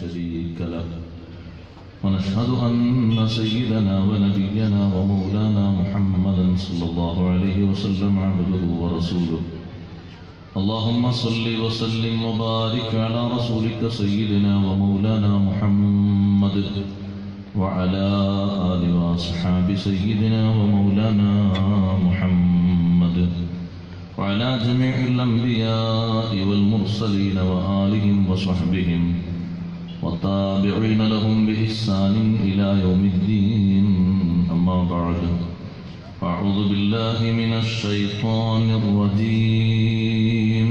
شريك له ونشهد أن سيدنا ونبينا ومولانا محمدا صلى الله عليه وسلم عبده ورسوله اللهم صل وسلم وبارك على رسولك سيدنا ومولانا محمد وعلى آل وأصحاب سيدنا ومولانا محمد وعلى جميع الأنبياء والمرسلين وآلهم وصحبهم والتابعين لهم بإحسان إلى يوم الدين أما بعد أعوذ بالله من الشيطان الرجيم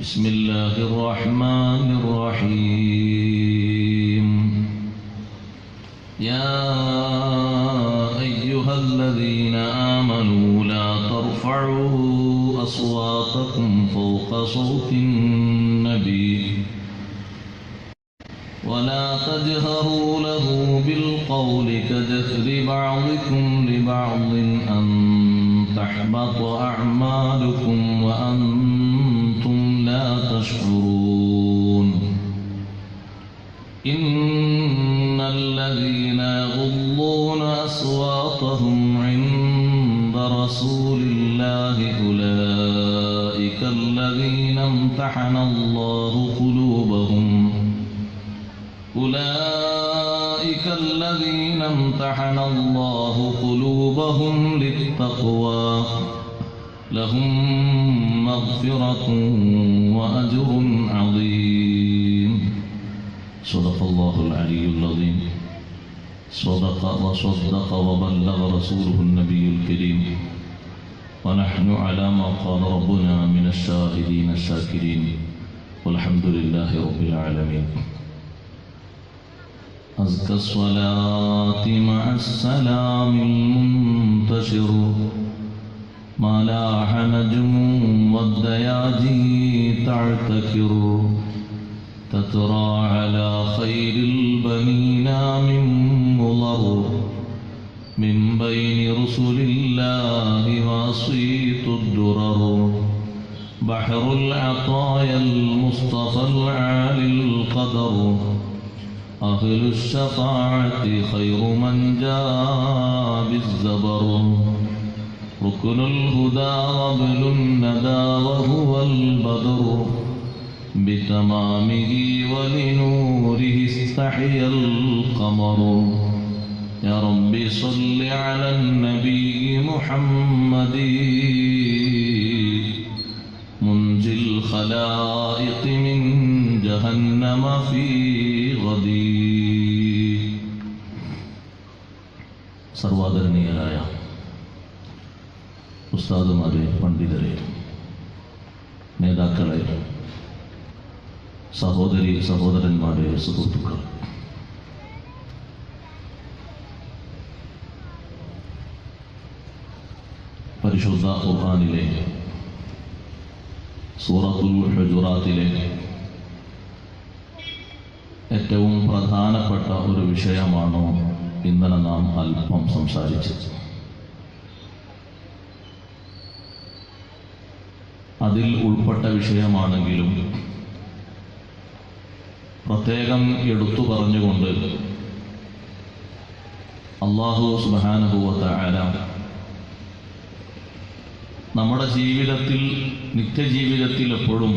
بسم الله الرحمن الرحيم يا أيها الذين آمنوا لا ترفعوا أصواتكم فوق صوت النبي ولا تجهروا له بالقول كجهر بعضكم لبعض أن تحبط أعمالكم وأنتم لا تشعرون إن الذين يغضون أصواتهم عند رسول الله أولئك الذين امتحن الله قلوبهم للتقوى لهم مغفرة وأجر عظيم صدق الله العلي العظيم صدق وصدق وبلغ رسوله النبي الكريم ونحن على ما قال ربنا من الشاهدين الشاكرين والحمد لله رب العالمين أزكى الصلاة مع السلام المنتشر ما لاح نجم والدياجي تعتكر تترى على خير البنين من مضر من بين رسل الله وصيت الدرر بحر العطايا المصطفى العالي القدر أهل الشفاعة خير من جاء بالزبر ركن الهدى وابل الندى وهو البدر بتمامه ولنوره استحيا القمر يا رب صل على النبي محمد منجي الخلائق من جهنم في غدي സർവാദരണീയരായ ഉസ്താദുമാരെ, പണ്ഡിതരെ, നേതാക്കളെ, സഹോദരി സഹോദരന്മാരെ, സുഹൃത്തുക്കൾ, പരിശുദ്ധ ഖുർആനിലെ സൂറത്തുൽ ഹുജറാത്തിലെ ഏറ്റവും പ്രധാനപ്പെട്ട ഒരു വിഷയമാണ് ഇന്നലെ നാം അല്പം സംസാരിച്ചത്. അതിൽ ഉൾപ്പെട്ട വിഷയമാണെങ്കിലും പ്രത്യേകം എടുത്തു പറഞ്ഞുകൊണ്ട് അല്ലാഹു സുബ്ഹാനഹു വ തആല നമ്മുടെ ജീവിതത്തിൽ, നിത്യജീവിതത്തിൽ എപ്പോഴും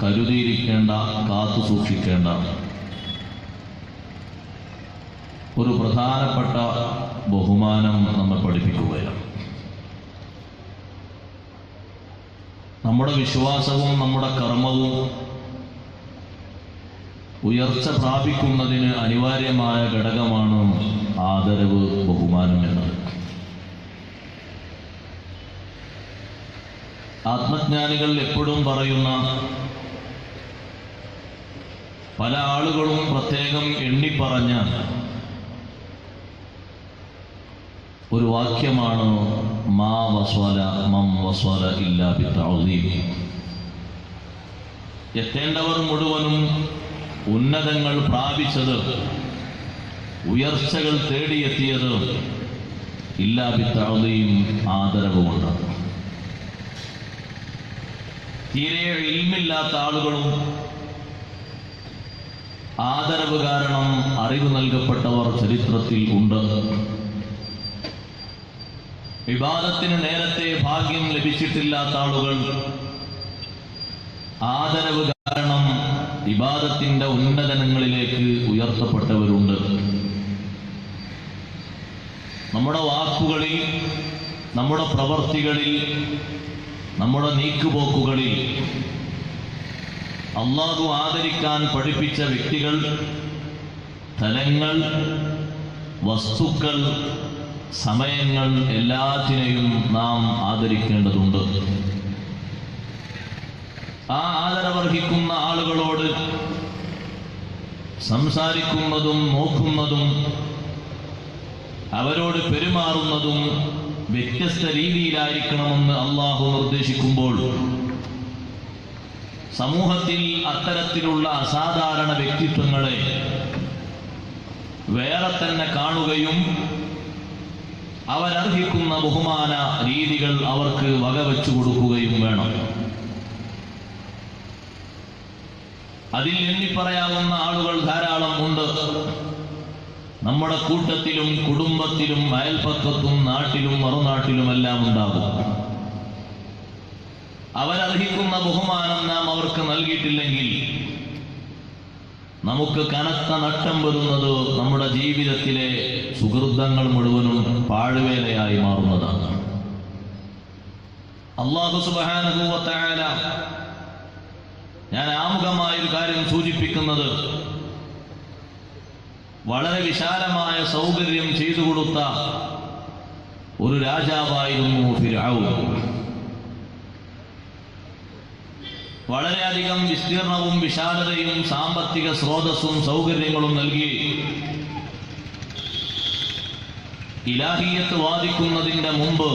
കരുതിയിരിക്കേണ്ട, കാത്തു സൂക്ഷിക്കേണ്ട ഒരു പ്രധാനപ്പെട്ട ബഹുമാനം നമ്മെ പഠിപ്പിക്കുകയാണ്. നമ്മുടെ വിശ്വാസവും നമ്മുടെ കർമ്മവും ഉയർച്ച പ്രാപിക്കുന്നതിന് അനിവാര്യമായ ഘടകമാണ് ആദരവ്, ബഹുമാനം എന്നത്. ആത്മജ്ഞാനികൾ എപ്പോഴും പറയുന്ന, പല ആളുകളും പ്രത്യേകം എണ്ണിപ്പറഞ്ഞ ഒരു വാക്യമാണ് മാ വസ്വല മം വസ്വല ഇല്ലാ ബിത്തഅദീം. എത്തേണ്ടവർ മുഴുവനും ഉന്നതങ്ങൾ പ്രാപിച്ചത്, ഉയർച്ചകൾ തേടിയെത്തിയത് ഇല്ലാ ബിത്തഅദീം, ആദരവ് കൊണ്ട്. തീരെ ഇൽമില്ലാത്ത ആളുകളും ആദരവ് കാരണം അറിവ് നൽകപ്പെട്ടവർ ചരിത്രത്തിൽ ഉണ്ട്. ഇബാദത്തിന് നേരത്തെ ഭാഗ്യം ലഭിച്ചിട്ടില്ലാത്ത ആളുകൾ ആദരവ് കാരണം ഇബാദത്തിന്റെ ഉന്നതനങ്ങളിലേക്ക് ഉയർത്തപ്പെട്ടവരുണ്ട്. നമ്മുടെ വാക്കുകളിൽ, നമ്മുടെ പ്രവർത്തികളിൽ, നമ്മുടെ നീക്കുപോക്കുകളിൽ അല്ലാഹു ആദരിക്കാൻ പഠിപ്പിച്ച വ്യക്തികൾ, സ്ഥലങ്ങൾ, വസ്തുക്കൾ, സമയങ്ങൾ എല്ലാറ്റിനെയും നാം ആദരിക്കേണ്ടതുണ്ട്. ആ ആദരവർഹിക്കുന്ന ആളുകളോട് സംസാരിക്കുന്നതും നോക്കുന്നതും അവരോട് പെരുമാറുന്നതും വ്യത്യസ്ത രീതിയിലായിരിക്കണമെന്ന് അല്ലാഹു നിർദ്ദേശിക്കുമ്പോൾ സമൂഹത്തിൽ അത്തരത്തിലുള്ള അസാധാരണ വ്യക്തിത്വങ്ങളെ വേറെ തന്നെ കാണുകയും അവരർഹിക്കുന്ന ബഹുമാന രീതികൾ അവർക്ക് വകവെച്ചു കൊടുക്കുകയും വേണം. അതിൽ എണ്ണിപ്പറയാവുന്ന ആളുകൾ ധാരാളം ഉണ്ട്. നമ്മുടെ കൂട്ടത്തിലും കുടുംബത്തിലും അയൽപക്കത്തും നാട്ടിലും മറുനാട്ടിലുമെല്ലാം ഉണ്ടാകും. അവരർഹിക്കുന്ന ബഹുമാനം നാം അവർക്ക് നൽകിയിട്ടില്ലെങ്കിൽ നമുക്ക് കനത്ത നഷ്ടം വരുന്നത് നമ്മുടെ ജീവിതത്തിലെ സുഹൃതങ്ങൾ മുഴുവനും പാഴ്വേലയായി മാറുന്നതാണ്. അല്ലാഹു സുബ്ഹാനഹു വ തആല ഞാൻ ആമുഖമായൊരു കാര്യം സൂചിപ്പിക്കുന്നത്, വളരെ വിശാലമായ സൗകര്യം ചെയ്തു കൊടുത്ത ഒരു രാജാവായിരുന്നു ഫിർഔൻ. വളരെയധികം വിസ്തീർണവും വിശാലതയും സാമ്പത്തിക സ്രോതസ്സും സൗകര്യങ്ങളും നൽകി ഇലാഹിയത്ത് വാദിക്കുന്നതിന്റെ മുമ്പ്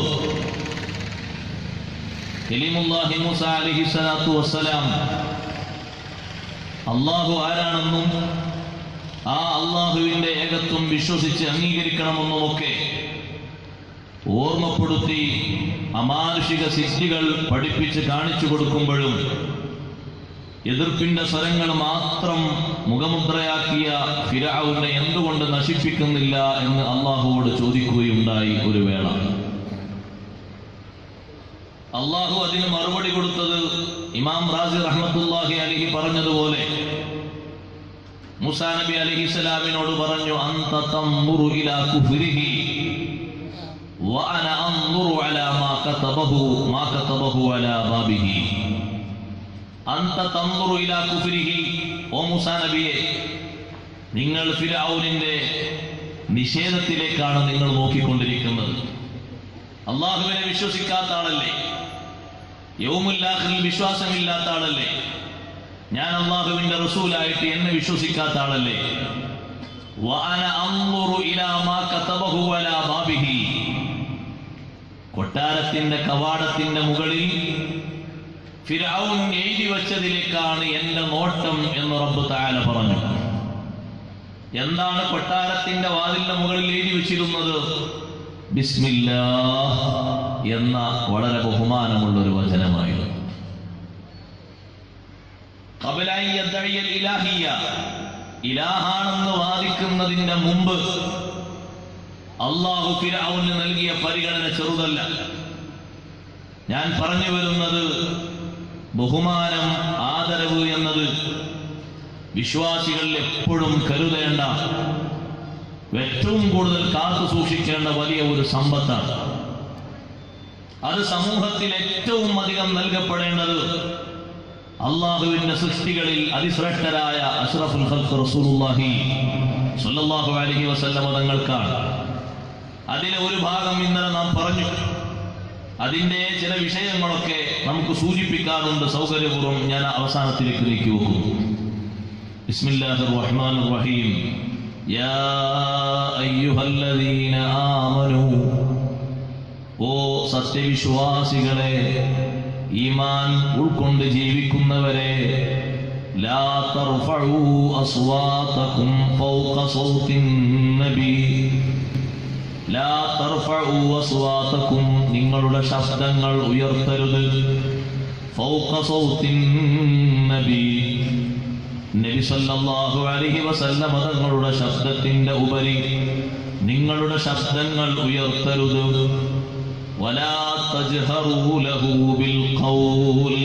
കലീമുല്ലാഹി മൂസ അലൈഹിസ്സലാത്തു വസ്സലാം അല്ലാഹു ആരാണെന്നും ആ അല്ലാഹുവിന്റെ ഏകത്വം വിശ്വസിച്ച് അംഗീകരിക്കണമെന്നുമൊക്കെ ഓർമ്മപ്പെടുത്തി അമാനുഷിക സിദ്ധികൾ പഠിപ്പിച്ച് കാണിച്ചു കൊടുക്കുമ്പോഴും എതിർപ്പിന്റെ സ്വരങ്ങൾ മാത്രം മുഖമുദ്രയാക്കിയ ഫിർഔനെ എന്തുകൊണ്ട് നശിപ്പിക്കുന്നില്ല എന്ന് അല്ലാഹുവോട് ചോദിക്കുകയുണ്ടായി. ഒരു വേള അല്ലാഹു അതിന് മറുപടി കൊടുത്തത് ഇമാം റാസി റഹ്മത്തുള്ളാഹി അലൈഹി പറഞ്ഞതുപോലെ മൂസാ നബി അലൈഹിസ്സലാമിനോട് പറഞ്ഞു, അൻത തൻദുറു ഇലാ കുഫ്രിഹി വഅന അൻദുറു അലാ മാ കതബഹു അലാ ബാബിഹി. അൻത തൻദുറു ഇലാ കുഫ്രിഹി, ഓ മൂസാ നബിയെ, നിങ്ങൾ ഫിർഔനിന്റെ നിഷേധത്തിലേക്കാണ് നിങ്ങൾ നോക്കിക്കൊണ്ടിരിക്കുന്നത്. അല്ലാഹുവിനെ വിശ്വസിക്കാത്ത ആളല്ലേ, യൗമുൽ ആഖിറിൽ വിശ്വാസമില്ലാത്ത ആളല്ലേ, ഞാൻ അല്ലാഹുവിന്റെ റസൂലായിട്ട് എന്നെ വിശ്വസിക്കാത്ത ആളല്ലേ. വഅന അൻദുറു ഇലാ മാ കതബഹു അലാ ബാബിഹി, കൊട്ടാരത്തിന്റെ കവാടത്തിന്റെ മുകളിൽ ഫിർഔൻ എഴുതി വച്ചതിലേക്കാണ് എന്റെ നോട്ടം എന്ന് റബ്ബ് തആല പറഞ്ഞു. എന്താണ് കൊട്ടാരത്തിന്റെ വാതിലിന്റെ മുകളിൽ എഴുതി വെച്ചിരുന്നത്? ബിസ്മില്ലാഹ് എന്ന വളരെ ബഹുമാനമുള്ള ഒരു വചനമായിരുന്നു. ഇലാഹാണെന്ന് വാദിക്കുന്നതിന്റെ മുമ്പ് അല്ലാഹു ഫിർഔന് നൽകിയ പരിഗണന ചെറുതല്ല. ഞാൻ പറഞ്ഞു വരുന്നത്, ബഹുമാനം, ആദരവ് എന്നത് വിശ്വാസികൾ എപ്പോഴും കരുതേണ്ട, ഏറ്റവും കൂടുതൽ കാത്തു സൂക്ഷിക്കേണ്ട വലിയ ഒരു സമ്പത്താണ്. അത് സമൂഹത്തിൽ ഏറ്റവും അധികം നൽകപ്പെടേണ്ടത് അള്ളാഹുവിന്റെ സൃഷ്ടികളിൽ അതിശ്രേഷ്ഠരായ അഷ്റഫുൽ ഖൽഖ് റസൂലുള്ളാഹി സ്വല്ലല്ലാഹു അലൈഹി വസല്ലമ തങ്ങൾക്കാണ്. അതിലെ ഒരു ഭാഗം ഇന്നലെ നാം പറഞ്ഞു. അതിന്റെ ചില വിഷയങ്ങളൊക്കെ നമുക്ക് സൂചിപ്പിക്കാറുണ്ട്. സൗകര്യപൂർവ്വം ഞാൻ അവസാനത്തിലേക്ക് നീക്കി വെക്കുന്നു. ബിസ്മില്ലാഹിർ റഹ്മാനിർ റഹീം. യാ അയ്യുഹല്ലദീന ആമനൂ, ഓ സത്യവിശ്വാസികളെ, ഈമാൻ ഉൾക്കൊണ്ട് ജീവിക്കുന്നവരെ, ലാ തർഫഉ അസ്വാതകും ഫൗക സൗത്തിൻ നബി, ലാ തർഫഉ അസ്വാതകും, നിങ്ങളുടെ ശബ്ദങ്ങൾ ഉയർത്തരുത്, ഫൗഖ സൗത്തിൻ നബി, നബി സല്ലല്ലാഹു അലൈഹി വസല്ലം തങ്ങളുടെ ശബ്ദത്തിന്റെ ഉപരി നിങ്ങളുടെ ശബ്ദങ്ങൾ ഉയർത്തരുത്. വലാ തജ്ഹറൂ ലഹു ബിൽ ഖൗൽ,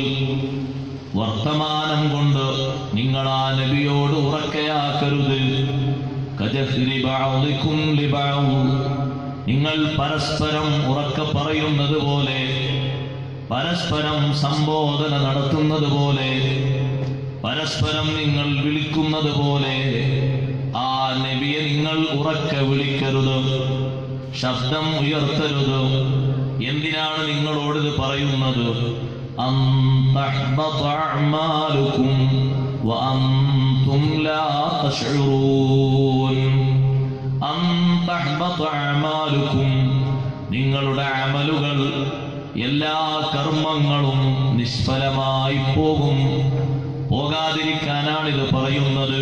വർത്തമാനം കൊണ്ട് നിങ്ങൾ ആ നബിയോട് ഉറക്കയാക്കരുത്. കജഹ്രി ബഅദികും ലിബഅദ്, നിങ്ങൾ പരസ്പരം ഉറക്കെ പറയുന്നത് പോലെ, പരസ്പരം സംബോധന നടത്തുന്നത് പോലെ, പരസ്പരം നിങ്ങൾ വിളിക്കുന്നത് പോലെ ആ നബിയെ നിങ്ങൾ ഉറക്കെ വിളിക്കരുത്, ശബ്ദം ഉയർത്തരുത്. എന്തിനാണ് നിങ്ങളോട് ഇത് പറയുന്നത്? അൻ തഹ്ബത അഅമാലുകും വഅൻതും ലാ തശ്ഉറൂൻ. അൻ തഹ്ബത അഅമാലുകും, നിങ്ങളുടെ അമലുകൾ, എല്ലാ കർമ്മങ്ങളും നിഷ്ഫലമായി പോകും. പോകാതിരിക്കാനാണിത് പറയുന്നത്.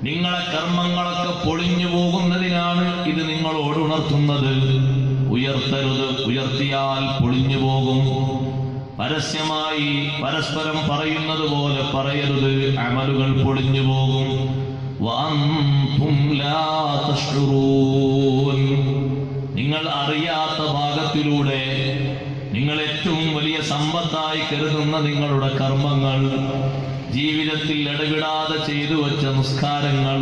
നിങ്ങളെ കർമ്മങ്ങളൊക്കെ പൊളിഞ്ഞു പോകുന്നതിനാണ് ഇത് നിങ്ങളോട് ഉണർത്തുന്നത്. ഉയർത്തരുത്, ഉയർത്തിയാൽ പൊളിഞ്ഞു പോകും. പരസ്യമായി പരസ്പരം പറയുന്നത് പോലെ പറയരുത്, അമലുകൾ പൊളിഞ്ഞു പോകും. വഅൻതും ലാ തശ്ഉറൂൻ, നിങ്ങൾ അറിയാത്ത ഭാഗത്തിലൂടെ നിങ്ങൾ ഏറ്റവും വലിയ സമ്പത്തായി കരുതുന്ന നിങ്ങളുടെ കർമ്മങ്ങൾ, ജീവിതത്തിൽ ഇടവിടാതെ ചെയ്തു വച്ച നിസ്കാരങ്ങൾ,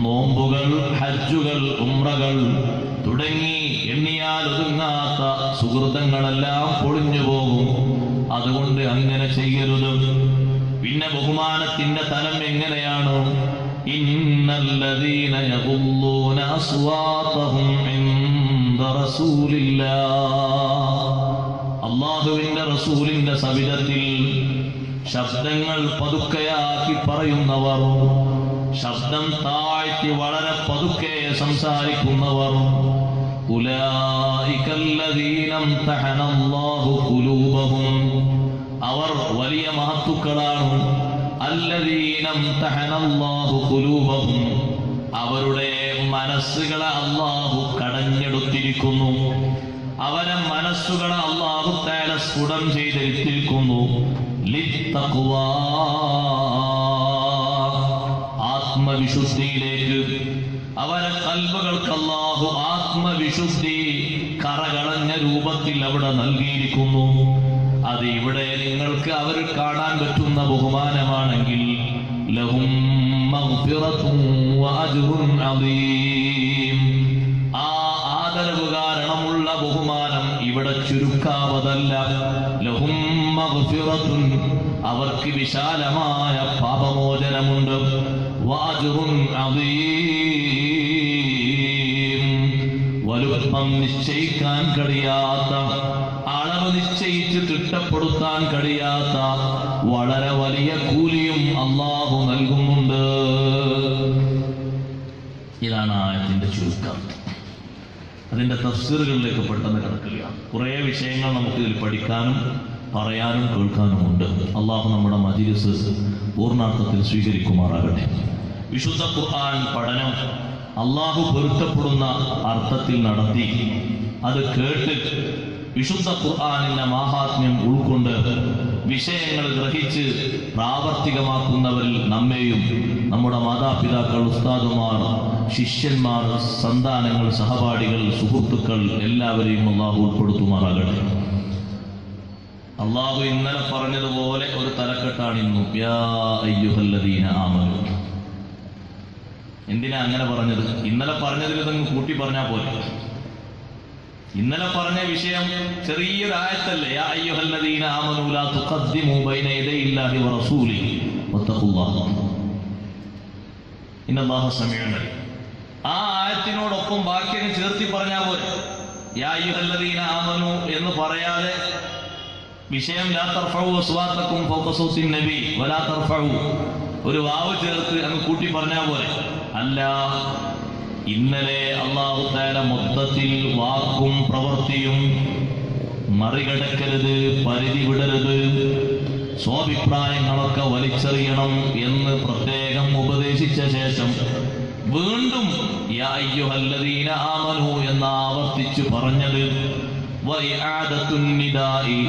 നോമ്പുകൾ, ഹജ്ജുകൾ, ഉംറകൾ തുടങ്ങി എണ്ണിയാൽ ഒതുങ്ങാത്ത സുഹൃതങ്ങളെല്ലാം പൊളിഞ്ഞു പോകും. അതുകൊണ്ട് അങ്ങനെ ചെയ്യരുത്. പിന്നെ ബഹുമാനത്തിന്റെ തലം എങ്ങനെയാണ്? ഇന്നല്ലദീന യഖുല്ലൂന അസ്വാതഹും ഇൻദ റസൂലില്ലാഹ്, അല്ലാഹുവിന്റെ റസൂലിന്റെ സവിധത്തിൽ ശബ്ദങ്ങൾ പതുക്കെയാക്കി പറയുന്നവർ, ശബ്ദം താഴ്ത്തി വളരെ പതുക്കെ സംസാരിക്കുന്നവർ, ഉലൈക അല്ലദീന ഇംതഹന അല്ലാഹു ഖുലൂബഹും, അവർ വലിയ മഹത്തുക്കളാണ്. അല്ലദീന ഇംതഹന അല്ലാഹു ഖുലൂബഹും, അവരുടെ മനസ്സുകളെ അല്ലാഹു കടഞ്ഞെടുത്തിരിക്കുന്നു. അവരെ മനസ്സുകളെ അല്ലാഹു തആല സ്ഫുടം ചെയ്തെടുത്തിരിക്കുന്നു. ലിത്തഖ്വാ, ആത്മവിശുദ്ധിയിലേക്ക്. അവരെ കൽബുകൾക്ക് അല്ലാഹു ആത്മവിശുദ്ധി കറകളഞ്ഞ രൂപത്തിൽ അവിടെ നൽകിയിരിക്കുന്നു. അത് ഇവിടെ നിങ്ങൾക്ക് അവർ കാണാൻ പറ്റുന്ന ബഹുമാനമാണെങ്കിൽ ലഹും മഗ്ഫിറത്തുൻ വഅജ്റുൻ അദീം, ആ ആദരവ് കാരണമുള്ള ബഹുമാനം ഇവിടെ ചുരുക്കാവതല്ല. ലഹും മഗ്ഫിറത്തുൻ, അവർക്ക് വിശാലമായ പാപമോചനമുണ്ട്. വഅജ്റുൻ അദീം, വലുപ്പം നിശ്ചയിക്കാൻ കഴിയാത്ത, അളവ് നിശ്ചയിച്ച് തിട്ടപ്പെടുത്താൻ കഴിയാത്ത വളരെ വലിയ കൂലിയും അല്ലാഹു നൽകുന്നുണ്ട്. ഇതാണ് ആയത്തിന്റെ ചുരുക്കം. അതിന്റെ തഫ്സീറുകളിലേക്ക് പെട്ടെന്ന് കിടക്കില്ല. കുറേ വിഷയങ്ങൾ നമുക്ക് ഇതിൽ പഠിക്കാനും പറയാനും കേൾക്കാനുമുണ്ട്. അള്ളാഹു നമ്മുടെ മജ്‌ലിസ് പൂർണ്ണാർത്ഥത്തിൽ സ്വീകരിക്കുമാറാകട്ടെ. വിശുദ്ധ ഖുർആൻ പഠനം അള്ളാഹു പൊരുത്തപ്പെടുന്ന അർത്ഥത്തിൽ നടത്തി അത് കേട്ട് വിശുദ്ധ ഖുർആനിന്റെ മാഹാത്മ്യം ഉൾക്കൊണ്ട് വിഷയങ്ങൾ ഗ്രഹിച്ച് പ്രാവർത്തികമാക്കുന്നവരിൽ നമ്മെയും നമ്മുടെ മാതാപിതാക്കൾ, ഉസ്താദുമാർ, ശിഷ്യന്മാർ, സന്താനങ്ങൾ, സഹപാഠികൾ, സുഹൃത്തുക്കൾ എല്ലാവരെയും അള്ളാഹു ഉൾപ്പെടുത്തുമാറാകട്ടെ. അള്ളാഹു ഇന്നലെ പറഞ്ഞതുപോലെ ഒരു തലക്കെട്ടാണ് ഇന്നും. യാ അയ്യുഹല്ലദീന ആമനൂ. എന്തിനാ അങ്ങനെ പറഞ്ഞത്? ഇന്നലെ പറഞ്ഞതിൽ ഇതങ്ങ് കൂട്ടി പറഞ്ഞാൽ പോലെ. ഇന്നലെ പറഞ്ഞ വിഷയം ചെറിയൊരു ആയത്തല്ലേ. യാ അയ്യുഹല്ലദീന ആമനൂ ലാ തുഖദ്ദിമൂ ബൈന യദയില്ലാഹി വറസൂലിഹി വത്തഖുല്ലാഹ് ഇന്നല്ലാഹ സമീഉൻ അലീം. ആ ആയത്തിനോടൊപ്പം ബാക്കിയൊക്കെ ചേർത്തി പറഞ്ഞാൽ പോലെ. യാ അയ്യുഹല്ലദീന ആമനൂ എന്ന് പറയാതെ വിഷയം ലാ തർഫഉ അസ്വാതക്കും ഫൗക സൗത്തിൻ നബി വലാ തർഫഉ ഒരു വാവ് ചേർത്ത് അങ്ങ് കൂട്ടി പറഞ്ഞാൽ പോലെ. അല്ല, ഇന്നലെ അല്ലാഹു തആല മൊത്തത്തിൽ വാക്കും പ്രവൃത്തിയും മറികടക്കരുത്, പരിധി വിടരുത്, സ്വാഭിപ്രായങ്ങളൊക്കെ വലിച്ചെറിയണം എന്ന് പ്രത്യേകം ഉപദേശിച്ച ശേഷം വീണ്ടും യാ അയ്യുഹല്ലദീന ആമനൂ എന്ന് ആവർത്തിച്ചു പറഞ്ഞത് വഇആദത്തുൻ നിദാഇ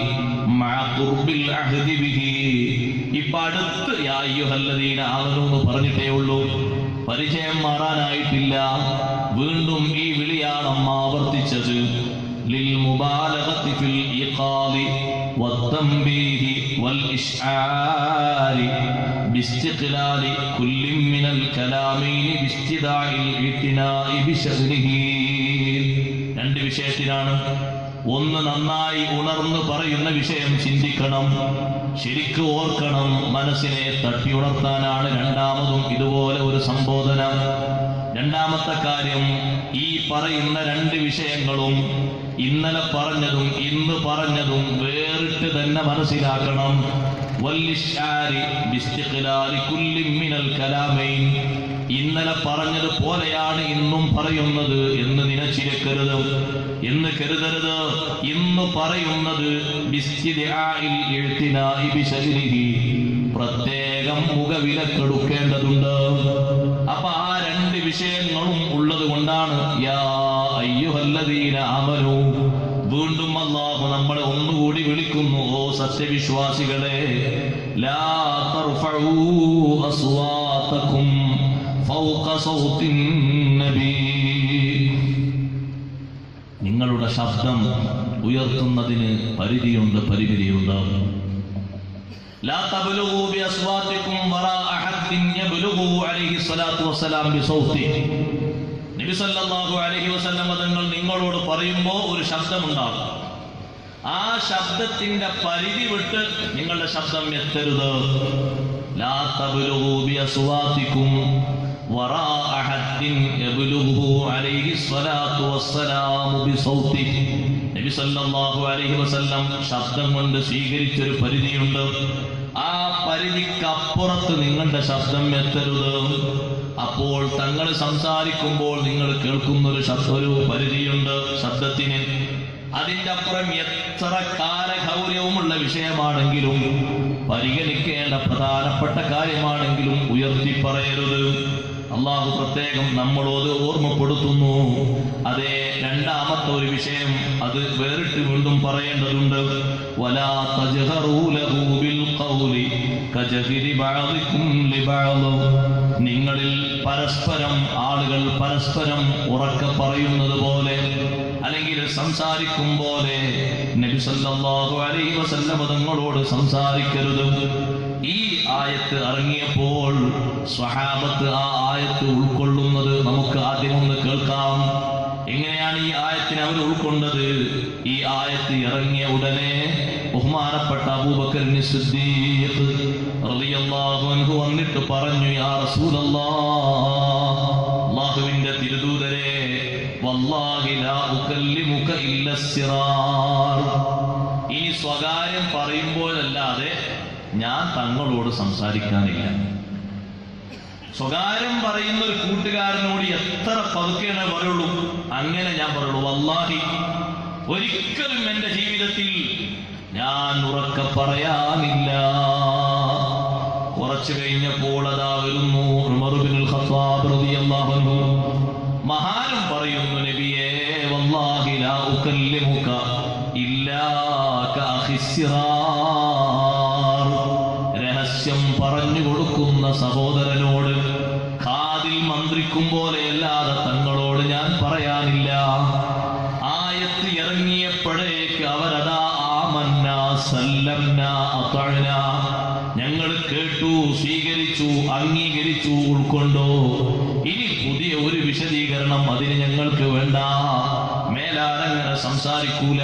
മഅ ഖുർബിൽ അഹ്ദി ബിഹി. ഇപ്പോ അടുത്ത് യാ അയ്യുഹല്ലദീന ആമനൂ എന്ന് പറഞ്ഞിട്ടേ ഉള്ളൂ, പരിചയം മാറാനായിട്ടില്ല. വീണ്ടും ഈ വിളിയാണ് അമ്മ ആവർത്തിച്ചത്. ലിൽ മുബാലഗത്തി ഫിൽ ഇഖാദി വത്തംബീഹി വൽ ഇശ്ആരി ബിസ്തിഖ്ലാലി കുല്ലി മിനൽ കലാമൈനി ബിസ്തിദാഇൽ ഇത്നാഇ ബിശഅനിഹി. രണ്ട് വിഷയത്തിലാണ്. ഒന്ന്, നന്നായി ഉണർന്നു പറയുന്ന വിഷയം ചിന്തിക്കണം, ശരിക്കും ഓർക്കണം, മനസ്സിനെ തട്ടി ഉണർത്താനാണ് രണ്ടാമതും ഇതുപോലെ ഒരു സംബോധന. രണ്ടാമത്തെ കാര്യം, ഈ പറയുന്ന രണ്ട് വിഷയങ്ങളും ഇന്നലെ പറഞ്ഞതും ഇന്ന് പറഞ്ഞതും വേറിട്ട് തന്നെ മനസ്സിലാക്കണം. ഇന്നലെ പറഞ്ഞതുപോലെയാണ് ഇന്നും പറയുന്നത് എന്ന് നനച്ചിരിക്കരുത്, എന്ന് കരുതരുത്. ഇന്ന് പറയുന്നത് പ്രത്യേകം മുഖവിലക്കെടുക്കേണ്ടതുണ്ട്. അപ്പൊ ആ രണ്ട് വിഷയങ്ങളും ഉള്ളത് കൊണ്ടാണ് യാ അയ്യുഹല്ലദീന ആമനൂ. വീണ്ടും അല്ലാഹു നമ്മളെ ഒന്നുകൂടി വിളിക്കുന്നു, ഓ സത്യവിശ്വാസികളെ, ലാ തർഫഉ അസ്വാതകും ഫൗക സൗത്തിൻ നബി. നിങ്ങളുടെ ശബ്ദം ഉയർത്തുന്നതിന് പരിധിയുണ്ട്, പരിമിതിയുണ്ട്. ലാ തബ്ലുഗു ബിഅസ്വാതികും വറാഅ ഹദ്ദിൻ യബ്ലുഗു അലൈഹി സ്വലാത്തു വസ്സലാം ബിസൗതി. നബി സല്ലല്ലാഹു അലൈഹി വസല്ലം തങ്ങൾ നിങ്ങളോട് പറയുമ്പോൾ ഒരു ശബ്ദമുണ്ടാകും. ആ ശബ്ദത്തിന്റെ പരിധി വിട്ട് നിങ്ങളുടെ ശബ്ദം എത്തരുത്. ലാ തബ്ലുഗു ബിഅസ്വാതികും വറാഅ ഹദ്ദിൻ യബ്ലുഗു അലൈഹി സ്വലാത്തു വസ്സലാം ബിസൗതി. നബി സല്ലല്ലാഹു അലൈഹി വസല്ലം ശബ്ദം കൊണ്ട് സ്വീകരിച്ചൊരു പരിധിയുണ്ട്. ആ പരിധിക്കപ്പുറത്ത് നിങ്ങളുടെ ശബ്ദം എത്തരുത്. അപ്പോൾ തങ്ങൾ സംസാരിക്കുമ്പോൾ നിങ്ങൾ കേൾക്കുന്ന ഒരു പരിധിയുണ്ട് ശബ്ദത്തിന്. അതിൻ്റെ അപ്പുറം എത്ര കാലഗൗരവമുള്ള വിഷയമാണെങ്കിലും പരിഗണിക്കേണ്ട പ്രധാനപ്പെട്ട കാര്യമാണെങ്കിലും ഉയർത്തി പറയരുത്. അള്ളാഹു പ്രത്യേകം നമ്മളോട് ഓർമ്മപ്പെടുത്തുന്നു. അതേ, രണ്ടാമത്തെ ഒരു വിഷയം അത് വേറിട്ട് വീണ്ടും പറയേണ്ടതുണ്ട്. വലാ തജ്ഹറൂ ലഹു ബിൽ ഖൗലി കജഹരി ബഅദികും ലിബഅദ്. നിങ്ങളിൽ പരസ്പരം ആളുകൾ പരസ്പരം ഉറക്കെ പറയുന്നത് പോലെ അല്ലെങ്കിൽ സംസാരിക്കും പോലെ നബി സല്ലല്ലാഹു അലൈഹി വസല്ലം തങ്ങളോട് സംസാരിക്കരുത്. ഈ ആയത്ത് ഇറങ്ങിയപ്പോൾ സ്വഹാബത്ത് ആ ആയത്ത് ഉൾക്കൊള്ളുന്നത് നമുക്ക് ആദ്യം ഒന്ന് കേൾക്കാം. എങ്ങനെയാണ് ഈ ആയത്തിനെ അവർ ഉൾക്കൊണ്ടത്? ഈ ആയത്ത് ഇറങ്ങിയ ഉടനെ ബഹുമാനപ്പെട്ട അബൂബക്കർ സിദ്ദീഖ് റളിയല്ലാഹു അൻഹു വന്നിട്ട് പറഞ്ഞു, യാ റസൂലല്ലാഹ്, അല്ലാഹുവിന്റെ തിരുദൂതരെ, വല്ലാഹി ലാ ഉകല്ലിമുക ഇല്ല സിറാർ. ഈ സ്വകാര്യം പറയുമ്പോഴല്ലാതെ ഞാൻ തങ്ങളോട് സംസാരിക്കാനില്ല. സ്വകാര്യം പറയുന്ന ഒരു കൂട്ടുകാരനോട് എത്ര പതുക്കെയാണ് പറയുള്ളൂ, അങ്ങനെ ഞാൻ പറയുള്ളൂ. വല്ലാഹി, ഒരിക്കലും എന്റെ ജീവിതത്തിൽ ഞാൻ ഉറക്കെ പറയാനില്ല. കുറച്ചു കഴിഞ്ഞപ്പോൾ അതാ വരുന്നു ഉമർ ഇബ്നുൽ ഖത്താബ് റളിയല്ലാഹു അൻഹു. മഹാനും പറയുന്നു, നബിയേ, വല്ലാഹി ലാ ഉകല്ലിമുക ഇല്ലാ കഅഖിസ്സിറാർ. രഹസ്യം പറഞ്ഞു കൊടുക്കുന്ന സഹോദരനോട് കാതിൽ മന്ത്രിക്കും പോലെയല്ലാതെ തങ്ങളോട് ഞാൻ പറയാനില്ല. ആയത്ത് ഇറങ്ങിയപ്പോഴേക്ക് അവരതാ ആമന്നാ സല്ലംനാ അതഅനാ, ഞങ്ങൾ കേട്ടു, സ്വീകരിച്ചു, അംഗീകരിച്ചു, ഉൾക്കൊണ്ടു. ഇനി പുതിയ ഒരു വിശദീകരണം അതിന് ഞങ്ങൾക്ക് വേണ്ട, മേലാരങ്ങനെ സംസാരിക്കൂല.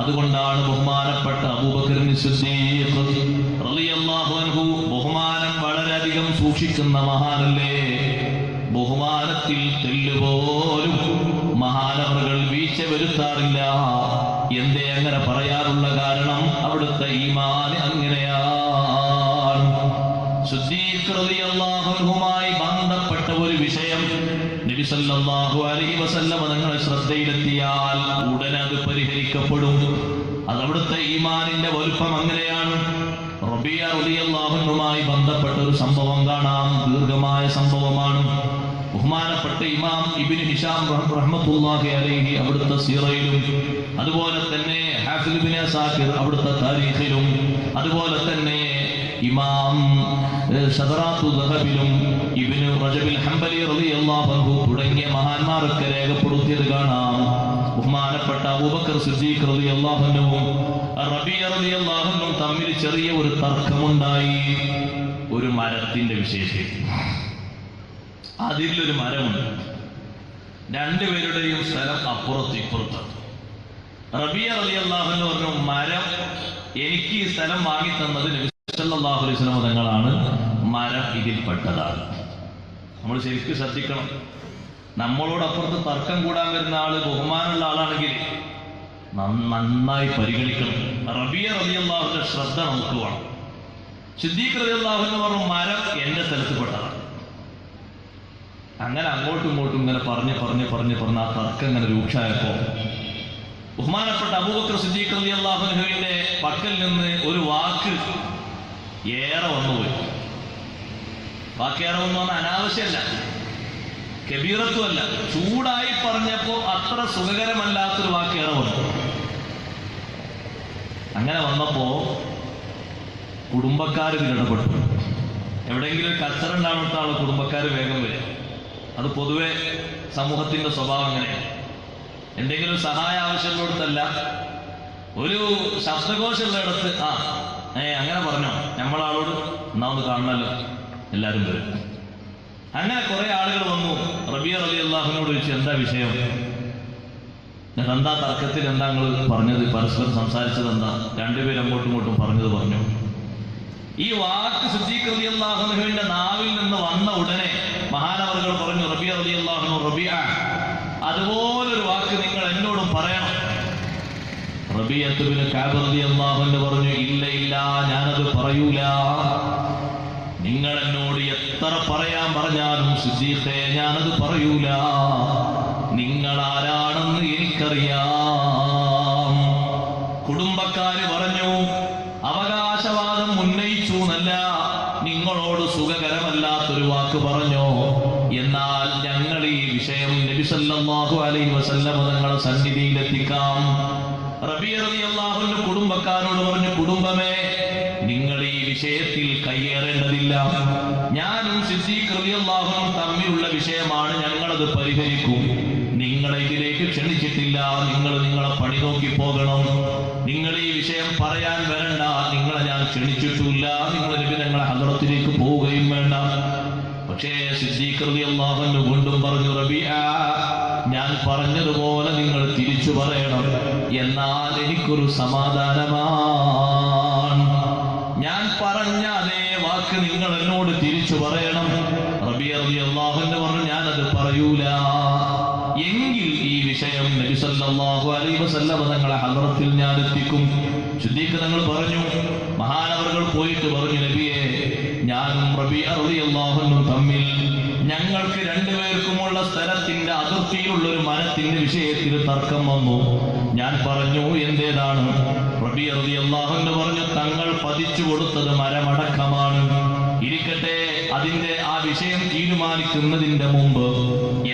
അതുകൊണ്ടാണ് ബഹുമാനപ്പെട്ട അബൂബക്കർ സിദ്ദീഖ് റളിയല്ലാഹു അൻഹു, ബഹുമാനം വളരെയധികം സൂക്ഷിക്കുന്ന മഹാനല്ലേ, ബഹുമാനത്തിൽ തെല്ലുപോലും മഹാനവറുകൾ വീഴ്ച വരുത്താറില്ല. എന്തേ അങ്ങനെ പറയാറുള്ള കാരണം? അവിടുത്തെ ഈമാൻ അങ്ങനെയാണ്. സിദ്ദീഖ് റളിയല്ലാഹു അൻഹുമായി ബന്ധപ്പെട്ട ഒരു വിഷയം നബി സല്ലല്ലാഹു അലൈഹി വസല്ലം തങ്ങളുടെ ശ്രദ്ധയിലെത്തിയാൽ ഉടനെ അത് പരിഹരിക്കപ്പെടും. അതവിടുത്തെ ഈമാനിന്റെ വലുപ്പം അങ്ങനെയാണ്. റബീഅ റളിയല്ലാഹു അൻഹുമായി ബന്ധപ്പെട്ട ഒരു സംഭവം കാണാം, ദീർഘമായ സംഭവമാണ്. ബഹുമാനപ്പെട്ട ഇമാം ഇബ്നു ഹിഷാം റഹ്മത്തുള്ളാഹി അലൈഹി അവിടുത്തെ സീറയിലും, അതുപോലെ തന്നെ ഹാഫിദ് ഇബ്നു അസാകിർ അവിടുത്തെ താരീഖിലും, അതുപോലെ തന്നെ ഇമാം ഷദറാത്തു ദഹബിലും ഇബ്നു റജബിൽ ഹംബലി റളിയല്ലാഹു അൻഹു തുടങ്ങിയ മഹാന്മാരൊക്കെ രേഖപ്പെടുത്തിയത് കാണാം. ബഹുമാനപ്പെട്ട അബൂബക്കർ സിദ്ദീഖ് റളിയല്ലാഹു അൻഹുവും റബീഅ റളിയല്ലാഹു അൻഹും തമ്മിൽ ചെറിയ ഒരു തർക്കമുണ്ടായി ഒരു മരത്തിന്റെ വിഷയത്തിൽ. അതിലൊരു മരമുണ്ട്, രണ്ടുപേരുടെയും സ്ഥലം അപ്പുറത്ത് ഇപ്പുറത്താണ്. റബീഅ റളിയല്ലാഹു അൻഹു പറഞ്ഞു, മരം എനിക്ക് ഈ സ്ഥലം വാങ്ങി തന്നത് നബി സല്ലല്ലാഹു അലൈഹി വസല്ലം തങ്ങളാണ്, മരം ഇതിൽപ്പെട്ടതാണ്. നമ്മൾ ശരിക്കും ശ്രദ്ധിക്കണം. നമ്മളോടപ്പുറത്ത് തർക്കം കൂടാൻ വരുന്ന ആള് ബഹുമാനമുള്ള ആളാണെങ്കിൽ നന്നായി പരിഗണിക്കണം. റബീഅ റളിയല്ലാഹു അൻഹുവിന്റെ ശ്രദ്ധ നമുക്ക് വേണം. സിദ്ദീഖ് റളിയല്ലാഹു അൻഹു പറഞ്ഞു, മരം എന്റെ സ്ഥലത്ത് പെട്ടതാണ്. അങ്ങനെ അങ്ങോട്ടും ഇങ്ങോട്ടും ഇങ്ങനെ പറഞ്ഞ് ആ തർക്കം ഇങ്ങനെ രൂക്ഷമായപ്പോ ബഹുമാനപ്പെട്ട അബൂബക്കർ സിദ്ദീഖ് റളിയല്ലാഹു അൻഹുവിന്റെ പക്കൽ നിന്ന് ഒരു വാക്ക് ഏറെ വന്നുപോയി. വാക്കേറെ വന്നു പറഞ്ഞാൽ അനാവശ്യമല്ല, കബീറത്തുമല്ല, ചൂടായി പറഞ്ഞപ്പോ അത്ര സുഖകരമല്ലാത്തൊരു വാക്കേറെ വന്നു. അങ്ങനെ വന്നപ്പോ കുടുംബക്കാർ ഇതിലിടപെട്ടു. എവിടെയെങ്കിലും ഒരു കച്ചറ ഉണ്ടാവുന്ന കുടുംബക്കാർ വേഗം വരും. അത് പൊതുവെ സമൂഹത്തിന്റെ സ്വഭാവം അങ്ങനെയാണ്. എന്തെങ്കിലും സഹായം ആവശ്യമുള്ളിടത്തല്ല, ഒരു ശബ്ദകോശമുള്ളിടത്ത് അങ്ങനെ പറഞ്ഞോ നമ്മളാളോട് എന്നാ ഒന്ന് കാണണല്ലോ, എല്ലാവരും വരും. അങ്ങനെ കുറെ ആളുകൾ വന്നു. റബീഅ റളിയല്ലാഹു അൻഹുവിനോട് ചോദിച്ചു, എന്താ വിഷയം, എന്താ തർക്കത്തിൽ, എന്താ നിങ്ങൾ പറഞ്ഞത്, പരസ്പരം സംസാരിച്ചത് എന്താ? രണ്ടുപേരും അങ്ങോട്ടും ഇങ്ങോട്ടും പറഞ്ഞു. ഈ വാക്ക് സിദ്ദീഖ് റളിയല്ലാഹു അൻഹുവിന്റെ നാവിൽ നിന്ന് വന്ന ഉടനെ മഹാനവറുകൾ പറഞ്ഞു, റബീഅ റളിയല്ലാഹു അൻഹു, റബീഅ അതുപോലൊരു വാക്ക് നിങ്ങൾ എന്നോടും പറയണം. റബീഅത്ത് ബിൻ കഅബ് റളിയല്ലാഹു അൻഹു പറഞ്ഞു, ഇല്ല ഞാനത് പറയൂല. നിങ്ങൾ എന്നോട് എത്ര പറയാൻ പറഞ്ഞാലും സിദ്ദീഖേ ഞാനത് പറയൂല. നിങ്ങൾ ആരാണെന്ന് എനിക്കറിയാം. കുടുംബക്കാര് പറഞ്ഞു, അവകാശവാദം ഉന്നയിച്ചു എന്നല്ല, നിങ്ങളോട് സുഖകരമല്ലാത്തൊരു വാക്ക് പറഞ്ഞോ. എന്നാൽ ഞങ്ങൾ ഈ വിഷയം നബി സല്ലല്ലാഹു അലൈഹി വസല്ലം തങ്ങളുടെ സന്നിധിയിലെത്തിക്കാം. റബീഅ റളിയല്ലാഹു അൻഹു കുടുംബക്കാരോട് പറഞ്ഞു, കുടുംബമേ നിങ്ങൾ ഈ വിഷയത്തിൽ കയ്യേറേണ്ടതില്ല. ഞാനും സിദ്ദീഖ് റളിയല്ലാഹു അൻഹു തമ്മിലുള്ള വിഷയമാണ്, ഞങ്ങളത് പരിഹരിക്കും. നിങ്ങളെ ഇതിലേക്ക് ക്ഷണിച്ചിട്ടില്ല, നിങ്ങൾ നിങ്ങളെ പണി നോക്കി പോകണം. നിങ്ങൾ ഈ വിഷയം പറയാൻ വരണ്ട, നിങ്ങളെ ഞാൻ ക്ഷണിച്ചിട്ടില്ല. നിങ്ങൾ ഞങ്ങളെ ഹദ്റത്തിലേക്ക് പോവുകയും വേണ്ട. പക്ഷേ സിദ്ദീഖ് റളിയല്ലാഹു അൻഹു വീണ്ടും പറഞ്ഞു, റബീഅ ഞാൻ പറഞ്ഞതുപോലെ നിങ്ങൾ തിരിച്ചു പറയണം, എന്നാൽ എനിക്കൊരു സമാധാനമാണ്. ഞാൻ പറഞ്ഞ അതേ വാക്ക് നിങ്ങൾ എന്നോട് തിരിച്ചു പറയണം. റബീഅ റളിയല്ലാഹു അൻഹു പറഞ്ഞു, ഞാനത് പറയൂല. എങ്കിൽ ഈ വിഷയം നബി സല്ലല്ലാഹു അലൈഹി വസല്ലം തങ്ങളെ ഹദ്റത്തിൽ ഞാൻ എത്തിക്കും. സിദ്ദീഖ് തങ്ങൾ പറഞ്ഞു, മഹാനവറുകൾ പോയിട്ട് പറഞ്ഞു, നബിയെ ഞാനും റബീഅ റളിയല്ലാഹു അൻഹു തമ്മിൽ ഞങ്ങൾക്ക് രണ്ടുപേർക്കുമുള്ള സ്ഥലത്തിന്റെ അതിർത്തിയിലുള്ള ഒരു മരത്തിന്റെ വിഷയത്തിൽ തർക്കം വന്നു. ഞാൻ പറഞ്ഞു, എന്തേതാണ്? റബീഅ റളിയല്ലാഹു അൻഹു പറഞ്ഞു, തങ്ങൾ പതിച്ചു കൊടുത്തത് മരമടക്കമാണ്. ഇരിക്കട്ടെ, അതിന്റെ ആ വിഷയം തീരുമാനിക്കുന്നതിന്റെ മുമ്പ്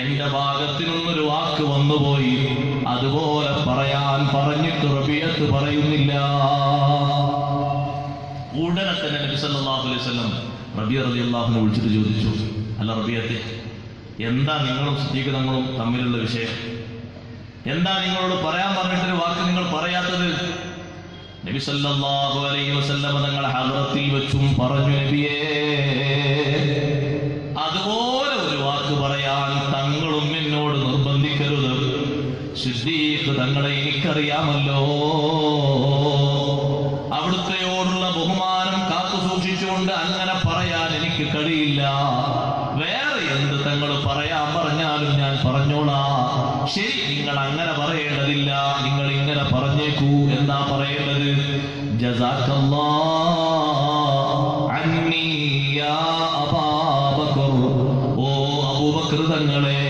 എന്റെ ഭാഗത്തു നിന്നൊരു വാക്ക് വന്നുപോയി, അതുപോലെ പറയാൻ പറഞ്ഞിട്ട് റബീഅത്ത് പറയുന്നില്ല. ഉടനെ തന്നെ നബി സല്ലല്ലാഹു അലൈഹി വസല്ലം റബീഅ റളിയല്ലാഹു അൻഹു വിളിച്ചിട്ട് ചോദിച്ചു, അല്ല റബീഅത്തെ, എന്താ നിങ്ങളും സിദ്ദീഖ് തങ്ങളും തമ്മിലുള്ള വിഷയം? എന്താ നിങ്ങളോട് പറയാൻ പറഞ്ഞിട്ടൊരു വാക്ക് നിങ്ങൾ പറയാത്തത്? നബി സല്ലല്ലാഹു അലൈഹി വസല്ലം തങ്ങൾ ഹദ്റത്തിൽ വെച്ചും പറഞ്ഞു, നബിയേ അതുപോലെ ഒരു വാക്ക് പറയാൻ തങ്ങളും എന്നോട് നിർബന്ധിക്കരുത്. സിദ്ദീഖ് തങ്ങളെ എനിക്കറിയാമല്ലോ, അവിടുത്തെയോടുള്ള ബഹുമാനം കാത്തു സൂക്ഷിച്ചുകൊണ്ട് അങ്ങനെ പറയാൻ എനിക്ക് കഴിയില്ല. വേറെ എന്ത് തങ്ങൾ പറയാൻ പറഞ്ഞാലും ഞാൻ പറഞ്ഞോളാം. ശരി, നിങ്ങൾ അങ്ങനെ പറയേണ്ടതില്ല, നിങ്ങൾ ഇങ്ങനെ പറഞ്ഞേക്കൂ. എന്താ പറയേണ്ടത്? ജസാക്കല്ലാഹു അന്നി യാ അബൂബക്കർ, ഓ അബൂബക്കർ തങ്ങളെ,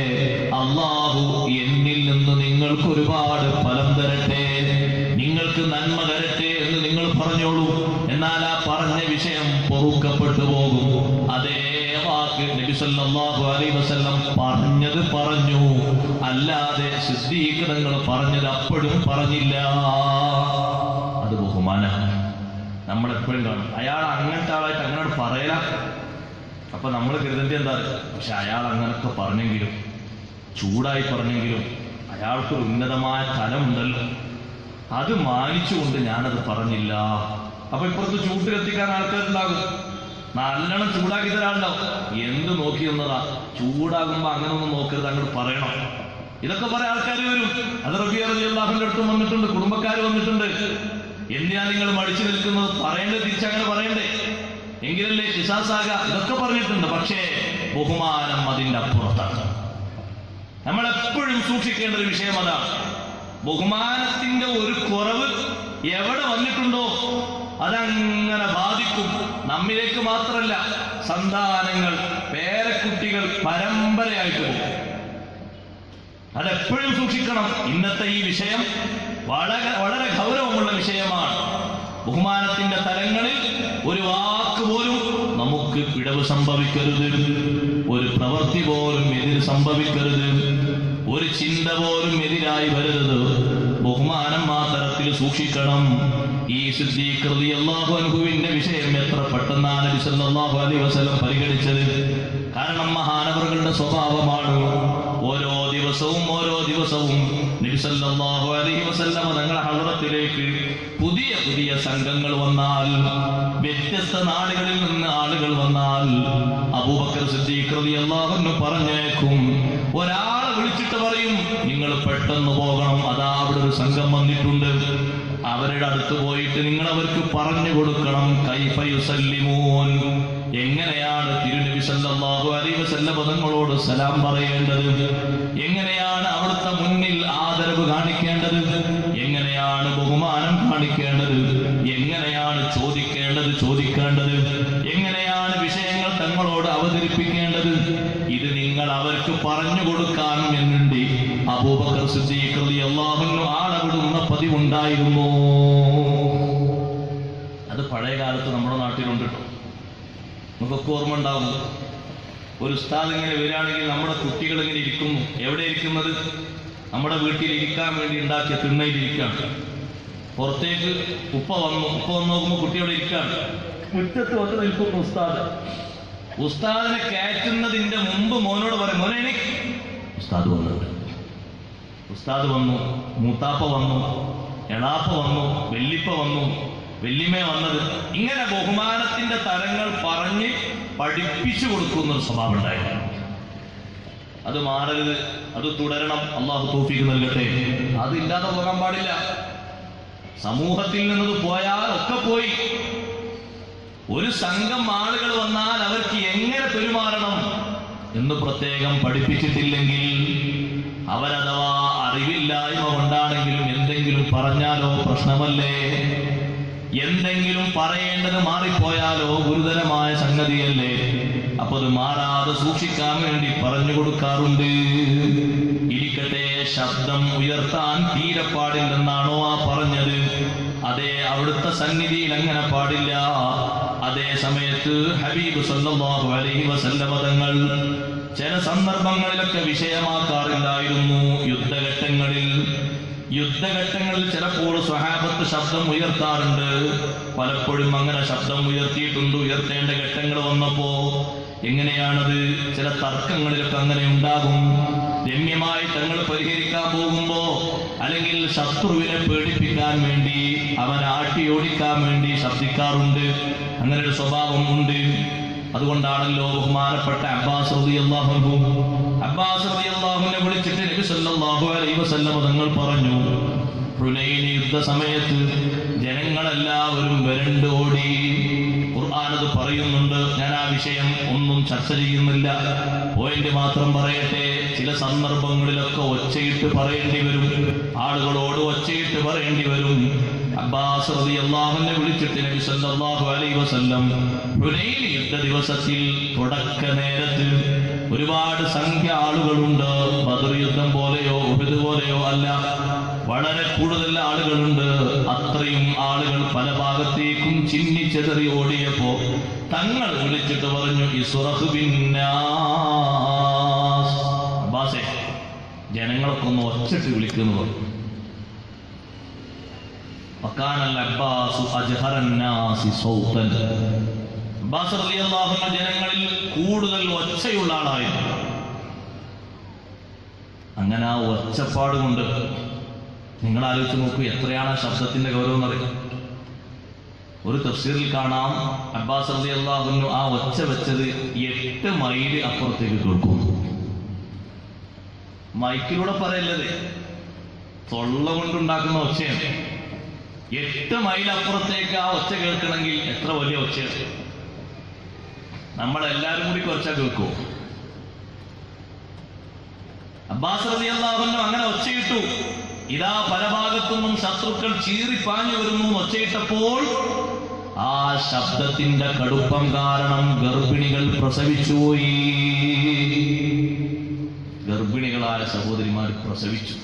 അല്ലാഹു എന്നിൽ നിന്ന് നിങ്ങൾക്ക് ഒരുപാട് ഫലം തരട്ടെ, നിങ്ങൾക്ക് നന്മ തരട്ടെ എന്ന് നിങ്ങൾ പറഞ്ഞോളൂ. എന്നാൽ ആ പറഞ്ഞ വിഷയം പൊറുക്കപ്പെട്ടു പോകും. അതേ വാക്ക് നബി സല്ലല്ലാഹു അലൈഹി വസല്ലം പറഞ്ഞത് പറഞ്ഞു, അല്ലാതെ സിദ്ദീഖ് തങ്ങൾ പറഞ്ഞത് അപ്പോഴും പറഞ്ഞില്ല. അത് ബഹുമാനമാണ്. നമ്മളെപ്പോഴും കാണും അയാൾ അങ്ങനത്തെ ആളായിട്ട് അങ്ങനെ പറയല. അപ്പൊ നമ്മൾ കരുതേണ്ടത് എന്താ? പക്ഷെ അയാൾ അങ്ങനൊക്കെ പറഞ്ഞെങ്കിലും, ചൂടായി പറഞ്ഞെങ്കിലും അയാൾക്കൊരു ഉന്നതമായ തലമുണ്ടല്ലോ, അത് മാനിച്ചുകൊണ്ട് ഞാനത് പറഞ്ഞില്ല. അപ്പൊ ഇപ്പുറത്ത് ചൂട്ടിലെത്തിക്കാൻ ആൾക്കാരുണ്ടാകും, നല്ലോണം ചൂടാക്കി തരാനുണ്ടാവും. എന്ത് നോക്കി വന്നതാ? ചൂടാകുമ്പോ അങ്ങനെ ഒന്നും നോക്കരുത്, അങ്ങോട്ട് പറയണം. ഇതൊക്കെ പറയാൻ ആൾക്കാർ വരും. അത് റബീഅ റളിയല്ലാഹുവിന്റെ അടുത്തും വന്നിട്ടുണ്ട്, കുടുംബക്കാർ വന്നിട്ടുണ്ട്. എന്തിനാ നിങ്ങൾ മടിച്ചു നിൽക്കുന്നത്? പറയേണ്ടത് തിരിച്ചങ്ങനെ പറയണ്ടേ, എങ്കിലല്ലേ ഖിസാസാക. ഇതൊക്കെ പറഞ്ഞിട്ടുണ്ട്. പക്ഷേ ബഹുമാനം അതിന്റെ അപ്പുറത്താണ്. നമ്മളെപ്പോഴും സൂക്ഷിക്കേണ്ട ഒരു വിഷയം അതാണ്. ബഹുമാനത്തിന്റെ ഒരു കുറവ് എവിടെ വന്നിട്ടുണ്ടോ അതങ്ങനെ ബാധിക്കും. നമ്മിലേക്ക് മാത്രമല്ല, സന്താനങ്ങൾ, പേരക്കുട്ടികൾ പരമ്പരയായിട്ട് പോകും. അതെപ്പോഴും സൂക്ഷിക്കണം. ഇന്നത്തെ ഈ വിഷയം വളരെ വളരെ ഗൗരവമുള്ള വിഷയമാണ്. ബഹുമാനത്തിന്റെ തലങ്ങളിൽ ഒരു വാക്ക് പോലും നമുക്ക് പിഴവ് സംഭവിക്കരുത്, ഒരു പ്രവൃത്തി പോലും എതിർ സംഭവിക്കരുത്, ഒരു ചിന്ത പോലും എതിരായി വരരുത്. ബഹുമാനം ആ തരത്തിൽ സൂക്ഷിക്കണം. ഈ സിദ്ദീഖ് റളിയല്ലാഹു അൻഹുവിന്റെ വിഷയം എത്ര പെട്ടെന്നാണ് നബി സല്ലല്ലാഹു അലൈഹി വസല്ലം പരിഗണിച്ചത്. കാരണം മഹാനവറുകളുടെ സ്വഭാവമാണ്. ഓരോ ദിവസവും നബി സല്ലല്ലാഹു അലൈഹി വസല്ലം തങ്ങളുടെ ഹളറത്തിലേക്ക് പുതിയ പുതിയ സംഘങ്ങൾ വന്നാൽ, വ്യത്യസ്ത നാടുകളിൽ നിന്ന് ആളുകൾ വന്നാൽ, അബൂബക്കർ സിദ്ദീഖ് റളിയല്ലാഹു അൻഹു പറഞ്ഞേക്കും, ഒരാളെ വിളിച്ചിട്ട് പറയും, നിങ്ങൾ പെട്ടെന്ന് പോകണം, അതാ അവിടെ ഒരു സംഘം വന്നിട്ടുണ്ട്. അവരുടെ അടുത്ത് പോയിട്ട് നിങ്ങൾ അവർക്ക് പറഞ്ഞു കൊടുക്കണം, കൈഫ യുസല്ലിമൂൻ, എങ്ങനെയാണ് തിരുനബി സല്ലല്ലാഹു അലൈഹി വസല്ലം തങ്ങളോട് സലാം പറയേണ്ടത്, എങ്ങനെയാണ് അവിടുത്തെ മുന്നിൽ ആദരവ് കാണിക്കേണ്ടത്, എങ്ങനെയാണ് ബഹുമാനം കാണിക്കേണ്ടത്, എങ്ങനെയാണ് ചോദിക്കേണ്ടത്, എങ്ങനെയാണ് വിഷയങ്ങൾ തങ്ങളോട് അവതരിപ്പിക്കേണ്ടത്, ഇത് നിങ്ങൾ അവർക്ക് പറഞ്ഞു കൊടുക്കാൻ വേണ്ടി അബൂബക്കർ സിദ്ദീഖ് റളിയല്ലാഹു അൻഹു ആളവിടുന്ന പതിവുണ്ടായിരുന്നു. അത് പഴയ കാലത്ത് നമ്മുടെ നാട്ടിലുണ്ട് കേട്ടോ. നമുക്കൊക്കെ ഓർമ്മ ഉണ്ടാവും. ഒരു ഉസ്താദ് ഇങ്ങനെ വരികയാണെങ്കിൽ നമ്മുടെ കുട്ടികൾ ഇങ്ങനെ ഇരിക്കുന്നു. എവിടെ ഇരിക്കുന്നത്? നമ്മുടെ വീട്ടിൽ ഇരിക്കാൻ വേണ്ടി ഉണ്ടാക്കിയ തിണ്ണയിലിരിക്കുകയാണ്. പുറത്തേക്ക് ഉപ്പ വന്നു നോക്കുമ്പോൾ കുട്ടി അവിടെ ഇരിക്കുകയാണ്. മുറ്റത്ത് വന്ന് നിൽക്കുന്നു ഉസ്താദ്. ഉസ്താദിനെ കയറ്റുന്നതിന്റെ മുമ്പ് മോനോട് പറയും, മോനെ എനിക്ക് ഉസ്താദ് വന്നത്. ഉസ്താദ് വന്നു, മൂത്താപ്പ വന്നു, എളാപ്പ വന്നു, വെല്ലിപ്പ വന്നു, വെല്ലിമ വന്നത്. ഇങ്ങനെ ബഹുമാനത്തിന്റെ തലങ്ങൾ പറഞ്ഞ് പഠിപ്പിച്ചു കൊടുക്കുന്ന ഒരു സ്വഭാവം ഉണ്ടായിരുന്നു. അത് മാറരുത്, അത് തുടരണം. അള്ളാഹു തൗഫീഖ് നൽകട്ടെ. അതില്ലാതെ പോകാൻ പാടില്ല. സമൂഹത്തിൽ നിന്നത് പോയാൽ ഒക്കെ പോയി. ഒരു സംഘം ആളുകൾ വന്നാൽ അവർക്ക് എങ്ങനെ പെരുമാറണം എന്ന് പ്രത്യേകം പഠിപ്പിച്ചിട്ടില്ലെങ്കിൽ, അവരഥവാ അറിവില്ലായ്മ കൊണ്ടാണെങ്കിലും എന്തെങ്കിലും പറഞ്ഞാലോ പ്രശ്നമല്ലേ, എന്തെങ്കിലും പറയേണ്ടത് മാറിപ്പോയാലോ ഗുരുതരമായ സംഗതിയല്ലേ. അപ്പൊ അത് മാറാതെ സൂക്ഷിക്കാൻ വേണ്ടി പറഞ്ഞു കൊടുക്കാറുണ്ട്. ഇരിക്കട്ടെ, ശബ്ദം ഉയർത്താൻ തീരെ പാടില്ലെന്നാണോ ആ പറഞ്ഞത്? അതെ, അവിടുത്തെ സന്നിധിയിൽ അങ്ങനെ പാടില്ല. അതേ സമയത്ത് ഹബീബ് സല്ലല്ലാഹു അലൈഹി വസല്ലം തങ്ങൾ ചില സന്ദർഭങ്ങളിലൊക്കെ വിഷയമാക്കാറില്ലായിരുന്നു. യുദ്ധഘട്ടങ്ങളിൽ ചിലപ്പോൾ സ്വഹാബത്ത് ശബ്ദം ഉയർത്താറുണ്ട്. പലപ്പോഴും അങ്ങനെ ശബ്ദം ഉയർത്തിയിട്ടുണ്ട്. ഉയർത്തേണ്ട ഘട്ടങ്ങൾ വന്നപ്പോ എങ്ങനെയാണത്? ചില തർക്കങ്ങളിലൊക്കെ അങ്ങനെ ഉണ്ടാകും. രമ്യമായി തങ്ങൾ പരിഹരിക്കാൻ പോകുമ്പോ, അല്ലെങ്കിൽ ശത്രുവിനെ പേടിപ്പിക്കാൻ വേണ്ടി, അവനെ ആട്ടിയോടിക്കാൻ വേണ്ടി ശബ്ദിക്കാറുണ്ട്. അങ്ങനെ ഒരു സ്വഭാവം ഉണ്ട്. അതുകൊണ്ടാണല്ലോ ബഹുമാനപ്പെട്ട അബ്ബാസ് റളിയല്ലാഹു അൻഹുവിനെ വിളിച്ചിട്ട് നബി സല്ലല്ലാഹു അലൈഹി വസല്ലം തങ്ങൾ പറഞ്ഞു, ഹുനൈൻ യുദ്ധ സമയത്ത് ജനങ്ങളെല്ലാവരും വരണ്ടോടി. ഖുർആൻ പറയുന്നുണ്ട്. ഞാൻ ആ വിഷയം ഒന്നും ചർച്ച ചെയ്യുന്നില്ല, പോയിന്റ് മാത്രം പറയട്ടെ. ചില സന്ദർഭങ്ങളിലൊക്കെ ഒച്ചയിട്ട് പറയേണ്ടി വരും, ആളുകളോട് ഒച്ചയിട്ട് പറയേണ്ടി വരും. അബ്ബാസ് റളിയല്ലാഹു അൻഹു വിളിച്ചിട്ട് നബി സല്ലല്ലാഹു അലൈഹി വസല്ലം ഹുനൈൻ യുദ്ധ ദിവസത്തിൽ തുടക്ക നേരത്ത് ഒരുപാട് സംഖ്യ ആളുകളുണ്ട്. ബദർ യുദ്ധം പോലെയോ ഉഹദ് പോലെയോ അല്ല. വളരെ കൂടുതൽ ആളുകളുണ്ട്. അത്രയും ആളുകൾ പല ഭാഗത്തേക്കും ചിന്നിച്ചെതറി ഓടിയപ്പോ തങ്ങൾ വിളിച്ചിട്ട് പറഞ്ഞു, ഇസ്റഹ് ബിന്നാസ്, അബ്ബാസേ ജനങ്ങളൊക്കെ ഒന്ന് ഒച്ചട്ട് വിളിക്കുന്നു പറഞ്ഞു. വകാനൽ അബ്ബാസു അജ്ഹറന്നാസി സൗതൻ, അബ്ബാസ് റളിയല്ലാഹു അൻഹു ജനങ്ങളിൽ കൂടുതൽ ഒച്ചയുള്ള ആളായിരുന്നു. അങ്ങനെ ആ ഒച്ചപ്പാട് കൊണ്ട് നിങ്ങൾ ആലോചിച്ച് നോക്കൂ, എത്രയാണ് ആ ശബ്ദത്തിന്റെ ഗൗരവം എന്നറിയാം. ഒരു തഫ്സീറിൽ കാണാം, അബ്ബാസ് റളിയല്ലാഹു അൻഹു ആ ഒച്ച വെച്ചത് 8 മൈൽ അപ്പുറത്തേക്ക് കേൾക്കും. മൈക്കിലൂടെ പറയല്ലത്, തൊള്ള കൊണ്ടുണ്ടാക്കുന്ന ഒച്ചയാണ്. 8 മൈൽ അപ്പുറത്തേക്ക് ആ ഒച്ച കേൾക്കണമെങ്കിൽ എത്ര വലിയ ഒച്ചയാണ്. നമ്മളെല്ലാരും കൂടി കുറച്ചാ കേൾക്കുമോ? അബ്ബാസ് റളിയല്ലാഹു അൻഹു അങ്ങനെ ഒച്ചയിട്ടു. ഇതാ പല ഭാഗത്തുനിന്നും ശത്രുക്കൾ ചീറിപ്പാഞ്ഞു വരുന്നു. ഒച്ചയിട്ടപ്പോൾ ആ ശബ്ദത്തിന്റെ കടുപ്പം കാരണം ഗർഭിണികൾ പ്രസവിച്ചുപോയി. ഗർഭിണികളായ സഹോദരിമാർ പ്രസവിച്ചു.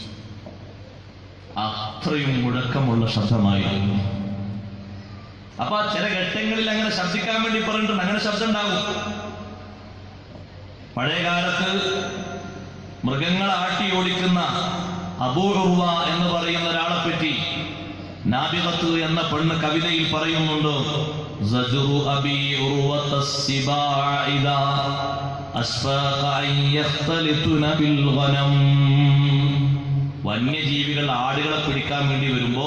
അത്രയും മുഴക്കമുള്ള ശബ്ദമായിരുന്നു. അപ്പൊ ചില ഘട്ടങ്ങളിൽ അങ്ങനെ ശബ്ദിക്കാൻ വേണ്ടി പറഞ്ഞിട്ടുണ്ട്, അങ്ങനെ ശബ്ദം ഉണ്ടാകും. പഴയ കാലത്ത് മൃഗങ്ങൾ ആട്ടി ഓടിക്കുന്ന അബൂ ഉർവ എന്ന് പറയുന്ന ഒരാളെ പറ്റി നാബിഗത്ത് എന്ന പെണ്ണ് കവിതയിൽ പറയുന്നുണ്ട്, സജറു അബീ ഉർവത അസ്സിബാഅ ഇദാ അസ്ഫാഖ അൻ യഖ്തലിതുന ബിൽ ഗനം. വന്യജീവികൾ ആടുകളെ പിടിക്കാൻ വേണ്ടി വരുമ്പോ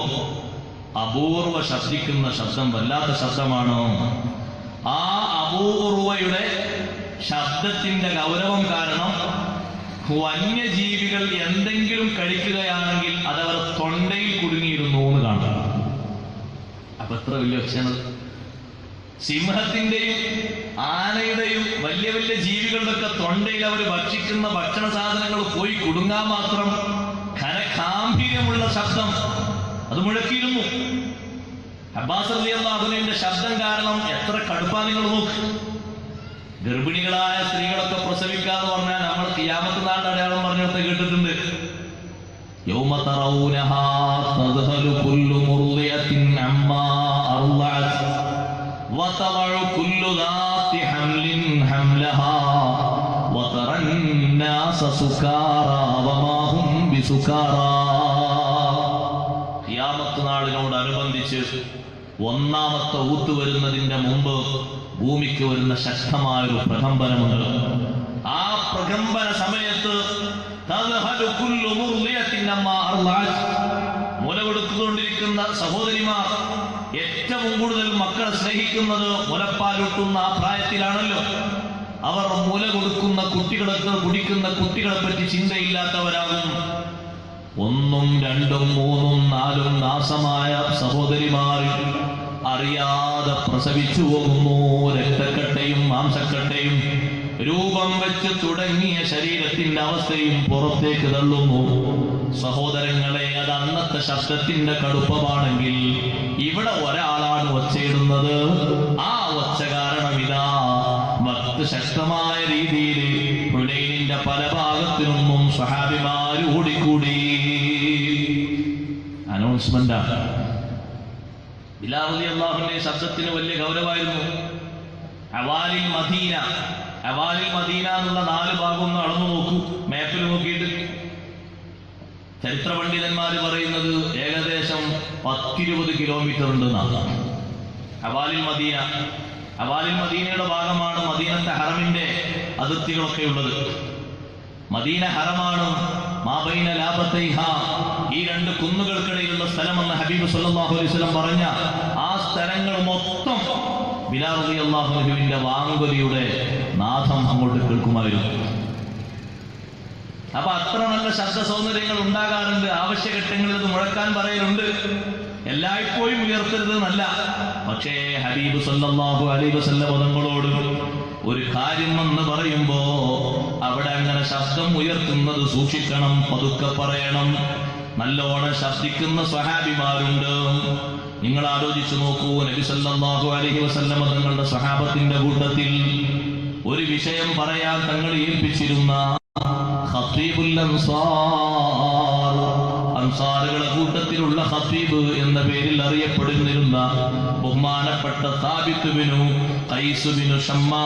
അബൂർവ ശബ്ദിക്കുന്ന ശബ്ദം വല്ലാത്ത ശബ്ദമാണ്. ആ അബൂർവയുടെ ശബ്ദത്തിന്റെ ഗൗരവം കാരണം വന്യജീവികൾ എന്തെങ്കിലും കഴിക്കുകയാണെങ്കിൽ അതവർ തൊണ്ടയിൽ കുടുങ്ങിയിരുന്നു എന്ന് കാണാം. അപ്പൊ എത്ര വലിയ ഒച്ചയാണ്. സിംഹത്തിന്റെയും ആനയുടെയും വലിയ വലിയ ജീവികളുടെ ഒക്കെ തൊണ്ടയിൽ അവർ ഭക്ഷിക്കുന്ന ഭക്ഷണ സാധനങ്ങൾ പോയി കുടുങ്ങാൻ മാത്രം ഘനഗാംഭീര്യമുള്ള ശബ്ദം അത് മുഴക്കിയിരുന്നു. അബ്ബാസ് റളിയല്ലാഹു അൻഹുവിന്റെ ശബ്ദം കാരണം എത്ര കടുപ്പാ നിങ്ങൾ നോക്ക്. ഗർഭിണികളായ സ്ത്രീകളൊക്കെ പ്രസവിക്കാന്ന് പറഞ്ഞാൽ നമ്മൾ ഖിയാമത്ത് നാളിന്റെ അടയാളം പറഞ്ഞിട്ട് കേട്ടിട്ടുണ്ട്. യൗമ തറൗനഹാ തദ്ഹലു കുല്ലു മുർദിയത്തിൻ അമ്മാ അർളഅത് വതളഉ കുല്ലു ദാത്തി ഹംലിൻ ഹംലഹാ വതറന്നാസ സുകാറാ വമാ ഹും ബിസുകാറാ. ഖിയാമത്ത് നാളിനോടനുബന്ധിച്ച് ഒന്നാമത്തെ ഊത്ത് വരുന്നതിന്റെ മുമ്പ് ഭൂമിക്ക് വരുന്ന ശക്തമായൊരു പ്രകമ്പനമുണ്ട്. ആ പ്രകമ്പന സമയത്ത് മുല കൊടുത്തുകൊണ്ടിരിക്കുന്ന സഹോദരിമാർ ഏറ്റവും കൂടുതൽ മക്കളെ സ്നേഹിക്കുന്നത് മുലപ്പാലൂട്ടുന്ന ആ പ്രായത്തിലാണല്ലോ. അവർ മുല കൊടുക്കുന്ന കുട്ടികളൊക്കെ കുടിക്കുന്ന കുട്ടികളെ പറ്റി ചിന്തയില്ലാത്തവരാകും. 1, 2, 3, 4 നാശമായ സഹോദരിമാരിൽ അറിയാതെ പ്രസവിച്ചു പോകുന്നു. രക്തക്കട്ടയും മാംസക്കട്ടയും രൂപം വെച്ച് തുടങ്ങിയ ശരീരത്തിന്റെ അവസ്ഥയും പുറത്തേക്ക് തള്ളുന്നു. സഹോദരങ്ങളെ, അത് അന്നത്തെ ശബ്ദത്തിന്റെ കടുപ്പമാണെങ്കിൽ ഇവിടെ ഒരാളാണ് ഒച്ചയിടുന്നത്. ആ ഒച്ച കാരണം ഇതാ ഭക്തി ശക്തമായ രീതിയിൽ ഹുനൈനിന്റെ പല ഭാഗത്തു നിന്നും സ്വഹാബിമാര് ഓടിക്കൂടി. അനൗൺസ്മെന്റാണ്. ബിലാൽ റളിയല്ലാഹു അൻഹു ശബ്ദത്തിന് വലിയ ഗൗരവമായിരുന്നു. അവാലിൽ മദീന, അവാലിൽ മദീന എന്നുള്ള 4 ഭാഗം ഒന്ന് അളന്നു നോക്കൂ, മാപ്പിൽ നോക്കിയിട്ട്. ചരിത്ര പണ്ഡിതന്മാർ പറയുന്നത് ഏകദേശം 10-20 കിലോമീറ്റർ ഉണ്ടെന്നാണ് അവാലിൽ മദീന. അവാലിൽ മദീനയുടെ ഭാഗമാണ് മദീനത്തെ ഹറമിന്റെ അതിർത്തികളൊക്കെ ഉള്ളത്. മദീന ഹറമാണ്. മാബൈന ലാബത്തൈഹ, ഈ 2 കുന്നുകൾക്കിടയിലുള്ള സ്ഥലമെന്ന് ഹബീബ് സല്ലല്ലാഹു അലൈഹി വസല്ലം പറഞ്ഞ ആ സ്ഥലങ്ങൾ മൊത്തം ബിലാൽ റളിയല്ലാഹു അൻഹുവിന്റെ വാങ്കൊലിയുടെ നാദം അങ്ങോട്ട് കേൾക്കുമായിരുന്നു. അപ്പൊ അത്ര നല്ല ശബ്ദ സൗന്ദര്യങ്ങൾ ഉണ്ടാകാറുണ്ട്. ആവശ്യഘട്ടങ്ങളിൽ അത് മുഴക്കാൻ പറയലുണ്ട്. എല്ലായ്പ്പോഴും ഉയർത്തരുത് എന്നല്ല. പക്ഷേ ഹബീബ് സല്ലല്ലാഹു അലൈഹി വസല്ലം തങ്ങളോട് ഒരു കാര്യം എന്ന് പറയുമ്പോ അവിടെ അങ്ങനെ ശബ്ദം ഉയർത്തുന്നത് സൂക്ഷിക്കണം, പതുക്കെ പറയണം. നല്ലോണം ശബ്ദിക്കുന്ന സ്വഹാബിമാരുണ്ട്. നിങ്ങൾ ആലോചിച്ചു നോക്കൂ, നബി സല്ലല്ലാഹു അലൈഹി വസല്ലം തങ്ങളുടെ സ്വഹാബത്തിന്റെ കൂട്ടത്തിൽ ഒരു വിഷയം പറയാൻ തങ്ങൾ ഏൽപ്പിച്ചിരുന്ന ഖത്തീബുൽ അൻസാർ, അൻസാറുകളുടെ കൂട്ടത്തിലുള്ള ഖതീബ് എന്ന പേരിൽ അറിയപ്പെടുന്നിരുന്ന ബഹുമാനപ്പെട്ട സാബിത്ത് ബിനു ഖൈസ് ബിനു ഷമ്മാസ്.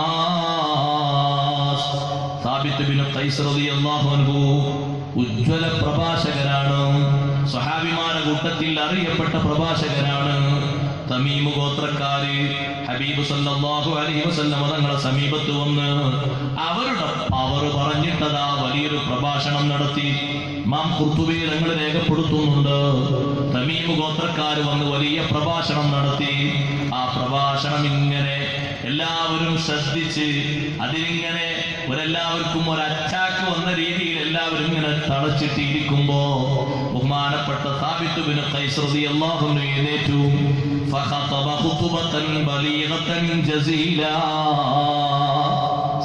സാബിത്ത് ബിനു ഖൈസ് റളിയല്ലാഹു അൻഹു ഉജ്ജ്വല പ്രഭാഷകനാണ്. സ്വഹാബിമാരുടെ കൂട്ടത്തിൽ അറിയപ്പെട്ട പ്രഭാഷകനാണ്. തമീം ഗോത്രക്കാര് ഹബീബ് സല്ലല്ലാഹു അലൈഹി വസല്ലം തങ്ങളുടെ സമീപത്ത് വന്ന് അവരുടെ അവർ പറഞ്ഞിട്ടതാ വലിയൊരു പ്രഭാഷണം നടത്തി. ഇമാം ഖുർത്തുബി തങ്ങൾ രേഖപ്പെടുത്തുന്നുണ്ട്, തമീം ഗോത്രക്കാര് വന്ന് വലിയ പ്രഭാഷണം നടത്തി. ആ പ്രഭാഷണം ഇങ്ങനെ എല്ലാവരും ശ്രദ്ധിച്ച് അതിലിങ്ങനെ ഒരെല്ലാവർക്കും ഒരു അറ്റാക്ക് വന്ന രീതിയിൽ എല്ലാവരും ഇങ്ങനെ തളച്ചിട്ടിരിക്കുമ്പോ ബഹുമാനപ്പെട്ട സാബിത്ത് ബിൻ ഖൈസ് റളിയല്ലാഹു അൻഹു എഴുന്നേറ്റു. ഫഖതബ ഖുതുബതൻ ബലീഗതൻ ജസീലാ.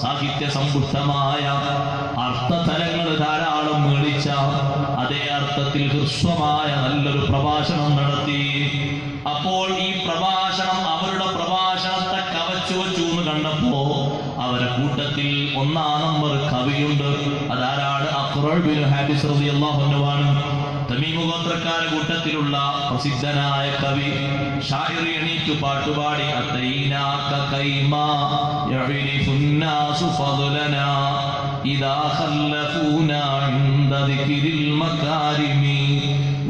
സാഹിത്യ സമ്പുഷ്ടമായ അർത്ഥതലങ്ങൾ ധാരാളം മേളിച്ച അതേ അർത്ഥത്തിൽ ഹ്രസ്വമായ നല്ലൊരു പ്രഭാഷണം നടത്തി. അപ്പോൾ ഈ പ്രഭാഷണം അവരുടെ പ്രഭാഷണത്തെ കവച്ചു വച്ചു എന്ന് കണ്ടപ്പോ അവരുടെ കൂട്ടത്തിൽ ഒന്നാം നമ്പർ കവിയുണ്ട്. അതാരാണ്? അഖ്റഉ ബിൻ ഹാബിസ് റളിയല്ലാഹു അൻഹു ആണ്. തമീം ഗോത്രക്കാരുടെ കൂട്ടത്തിലുള്ള പ്രസിദ്ധനായ കവി ഷാഇർ എണീറ്റു പാട്ടുപാടി. അതൈനാക കൈമാ യഅരിഫുന്നാസു ഫളലനാ ഇദാ ഖല്ലഫൂനാ ഇൻദ ദിക്രിൽ മകാരിമി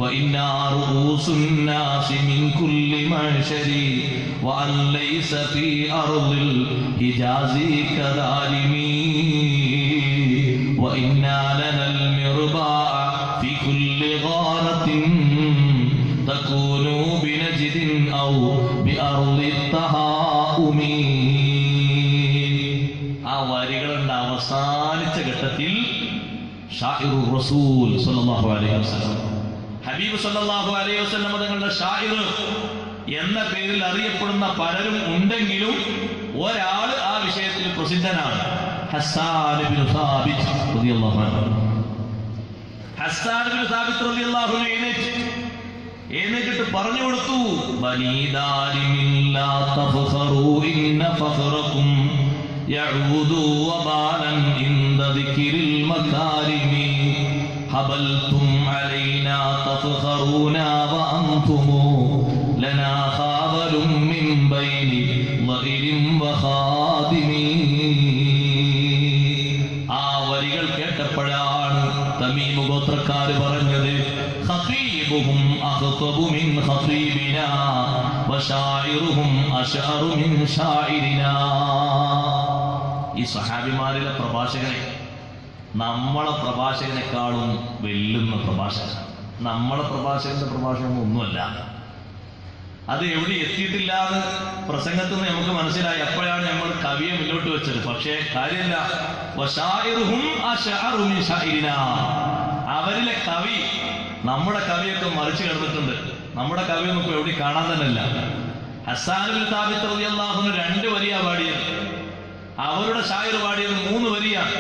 വഇന്നാ റൂസുന്നാസി മിൻ കുല്ലി മഅശരി വഅൻ ലൈസ ഫീ അർദിൽ ഹിജാസി കദാലിമി വഇന്നാ ലനൽ മിർബാ ഫീ കുല്ലി ഗാറത്തിൻ തകൂനു ബിനജ്ദിൻ ഔ ബിഅർളി തഹാഉമി. ആ വരികളുടെ അവസാനിച്ച ഘട്ടത്തിൽ ഷാഇറുർ റസൂൽ സ്വല്ലല്ലാഹു അലൈഹി വസല്ലം, ഹബീബ് സ്വല്ലല്ലാഹു അലൈഹി വസല്ലം തങ്ങളുടെ ഷാഇർ എന്ന പേരിൽ അറിയപ്പെടുന്ന പലരും ഉണ്ടെങ്കിലും ഒരാൾ ആ വിഷയത്തിൽ പ്രസിദ്ധനാണ്. ഹസ്സാൻ ഇബ്നു സാബിത്ത് റളിയല്ലാഹു അൻഹു. ഹസ്സാൻ ഇബ്നു സാബിത്ത് റളിയല്ലാഹു അൻഹു എഴുന്നേറ്റിട്ട് പറഞ്ഞു കൊടുത്തു, ബനീ ദാരിമിൻ ലാ തഫഖറു ഇന്ന ഫഖറകും യഊദു വബാലൻ ഇൻദ ദിക്രിൽ മകാരിമി ഹബൽതും അലൈനാ തഫഖറൂനാ വഅൻതും ലനാ ഖാവലും മിൻ ബൈനി ളഹിരിൻ വഖാദിമി. ആ വരികൾ കേട്ടപ്പോഴാണ് തമീം ഗോത്രക്കാർ പറഞ്ഞത്, ഖതീബുഹും അഖ്തബു മിൻ ഖതീബിനാ വശാഇറുഹും അശ്അറു മിൻ ശാഇരിനാ. ഈ സഹാബിമാരിലെ പ്രഭാഷകനെ നമ്മളെ പ്രഭാഷകനേക്കാളും വെല്ലുന്ന പ്രഭാഷകൻ. നമ്മളെ പ്രഭാഷകന്റെ പ്രഭാഷണം ഒന്നുമല്ല. അത് എവിടെ എത്തിയിട്ടില്ലാന്ന് പ്രസംഗത്തിൽ നിന്ന് നമുക്ക് മനസ്സിലായി. അപ്പോഴാണ് നമ്മൾ കവിയെ മുന്നോട്ട് വെച്ചത്. പക്ഷേ കാര്യമില്ല, അവരിലെ കവി നമ്മുടെ കവിയൊക്കെ മറിച്ചു കിടന്നിട്ടുണ്ട്. നമ്മുടെ കവിയൊന്നും ഇപ്പൊ എവിടെ കാണാൻ തന്നെയല്ല. ഹസ്സാൻ ഇബ്നു സാബിത്ത് റളിയല്ലാഹു അൻഹു 2 വരിയാ പാടിയത്. അവരുടെ ഷായിർ പാടിയത് 3 വരിയാണ്.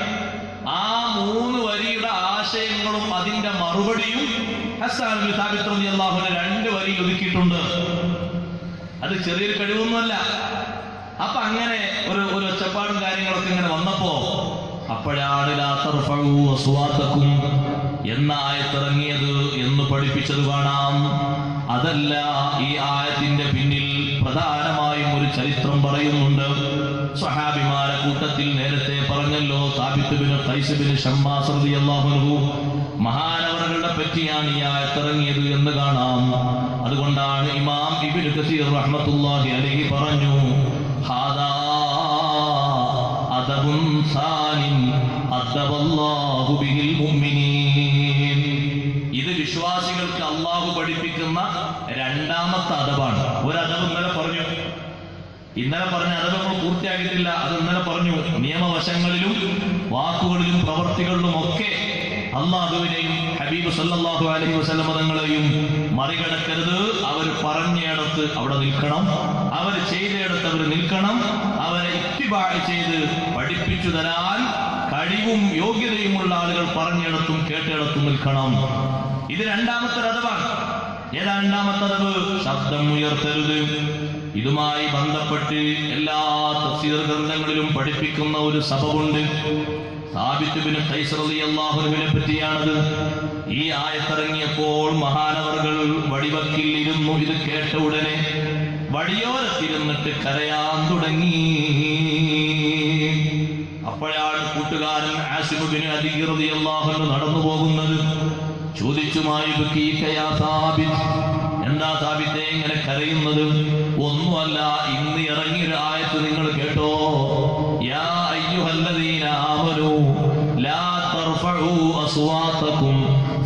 ആ 3 വരിയുടെ ആശയങ്ങളും അതിന്റെ മറുപടിയും ഹസ്സാൻ ഇബ്നു സാബിത്ത് റളിയല്ലാഹു അൻഹു 2 വരിയിൽ ഒതുക്കിയിട്ടുണ്ട്. അത് ചെറിയൊരു കഴിവൊന്നുമല്ല. അപ്പൊ അങ്ങനെ ഒരു ഒച്ചപ്പാടും കാര്യങ്ങളൊക്കെ ഇങ്ങനെ വന്നപ്പോ അപ്പോഴാണ് ലാ തർഫഉ അസ്വാതകും എന്ന ആയത്തിറങ്ങിയത് എന്ന് പഠിപ്പിച്ചത് കാണാം. അതല്ല, ഈ ആയത്തിന്റെ പിന്നിൽ പ്രധാനമായും ഒരു ചരിത്രം പറയുന്നുണ്ട്. സ്വഹാബിമാരെ കൂട്ടത്തിൽ നേരത്തെ പറഞ്ഞല്ലോ, Sabith bin Qais bin Shammas റളിയല്ലാഹു അൻഹു മഹാനവറുകളുടെ പറ്റിയാണ് ഈ ആയത്തിറങ്ങിയത് എന്ന് കാണാം. അതുകൊണ്ടാണ് ഇമാം ഇബ്നു കസീർ റഹ്മത്തുള്ളാഹി അലൈഹി പറഞ്ഞു, ഹാദാ അദബുൻ സാനിൻ അദബല്ലാഹു ബിഹിൽ മുഅ്മിനീൻ. ഇത് വിശ്വാസികൾക്ക് അല്ലാഹു പഠിപ്പിക്കുന്ന 2ാമത്തെ അദബാണ്. ഒരു അദബ് ഇന്നലെ പറഞ്ഞു. ഇന്നലെ പറഞ്ഞ അദബ് നമ്മൾ പൂർത്തിയാക്കിയിട്ടില്ല. അത് ഇന്നലെ പറഞ്ഞു. നിയമവശങ്ങളിലും വാക്കുകളിലും പ്രവർത്തികളിലും ഒക്കെ അള്ളാഹുവിനെയും ഹബീബ് സല്ലല്ലാഹു അലൈഹി വസല്ലം തങ്ങളെയും മറികടക്കരുത്. അവർ പറഞ്ഞിടത്ത് അവിടെ നിൽക്കണം, അവർ ചെയ്തിടത്ത് അവർ നിൽക്കണം. അവരെ ഇത്തിബാ ചെയ്ത് പഠിപ്പിച്ചു തരാൻ കഴിവും യോഗ്യതയുമുള്ള ആളുകൾ പറഞ്ഞിടത്തും കേട്ടിടത്തും നിൽക്കണം. ഇത് 2ാമത്തെ അദബാണ്. ഏതാ 2ാമത്തെ അദബ്? ശബ്ദം ഉയർത്തരുത്. ഇതുമായി ബന്ധപ്പെട്ട് എല്ലാ തഫ്സീർ ഗ്രന്ഥങ്ങളിലും പഠിപ്പിക്കുന്ന ഒരു സബബുണ്ട്. സാബിത്ത് ബിൻ ഖൈസ് റളിയല്ലാഹു അൻഹുവിനെ പറ്റിയാണത്. ഈ ആയത്തിറങ്ങിയപ്പോൾ മഹാനവർകൾ വടിവക്കിൽ ഇരുന്നു. ഇത് കേട്ട ഉടനെ വടിയോരത്തിരുന്നിട്ട് കരയാൻ തുടങ്ങി. അപ്പോഴാണ് കൂട്ടുകാരൻ ആസിം ഇബ്നു അദി റളിയല്ലാഹു അൻഹു നടന്നു പോകുന്നത്. ചോദിച്ചുമായി എന്താ സാബിത്തെ ഇങ്ങനെ കരയുന്നത്? ഒന്നുമല്ല, ഇന്ന് ഇറങ്ങിയൊരു ആയത്ത് നിങ്ങൾ കേട്ടോ? യാ അയ്യുഹല്ലദീന ആമനൂ ലാ തർഫഉ അസ്വാതകും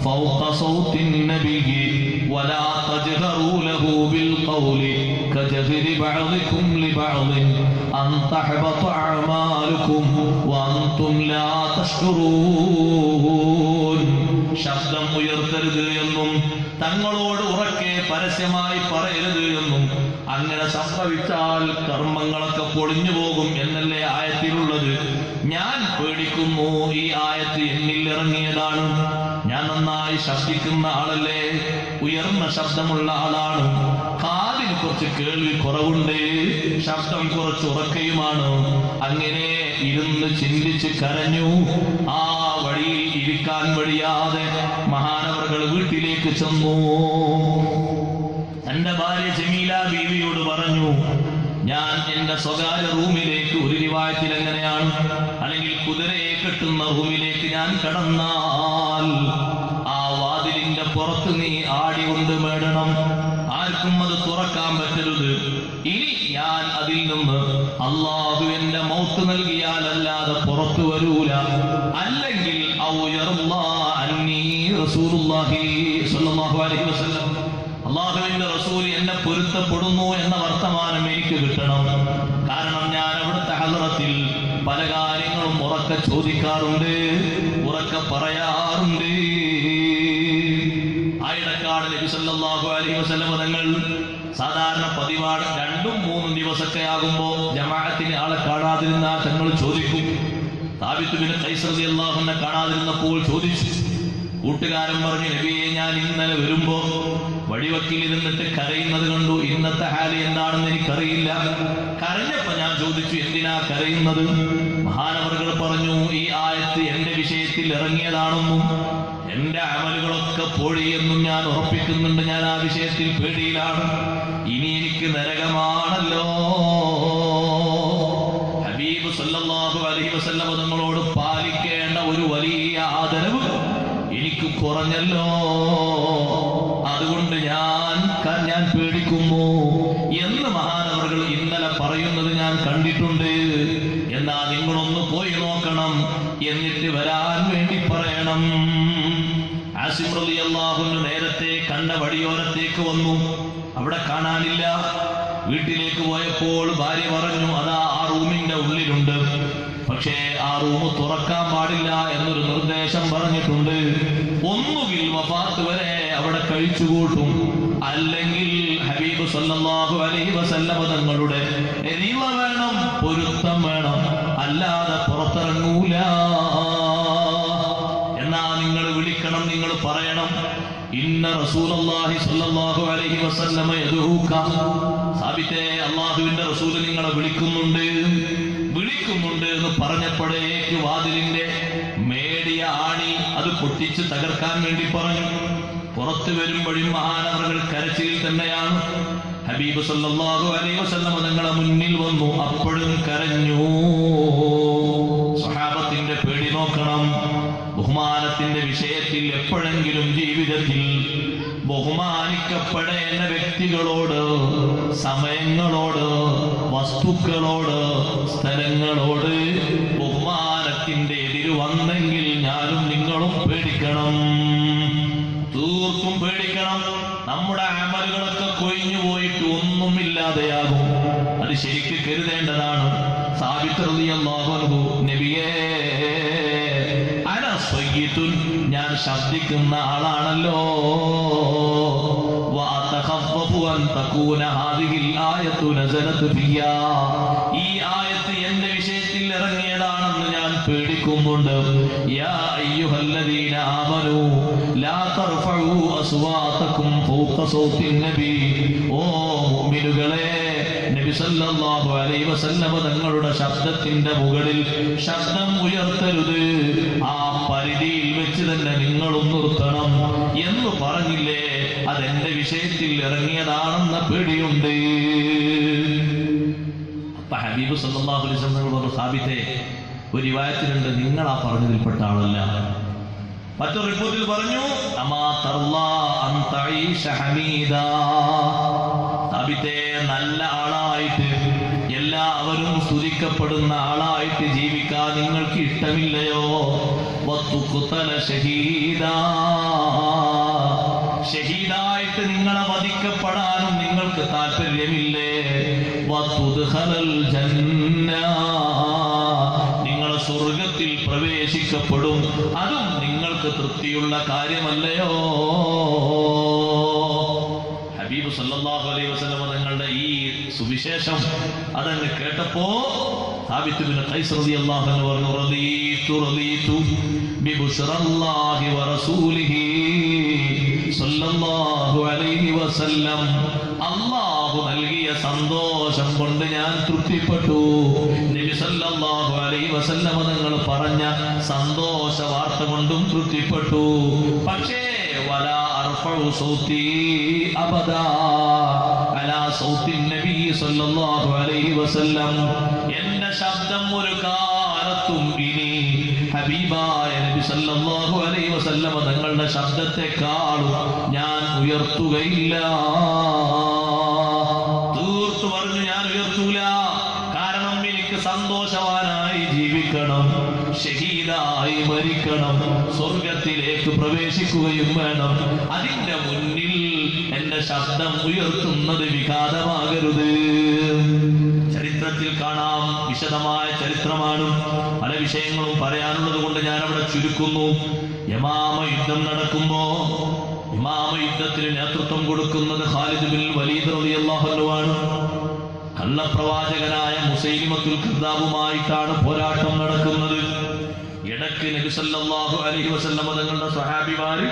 ഫൗഖ സൗത്തിൻ നബിയ്യി വലാ തജ്ഹറൂ ലഹു ബിൽ ഖൗലി കജഹരി ബഅദികും ലിബഅദിൻ അൻ തഹബത അഅമാലുകും വഅൻതും ലാ തഷ്കുറൂൻ. ശബ്ദം ഉയർത്തരുത് എന്നും തങ്ങളോട് ഉറക്കെ പരസ്യമായി പറയരുത് എന്നും, അങ്ങനെ സംഭവിച്ചാൽ കർമ്മങ്ങളൊക്കെ പൊളിഞ്ഞു പോകും എന്നല്ലേ ആയത്തിലുള്ളത്. ഞാൻ പേടിക്കുന്നു. ഈ ആയത്ത് എന്നിൽ ഇറങ്ങിയതാണ്. ഞാൻ നന്നായി ശബ്ദിക്കുന്ന ആളല്ലേ, ഉയർന്ന ശബ്ദമുള്ള ആളാണ്. കാതിന് കുറച്ച് കേൾവി കുറവുണ്ട്, ശബ്ദം കുറച്ച് ഉറക്കയുമാണ്. അങ്ങനെ ഇരുന്ന് ചിന്തിച്ച് കരഞ്ഞു. ആ വഴിയിൽ ഇരിക്കാൻ വഴിയാതെ മഹാനവർകൾ വീട്ടിലേക്ക് ചെന്നു. തന്റെ ഭാര്യ ജമീല ബീവിയോട് പറഞ്ഞു, ഞാൻ എന്റെ സ്വകാര്യ റൂമിലേക്ക്, ഒരു റിവായത്തിൽ എങ്ങനെയാണ്, അല്ലെങ്കിൽ കുതിരയെ കെട്ടുന്ന റൂമിലേക്ക് ഞാൻ കടന്നാൽ ആ വാതിലിന്റെ പുറത്ത് നീ ആടികൊണ്ട് മേടണം. ആർക്കും അത് തുറക്കാൻ പറ്റരുത്. ഇനി ഞാൻ അതിൽ നിന്ന് അല്ലാഹു എന്റെ മൗത്ത് നൽകിയാൽ അല്ലാതെ പുറത്തു വരൂല. അല്ലെങ്കിൽ അല്ലാഹുവിന്റെ റസൂൽ എന്നെ പൊരുത്തപ്പെടുന്നു എന്ന വർത്തമാനം എനിക്ക് കിട്ടണം. കാരണം ഞാൻ അവിടുത്തെ ഹദ്റത്തിൽ പല കാര്യങ്ങളും ഉറക്കെ ചോദിക്കാറുണ്ട്, ഉറക്കെ പറയാറുണ്ട്. ആയിടക്കാട് നബി സല്ലല്ലാഹു അലൈഹി വസല്ലം തങ്ങൾ സാധാരണ പതിവാണ് 2-3 ദിവസമൊക്കെ ആകുമ്പോ ജമാഅത്തിന് ആളെ കാണാതിരുന്നാൽ തങ്ങൾ ചോദിക്കും. സാബിത്ത് ബിൻ ഖൈസ് റളിയല്ലാഹു അൻഹു കാണാതിരുന്നപ്പോൾ ചോദിച്ചു. കൂട്ടുകാരൻ പറഞ്ഞു, നബിയെ, ഞാൻ ഇന്നലെ വരുമ്പോ വടിവക്കിൽ ഇരുന്നിട്ട് കരയുന്നത് കണ്ടു. ഇന്നത്തെ ഹാല് എന്താണെന്ന് എനിക്കറിയില്ല. കരഞ്ഞപ്പോ ഞാൻ ചോദിച്ചു, എന്തിനാ കരയുന്നത്? മഹാനവർകൾ പറഞ്ഞു, ഈ ആയത്ത് എന്റെ വിഷയത്തിൽ ഇറങ്ങിയതാണെന്നും എന്റെ അമലുകളൊക്കെ പൊഴിയെന്നും ഞാൻ ഉറപ്പിക്കുന്നുണ്ട്. ഞാൻ ആ വിഷയത്തിൽ പേടിയിലാണ്. ഇനി എനിക്ക് നരകമാണല്ലോ. ഹബീബ് സല്ലല്ലാഹു അലൈഹി വസല്ലം തങ്ങളോട് പാലിക്കേണ്ട ഒരു വലിയ ആദരവ് എനിക്ക് കുറഞ്ഞല്ലോ. അതുകൊണ്ട് ഞാൻ പേടിക്കുന്നു എന്ന് മഹാനവർകൾ ഇന്നലെ പറയുന്നത് ഞാൻ കണ്ടിട്ടുണ്ട്. എന്നാ നിങ്ങളൊന്ന് പോയി നോക്കണം, എന്നിട്ട് വരാൻ വേണ്ടി പറയണം. ആസിം റളിയല്ലാഹു അൻഹു നേരത്തെ കണ്ട വടിയോരത്തേക്ക് വന്നു. അവിടെ കാണാനില്ല. വീട്ടിലേക്ക് പോയപ്പോൾ ഭാര്യ പറഞ്ഞു, അതാ ആ റൂമിന്റെ ഉള്ളിലുണ്ട്. പക്ഷേ ആ റൂം തുറക്കാൻ പാടില്ല എന്നൊരു നിർദ്ദേശം പറഞ്ഞിട്ടുണ്ട്. ഒന്നുകിൽ വഫാത്ത് വരെ അവിടെ കഴിച്ചുകൂട്ടും, അല്ലെങ്കിൽ ഹബീബ് സല്ലല്ലാഹു അലൈഹി വസല്ലം തങ്ങളുടെ റിള വേണം, പൊരുത്തം വേണം, അല്ലാതെ പുറത്തിറങ്ങൂല. എന്നാ നിങ്ങൾ വിളിക്കണം, നിങ്ങൾ പറയണം, ഇന്ന റസൂലുള്ളാഹി സ്വല്ലല്ലാഹു അലൈഹി വസല്ലം യദൂക. സാബിത്തെ, അല്ലാഹുവിന്റെ റസൂൽ നിങ്ങളെ വിളിക്കുന്നുണ്ട് എന്ന് പറഞ്ഞപ്പോഴേക്ക് വാതിലിന്റെ മേടിയ ആണി അത് പൊട്ടിച്ച് തകർക്കാൻ വേണ്ടി പറഞ്ഞു. പുറത്തു വരുമ്പോഴും മഹാനവർകൾ കരച്ചിൽ തന്നെയാണ്. ഹബീബ് സല്ലല്ലാഹു അലൈഹി വസല്ലം തങ്ങളെ മുന്നിൽ വന്നു. അപ്പോഴും കരഞ്ഞു. സ്വഹാബത്തിന്റെ പേടി നോക്കണം. ബഹുമാനത്തിന്റെ വിഷയത്തിൽ എപ്പോഴെങ്കിലും ജീവിതത്തിൽ ബഹുമാനിക്കപ്പെടേണ്ട വ്യക്തികളോട്, സമയങ്ങളോട്, വസ്തുക്കളോട്, സ്ഥലങ്ങളോട് ബഹുമാനത്തിന്റെ എതിര് വന്നെങ്കിൽ ഞാനും നിങ്ങളും പേടിക്കണം, തീർത്തും പേടിക്കണം. നമ്മുടെ അമലുകളൊക്കെ കൊഴിഞ്ഞു പോയിട്ട് ഒന്നുമില്ലാതെയാകും. അത് ശരിക്ക് കരുതേണ്ടതാണ്. സാബിത്ത് റളിയല്ലാഹു അൻഹു, നബിയേ, ഞാൻ ശബ്ദിക്കുന്ന ആളാണല്ലോ. ഈ ആയത്ത് എന്റെ വിഷയത്തിൽ ഇറങ്ങിയതാണെന്ന് ഞാൻ പേടിക്കുന്നുണ്ട്. യാ അയ്യുഹല്ലദീന ആമനൂ ലാ തർഫഉ അസ്വാതകും ഫൗഖ സൗത്തിൻ നബി. ഓ മുഅ്മിനുകളെ, നബി സല്ലല്ലാഹു അലൈഹി വസല്ലം തങ്ങളുടെ ശബ്ദത്തിന്റെ മുകളിൽ ശബ്ദം ഉയർത്തരുത്, ആ പരിധിയിൽ വെച്ച് തന്നെ നിങ്ങളും നിർത്തണം എന്ന് പറഞ്ഞില്ലേ? അതെന്റെ വിഷയത്തിൽ ഇറങ്ങിയതാണെന്ന പേടിയുണ്ട്. അപ്പൊ ഹബീബ് സല്ലല്ലാഹു അലൈഹി വസല്ലം പറഞ്ഞു, സാബിത്തെ, ഒരു റിവായത്തിലുണ്ട് നിങ്ങൾ ആ പറഞ്ഞതിൽപ്പെട്ട ആളല്ല. മറ്റൊരു റിപ്പോർട്ടിൽ പറഞ്ഞു, അമാ തർലാ അൻ തഈശ ഹമീദാ, സാബിത്തെ, നല്ല ആളായിട്ട് എല്ലാവരും സ്തുതിക്കപ്പെടുന്ന ആളായിട്ട് ജീവിക്കാൻ നിങ്ങൾക്ക് ഇഷ്ടമില്ലയോ? വതുഖ്തല ഷഹീദാ, ഷഹീദായിട്ട് നിങ്ങളെ വധിക്കപ്പെടാനും നിങ്ങൾക്ക് താല്പര്യമില്ലേ? വതുദ്ഖലൽ ജന്ന, നിങ്ങളെ സ്വർഗത്തിൽ പ്രവേശിക്കപ്പെടും, അതും നിങ്ങൾക്ക് തൃപ്തിയുള്ള കാര്യമല്ലയോ? ഹബീബ് സല്ലല്ലാഹു അലൈഹി വസല്ലം തങ്ങളുടെ ഈ സുവിശേഷം അതങ്ങ് കേട്ടപ്പോ സാബിത്ത് ബിൻ ഖൈസ് റളിയല്ലാഹു അൻഹു പറഞ്ഞു, റളീതു ബിബുശ്റല്ലാഹി വറസൂലിഹി സല്ലല്ലാഹു അലൈഹി വസല്ലം, അല്ലാഹു നൽകിയ സന്തോഷം കൊണ്ട് ഞാൻ തൃപ്തിപ്പെട്ടു. നബി സല്ലല്ലാഹു അലൈഹി വസല്ലം തങ്ങൾ പറഞ്ഞ സന്തോഷ വാർത്ത കൊണ്ടും തൃപ്തിപ്പെട്ടു. പക്ഷേ വലാ അർഫഉ സൗതി അബദാ അലാ സൗത്തി നബി സല്ലല്ലാഹു അലൈഹി വസല്ലം, എന്റെ ശബ്ദം ഒരു കാലത്തും ഇനി ഹബീബായ നബി സല്ലല്ലാഹു അലൈഹി വസല്ലം തങ്ങളുടെ ശബ്ദത്തെക്കാളും ഞാൻ ഉയർത്തുകയില്ല. തീർത്തു പറഞ്ഞു, ഞാൻ ഉയർത്തൂല. കാരണം എനിക്ക് സന്തോഷവാനായി ജീവിക്കണം, ഷഹീദായി മരിക്കണം, സ്വർഗത്തിലേക്ക് പ്രവേശിക്കുകയും വേണം. അതിന്റെ മുന്നിൽ എന്റെ ശബ്ദം ഉയർത്തുന്നത് വിഘാതമാകരുത്. ചരിത്രത്തിൽ കാണാം, വിശദമായ ചരിത്രമാണ്, പല വിഷയങ്ങളും പറയാനുള്ളത് കൊണ്ട് ഞാൻ അവിടെ ചുരുക്കുന്നു. യമാമ യുദ്ധം നടക്കുമ്പോ യമാമ യുദ്ധത്തിന് നേതൃത്വം കൊടുക്കുന്നത് ഖാലിദ് ബിൻ വലീദ് റളിയല്ലാഹു അൻഹു ആണ്. കള്ളപ്രവാചകനായ മുസൈലിമത്തുൽ കദ്ദാബുമായിട്ടാണ് പോരാട്ടം നടക്കുന്നത്. ഇടയ്ക്ക് നബി സല്ലല്ലാഹു അലൈഹി വസല്ലം തങ്ങളുടെ സ്വഹാബിമാര്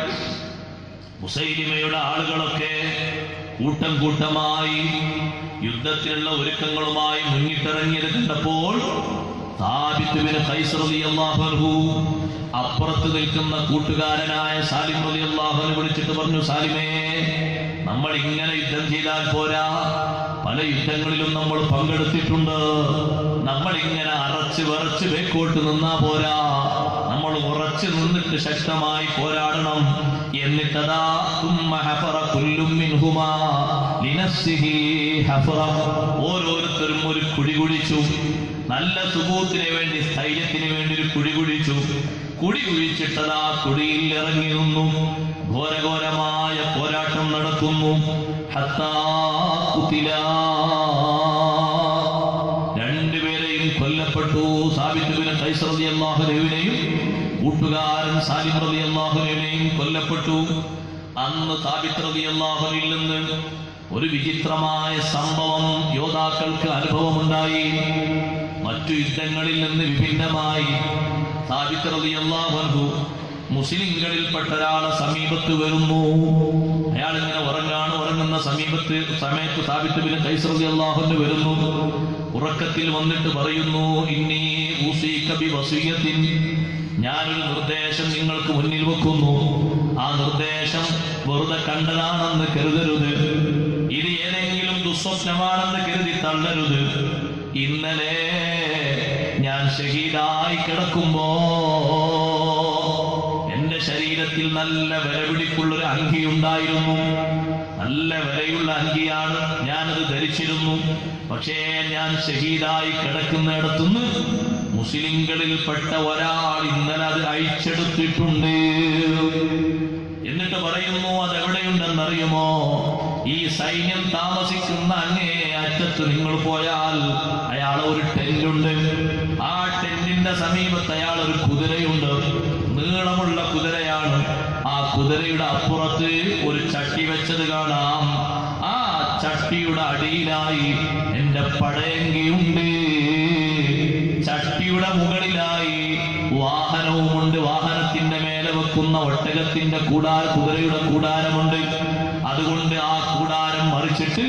മുസൈലിമയുടെ ആളുകളൊക്കെ കൂട്ടം കൂട്ടമായി യുദ്ധത്തിലുള്ള ഒരുക്കങ്ങളുമായി മുന്നിട്ടിറങ്ങിയത് കണ്ടപ്പോൾ സാബിത്ത് ബിൻ ഖൈസ് റളിയല്ലാഹു അൻഹു അപ്പുറത്ത് നിൽക്കുന്ന കൂട്ടുകാരനായ സാലിം റളിയല്ലാഹു അൻഹു വിളിച്ചിട്ട് പറഞ്ഞു, സാലിമേ, നമ്മൾ ഇങ്ങനെ യുദ്ധം ചെയ്താൽ പോരാ, പല യുദ്ധങ്ങളിലും നമ്മൾ പങ്കെടുത്തിട്ടുണ്ട്. നമ്മൾ ഇങ്ങനെ അറച്ച് വിറച്ച് ബേക്കോട്ട് നിന്നാ പോരാ, നമ്മൾ ഉറച്ചു നിന്നിട്ട് ശക്തമായി പോരാടണം. എന്നിട്ടതാ ഓരോരുത്തരും ഒരു കുഴി കുഴിച്ചു. നല്ല സുബൂത്തിന് വേണ്ടി, സ്ഥൈര്യത്തിന് വേണ്ടി ഒരു കുഴി കുഴിച്ചു. കുഴി കുഴിച്ചിട്ടതാ കുഴിയിൽ ഇറങ്ങി നിന്നു. ഘോരഘോരമായ പോരാട്ടം നടക്കുന്നു. രണ്ടുപേരെയും കൊല്ലപ്പെട്ടു. സാബിത്ത് ബിൻ ഖൈസ് റളിയല്ലാഹു അൻഹുവിനെയും കൂട്ടുകാരൻ സാലിം റളിയല്ലാഹു അൻഹുവിനെയും കൊല്ലപ്പെട്ടു. അന്ന് സാബിത്ത് റളിയല്ലാഹു അൻഹുവിൽ നിന്ന് ഒരു വിചിത്രമായ സംഭവം യോദ്ധാക്കൾക്ക് അനുഭവമുണ്ടായി. മറ്റു യുദ്ധങ്ങളിൽ നിന്ന് വിഭിന്നമായി സാബിത്ത് റളിയല്ലാഹു അൻഹു മുസ്ലിംകളിൽപ്പെട്ട ഒരാളെ സമീപത്ത് വരുന്നു. അയാൾ ഇങ്ങനെ ഉറങ്ങുന്ന സമയത്ത് സാബിത്ത് ബിൻ ഖൈസ് റളിയല്ലാഹു അൻഹു വരുന്നു. ഉറക്കത്തിൽ വന്നിട്ട് പറയുന്നു, ഇന്നി ഊസീക ബിവസിയത്തിൻ, ഞാനൊരു നിർദ്ദേശം നിങ്ങൾക്ക് മുന്നിൽ വെക്കുന്നു. ആ നിർദ്ദേശം വെറുതെ കണ്ടതാണെന്ന് കരുതരുത്. ഇത് ഏതെങ്കിലും ദുസ്വപ്നമാണെന്ന് കരുതി തള്ളരുത്. ഇന്നലെ ഞാൻ ഷഹീദായി കിടക്കുമ്പോ എന്റെ ശരീരത്തിൽ നല്ല വിലപിടിപ്പുള്ളൊരു അങ്കി ഉണ്ടായിരുന്നു. നല്ല വിലയുള്ള അങ്കിയാണ്, ഞാനത് ധരിച്ചിരുന്നു. പക്ഷേ ഞാൻ ഷഹീദായി കിടക്കുന്നിടത്തുനിന്ന് മുസ്ലിംകളിൽപ്പെട്ട ഒരാൾ ഇന്നലെ അത് അഴിച്ചെടുത്തിട്ടുണ്ട്. എന്നിട്ട് പറയുന്നു, അതെവിടെയുണ്ടെന്നറിയുമോ? ഈ സൈന്യം താമസിക്കുന്ന അങ്ങേ അറ്റത്ത് നിങ്ങൾ പോയാൽ അയാളെ ഒരു ടെന്റുണ്ട്. ആ ടെന്റിന്റെ സമീപത്ത് അയാൾ ഒരു കുതിരയുണ്ട്. നീളമുള്ള കുതിരയാണ്. ആ കുതിരയുടെ അപ്പുറത്ത് ഒരു ചട്ടി വെച്ചത് കാണാം. ആ ചട്ടിയുടെ അടിയിലായി എന്റെ പടയങ്കിയുണ്ട്. ചട്ടിയുടെ മുകളിലായി വാഹനവുമുണ്ട്. വാഹനത്തിന്റെ മേലെ വെക്കുന്ന ഒട്ടകത്തിന്റെ കുതിരയുടെ കൂടാരമുണ്ട്. അതുകൊണ്ട് ആ കൂടാരം മറിച്ചിട്ട്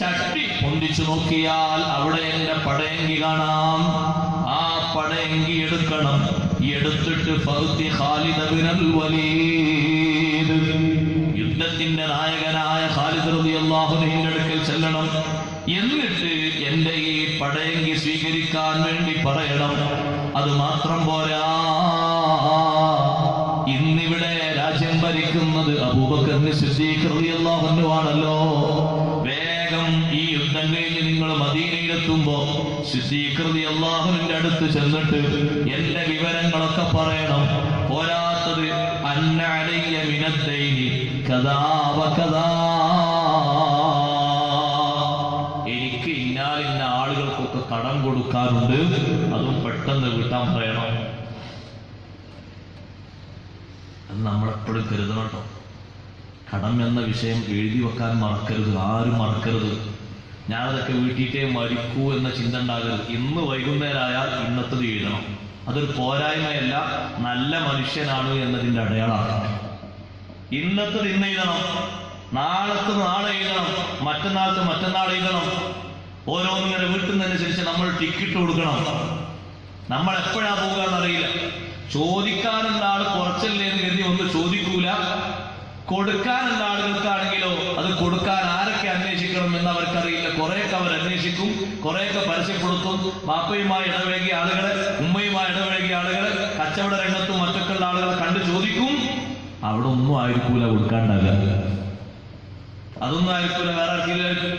ചട്ടി പൊന്തിച്ചു നോക്കിയാൽ അവിടെ എന്റെ പടയങ്കി കാണാം. ആ പടയങ്കി എടുക്കണം. എടുത്തിട്ട് ഫൗതി ഖാലിദ് ഇബ്നുൽ വലീദ്, യുദ്ധത്തിന്റെ നായകനായ ഖാലിദ് റളിയല്ലാഹു അൻഹുവിന്റെ അടുക്കൽ ചെല്ലണം. എന്നിട്ട് എന്റെ ഈ പടയങ്കി സ്വീകരിക്കാൻ വേണ്ടി പറയണം. അത് മാത്രം പോരാ, ഇന്നിവിടെ രാജ്യം ഭരിക്കുന്നത് അബൂബക്കർ സിദ്ദീഖ് റളിയല്ലാഹു അൻഹു ആണല്ലോ. വേഗം ഈ യുദ്ധം കഴിഞ്ഞ് നിങ്ങൾ മദീനയിലെത്തുമ്പോ സിദ്ദീഖ് റളിയല്ലാഹു അൻഹുവിന്റെ അടുത്ത് ചെന്നിട്ട് എന്റെ വിവരങ്ങളൊക്കെ പറയണം. പോരാത്തത് അന്ന അലയ്യ മിനദ്ദൈനി കദാ വകദാ, എനിക്ക് ഇന്നാലിന്ന ആളുകൾക്കൊക്കെ കടം കൊടുക്കാറുണ്ട്, അതും പെട്ടെന്ന് വീട്ടാൻ പറയണം. അത് നമ്മളെപ്പോഴും കരുതണം കേട്ടോ. കടം എന്ന വിഷയം എഴുതി വെക്കാൻ മറക്കരുത്, ആരും മറക്കരുത്. ഞാനതൊക്കെ വീട്ടിയിട്ടേ മരിക്കൂ എന്ന ചിന്ത ഉണ്ടാകരുത്. ഇന്ന് വൈകുന്നേരമായാൽ ഇന്നത്തത് എഴുതണം. അതൊരു പോരായ്മയല്ല, നല്ല മനുഷ്യനാണ് എന്നതിൻ്റെ അടയാളമാണ്. ഇന്നത്തത് ഇന്ന് എഴുതണം, നാളത്തെ നാളെ എഴുതണം, മറ്റന്നാളത്തെ മറ്റന്നാൾ എഴുതണം. ഓരോന്നിങ്ങനെ വീട്ടുന്നതനുസരിച്ച് നമ്മൾ ടിക്കറ്റ് കൊടുക്കണം. നമ്മൾ എപ്പോഴാ പോകുക എന്നറിയില്ല. ചോദിക്കാനുള്ള ആൾ കുറച്ചല്ലേ എന്ന് കരുതി ഒന്ന് ചോദിക്കൂല. കൊടുക്കാനുള്ള ആളുകൾക്കാണെങ്കിലോ അത് കൊടുക്കാൻ ആരൊക്കെ അന്വേഷിക്കണം എന്ന് അവർക്കറിയില്ല. കുറെയൊക്കെ അവർ അന്വേഷിക്കും, കുറെയൊക്കെ പരസ്യപ്പെടുത്തും. ബാപ്പയുമായി ഇടപഴകിയ ആളുകളെ, ഉമ്മയുമായി ഇടപഴകിയ ആളുകളെ, കച്ചവട രംഗത്തും മറ്റൊക്കെയുള്ള ആളുകളെ കണ്ട് ചോദിക്കും. അവിടെ ഒന്നും ആയിരിക്കൂല കൊടുക്കാണ്ടാകുക. അതൊന്നും ആയിരിക്കൂല. വേറെ ആർക്കില്ലായിരിക്കും.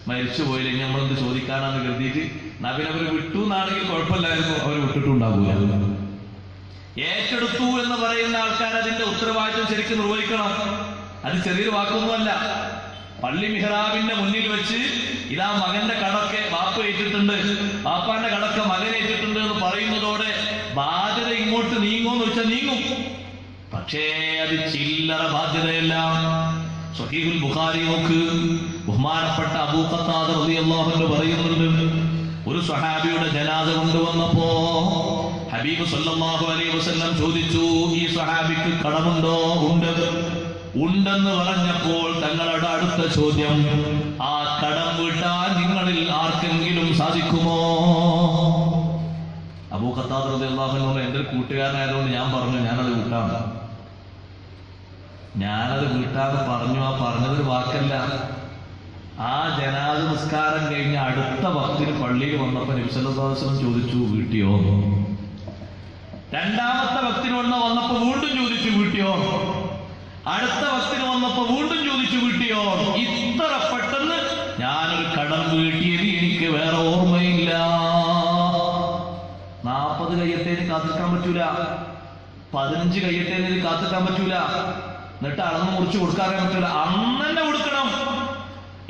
മരിച്ചു പോയില്ലെങ്കിൽ നമ്മളെന്ത് ചോദിക്കാനാന്ന് കരുതിയിട്ട് നബിനവർ വിട്ടു എന്നാണെങ്കിൽ കുഴപ്പമില്ലായിരുന്നു, അവർ വിട്ടിട്ടുണ്ടാകൂല. ഏറ്റെടുത്തു എന്ന് പറയുന്ന ആൾക്കാർ അതിന്റെ ഉത്തരവാദിത്വം ശരിക്കും നിർവഹിക്കണം. അത് ചെറിയൊരു വാക്കൊന്നുമല്ല. പള്ളി മിഹ്റാബിന്റെ മുന്നിൽ വെച്ച് ഇതാ മകന്റെ കടക്കെ വാപ്പ ഏറ്റിട്ടുണ്ട്, വാപ്പാന്റെ കടക്കെ മകൻ ഏറ്റിട്ടുണ്ട് എന്ന് പറയുന്നതോടെ ബാധ്യത ഇങ്ങോട്ട് നീങ്ങുമെന്ന് വെച്ചാൽ നീങ്ങും. പക്ഷേ അത് ചില്ലറ ബാധ്യതയല്ല. സ്വഹീഹുൽ ബുഖാരി നോക്ക്, ബഹുമാനപ്പെട്ട അബൂ ഖത്താദ റളിയല്ലാഹു അൻഹു പറയുന്നുണ്ട്, ഒരു സ്വഹാബിയുടെ ജനാസ കൊണ്ടുവന്നപ്പോ ഹബീബ് സല്ലല്ലാഹു അലൈഹി വസല്ലം ചോദിച്ചു, ഈ സ്വഹാബിക്ക് കടമുണ്ടോ? ഉണ്ടെന്ന് പറഞ്ഞപ്പോൾ തങ്ങളുടെ അടുത്ത ചോദ്യം, ആ കടം വീട്ടാൻ നിങ്ങളിൽ ആർക്കെങ്കിലും സാധിക്കുമോ? അബൂ ഖത്താദ റളിയല്ലാഹു അൻഹു എന്റെ ഒരു കൂട്ടുകാരനായതുകൊണ്ട് ഞാൻ പറഞ്ഞു ഞാനത് വീട്ടാണ്. ഞാനത് വീട്ടാന്ന് പറഞ്ഞു. ആ പറഞ്ഞതൊരു വാക്കല്ല. ആ ജനാസ നിസ്കാരം കഴിഞ്ഞ് അടുത്ത വക്തിന് പള്ളിയിൽ വന്നപ്പോ നബി സല്ലല്ലാഹു അലൈഹി വസല്ലം ചോദിച്ചു വീട്ടിയോ? രണ്ടാമത്തെ വക്തിന് വന്നപ്പോ വീണ്ടും ചോദിച്ചു വീട്ടിയോ? അടുത്ത വക്തിന് വന്നപ്പോ വീണ്ടും ചോദിച്ചു വീട്ടിയോ? ഇത്ര പെട്ടെന്ന് ഞാനൊരു കടം വീട്ടിയത് എനിക്ക് വേറെ ഓർമ്മയില്ല. 40 കയ്യത്തേന് കാത്തിക്കാൻ പറ്റൂല, 15 കയ്യത്തേന് കാത്തിക്കാൻ പറ്റൂല, എന്നിട്ട് അളന്ന് മുറിച്ച് കൊടുക്കാറേ പറ്റൂല. അന്ന് തന്നെ കൊടുക്കണം.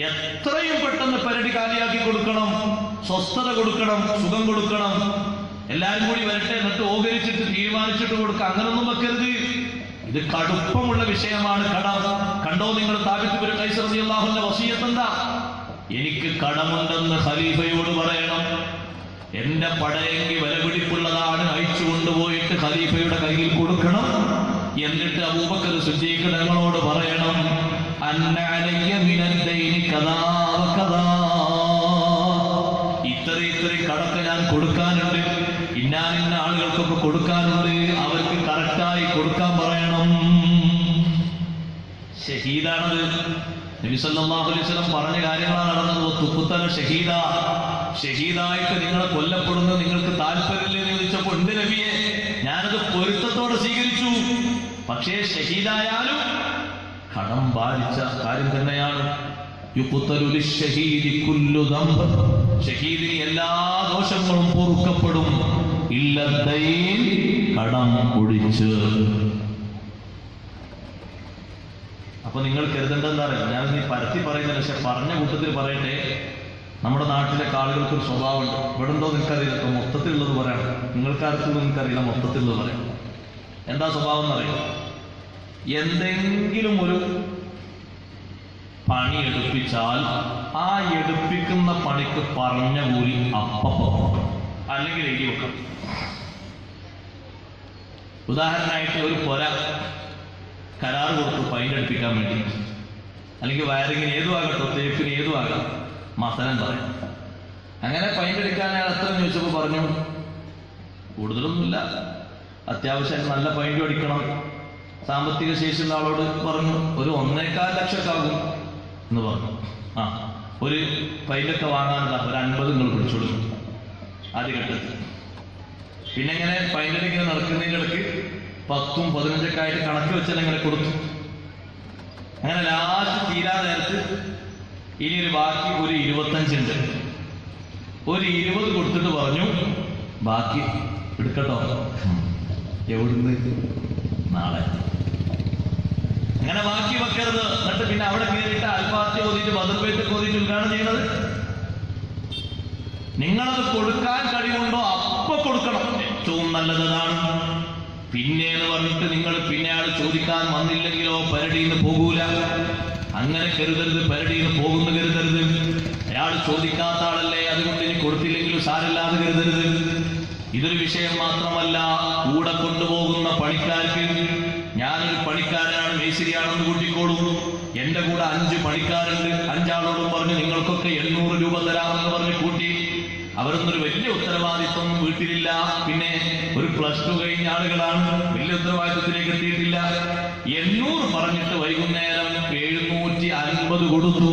എത്രയും പെട്ടെന്ന് പരടി കാലിയാക്കി കൊടുക്കണം, സ്വസ്ഥത കൊടുക്കണം, സുഖം കൊടുക്കണം. എല്ലാരും കൂടി വരട്ടെ, എന്നിട്ട് ഓഹരിച്ചിട്ട് തീരുമാനിച്ചിട്ട് കൊടുക്കുക. അങ്ങനൊന്നും വെക്കരുത്. ഇത് കടുപ്പമുള്ള വിഷയമാണ് കടം. കണ്ടോ നിങ്ങൾ സാബിത്ത് ബിൻ ഖൈസ് റളിയല്ലാഹു അൻഹുവിന്റെ വസിയത്ത് എന്താ? എനിക്ക് കടമുണ്ടെന്ന് ഖലീഫയോട് പറയണം. എന്റെ പടയങ്കി വിലപിടിപ്പുള്ളതാണ്, അയച്ചു കൊണ്ടുപോയിട്ട് ഖലീഫയുടെ കയ്യിൽ കൊടുക്കണം. എന്നിട്ട് അബൂബക്കർ സിദ്ദീഖ് തങ്ങളോട് പറയണം, അന്ന അലയ്യ മിനദ്ദൈനി കദാ വകദാ, ഇത്ര കടക്ക് ഞാൻ കൊടുക്കാനുണ്ട്, ഇന്ന ആളുകൾക്കൊക്കെ കൊടുക്കാനുണ്ട്, അവർക്ക് കറക്റ്റായി കൊടുക്കാൻ പറയണം. ഷഹീദാണത്. നബി സല്ലല്ലാഹു അലൈഹി വസല്ലം പറഞ്ഞ കാര്യങ്ങളാണ് നടന്നത്. തുഖ്തല ഷഹീദ, ഷഹീദായിട്ട് നിങ്ങൾ കൊല്ലപ്പെടുന്നത് നിങ്ങൾക്ക് താല്പര്യമില്ല എന്ന് ചോദിച്ചപ്പോൾ ഉണ്ട് നബിയെ, ഞാനത് പൊരുത്തത്തോടെ സ്വീകരിച്ചു. പക്ഷേ ഷഹീദായാലും കടം ബാധിച്ച കാര്യം തന്നെയാണ്. യുഖ്തലു ലിശ്ശഹീദി കുല്ലു ദംബ്, ഷഹീദിന് എല്ലാ ദോഷങ്ങളും പൊറുക്കപ്പെടും, ഇല്ലദ്ദൈൻ, കടം ഒഴിച്ച്. അപ്പൊ നിങ്ങൾ കരുതേണ്ടതെന്താ അറിയാം, ഞാൻ ഈ പരത്തി പറയുന്നില്ല, പക്ഷെ പറഞ്ഞ കൂട്ടത്തിൽ പറയട്ടെ. നമ്മുടെ നാട്ടിലെ ആളുകൾക്ക് ഒരു സ്വഭാവമുണ്ട്. ഇവിടെ എന്തോ നിങ്ങൾക്കറിയില്ല, മൊത്തത്തിലുള്ളത് പറയണം. നിങ്ങൾക്കാർക്കും നിങ്ങൾക്കറിയില്ല, മൊത്തത്തിലുള്ളത് പറയാം. എന്താ സ്വഭാവം എന്നറിയാം? എന്തെങ്കിലും ഒരു പണി എടുപ്പിച്ചാൽ ആ എടുപ്പിക്കുന്ന പണിക്ക് പറഞ്ഞ കൂലി അപ്പം അല്ലെങ്കിൽ എഴുതി വെക്കാം. ഉദാഹരണമായിട്ട് ഒരു പുര കരാറ് കൊടുത്തു പെയിന്റ് അടുപ്പിക്കാൻ വേണ്ടി. അല്ലെങ്കിൽ വയറിങ്ങിന് ഏതും ആകട്ടോ, തേപ്പിന് ഏതും ആകാം, മസലൻ പറയാം. അങ്ങനെ പെയിന്റ് അടിക്കാൻ അയാൾ എത്ര ചോദിച്ചപ്പോൾ പറഞ്ഞു കൂടുതലൊന്നുമില്ല, അത്യാവശ്യം നല്ല പെയിന്റ് അടിക്കണം. സാമ്പത്തിക ശേഷിയുള്ള ആളോട് പറഞ്ഞു ഒരു 1.25 ലക്ഷക്കാകും എന്ന് പറഞ്ഞു. ആ ഒരു പെയിന്റൊക്കെ വാങ്ങാനുള്ള ഒരു 50 നിങ്ങൾ പിടിച്ചോളൂ ആദ്യഘട്ടത്തിൽ. പിന്നെ ഇങ്ങനെ പെയിന്റ് ഇങ്ങനെ നടക്കുന്നതിൻ്റെ ഇടയ്ക്ക് 10ഉം 15ഒക്കെ ആയിട്ട് കണക്ക് വെച്ചാൽ ഇങ്ങനെ കൊടുത്തു. അങ്ങനെ ലാസ്റ്റ് തീരാ നേരത്ത് ഇനി ഒരു ബാക്കി ഒരു 25 ഉണ്ട്, ഒരു 20 കൊടുത്തിട്ട് പറഞ്ഞു ബാക്കി എടുക്കട്ടോ. എവിടുന്ന്? നാളെ. അങ്ങനെ ബാക്കി വെക്കരുത്. എന്നിട്ട് പിന്നെ അവിടെ കയറിയിട്ട് അൽഫാത്തി ഓതിയിട്ട് ബദർബൈത്ത് ഓതിയിട്ട് ഉദ്ഘാടനം ചെയ്യുന്നത്. നിങ്ങളത് കൊടുക്കാൻ കഴിവുണ്ടോ അപ്പൊ കൊടുക്കണം, ഏറ്റവും നല്ലതാണ്. പിന്നെ എന്ന് പറഞ്ഞിട്ട് നിങ്ങൾ പിന്നെ ആൾ ചോദിക്കാൻ വന്നില്ലെങ്കിലോ പരടിന്ന് പോകൂല. അങ്ങനെ കരുതരുത്, പരടിന്ന് പോകുന്നു കരുതരുത്. അയാൾ ചോദിക്കാത്ത ആളല്ലേ, അതുകൊണ്ട് ഇനി കൊടുത്തില്ലെങ്കിലും സാരല്ലാതെ കരുതരുത്. ഇതൊരു വിഷയം മാത്രമല്ല, കൂടെ കൊണ്ടുപോകുന്ന പണിക്കാർക്ക്, ഞാനൊരു പണിക്കാരനാണ്, മേശരിയാണെന്ന് കൂട്ടിക്കോളൂ, എന്റെ കൂടെ 5 പണിക്കാരുണ്ട്, 5 ആളോടും പറഞ്ഞു നിങ്ങൾക്കൊക്കെ 800 രൂപ തരാമെന്ന് പറഞ്ഞ് കൂട്ടി. അവരൊന്നൊരു വലിയ ഉത്തരവാദിത്വം വീട്ടിലില്ല, പിന്നെ ഒരു +2 കഴിഞ്ഞ ആളുകളാണ്, വലിയ ഉത്തരവാദിത്വത്തിലേക്ക് എത്തിയിട്ടില്ല. 800 പറഞ്ഞിട്ട് വൈകുന്നേരം 750 കൊടുത്തു.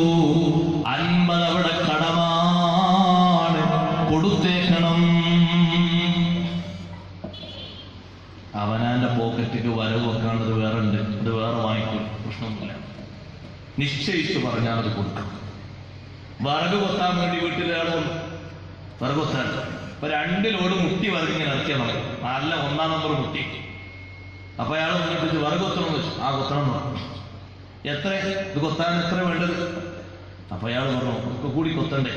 50 അവിടെ കടമാണ്, കൊടുത്തേക്കണം. അവനാന്റെ പോക്കറ്റിക്ക് വരവ് വെക്കാണ്ടത് വേറെ ഉണ്ട്, അത് വേറെ വാങ്ങിക്കും, പ്രശ്നമൊന്നുമില്ല. നിശ്ചയിച്ച് പറഞ്ഞാൽ അത് കൊടുക്കണം. വിറക് കൊത്താൻ വേണ്ടി വീട്ടിലാണ് വിറക് കൊത്താൻ. ഇപ്പൊ 2 ലോഡ് മുട്ടി വിറക് ഇങ്ങനെ ഇറക്കിയാൽ നമുക്ക് നല്ല 1-ാം നമ്പർ മുട്ടി. അപ്പൊ അയാൾ മുന്നിട്ട് വിറക് കൊത്തണം എന്ന് വെച്ചു. ആ കൊത്തണം എന്ന് പറഞ്ഞു. എത്ര ഇത് കൊത്താൻ എത്ര വേണ്ടത്? അപ്പൊ അയാൾ പറഞ്ഞു ഒക്കെ കൂടി കൊത്തണ്ടേ,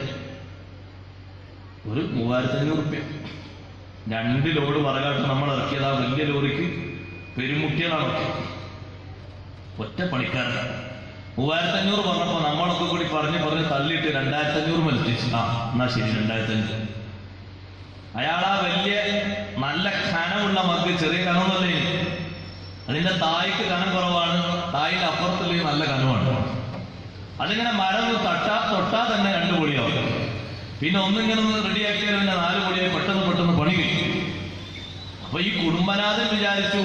ഒരു 3500 റുപ്യ. 2 ലോഡ് വിറകാട്ട് നമ്മൾ ഇറക്കിയത് ആ വലിയ ലോറിക്ക് പെരുമുട്ടികളാണ്. ഒറ്റ പണിക്കാരനാണ്. 3500 പറഞ്ഞപ്പോ നമ്മളൊക്കെ കൂടി പറഞ്ഞ് തള്ളിയിട്ട് 2500 മത്സരിച്ചു. ആ എന്നാ ശരി 2500. അയാളാ വലിയ നല്ല കനമുള്ള മഗ്, ചെറിയ കനമൊന്നല്ലേ, അതിന്റെ തായ്ക്ക് കനം കുറവാണ്, തായിന്റെ അപ്പുറത്തുള്ള നല്ല കനമാണ്. അതിങ്ങനെ മരം തൊട്ടാ തന്നെ 2 പൊളിയാവും. പിന്നെ ഒന്നിങ്ങനെ റെഡിയാക്കിയാൽ പിന്നെ 4 പൊളിയായി പെട്ടെന്ന് പണി കഴിയും. അപ്പൊ ഈ കുടുംബനാഥൻ വിചാരിച്ചു,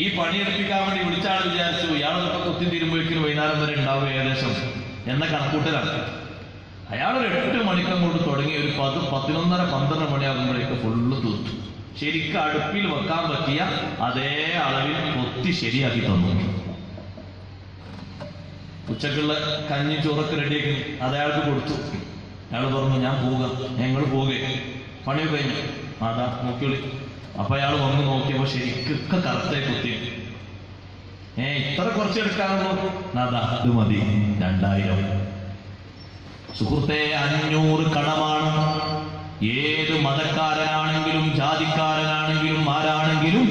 ഈ പണിയെടുപ്പിക്കാൻ വേണ്ടി വിളിച്ച ആൾ വിചാരിച്ചു ഇയാളൊക്കെ കുത്തി തീരുമ്പോഴേക്കും വൈകുന്നേരം വരെ ഉണ്ടാവും ഏകദേശം എന്ന കണക്കൂട്ടലാണ്. അയാൾ 8 മണിക്കം കൊണ്ട് തുടങ്ങി ഒരു 10, 11:30, 12 മണിയാകുമ്പോഴേക്ക് ഫുള്ള് തീർത്തു. ശരിക്കും അടുപ്പിൽ വെക്കാൻ പറ്റിയ അതേ അളവിൽ കൊത്തി ശരിയാക്കി തന്നു. ഉച്ചക്കുള്ള കഞ്ഞി ചോറൊക്കെ റെഡിയാക്കി അത് അയാൾക്ക് കൊടുത്തു. അയാൾ പറഞ്ഞു ഞാൻ പോവുക. ഞങ്ങൾ പോവുക, പണി കഴിഞ്ഞു, അതാ നോക്കിയോളി. അപ്പൊ അയാൾ വന്ന് നോക്കിയപ്പോ ശരിക്കൊക്കെ കറക്റ്റായി കുത്തി. ഇത്ര കുറച്ചെടുക്കാനുള്ളൂ, അതാ അത് മതി 2000. സുഹൃത്തെ 500 കടമാണ്. ഏത് മതക്കാരനാണെങ്കിലും ജാതിക്കാരനാണെങ്കിലും ആരാണെങ്കിലും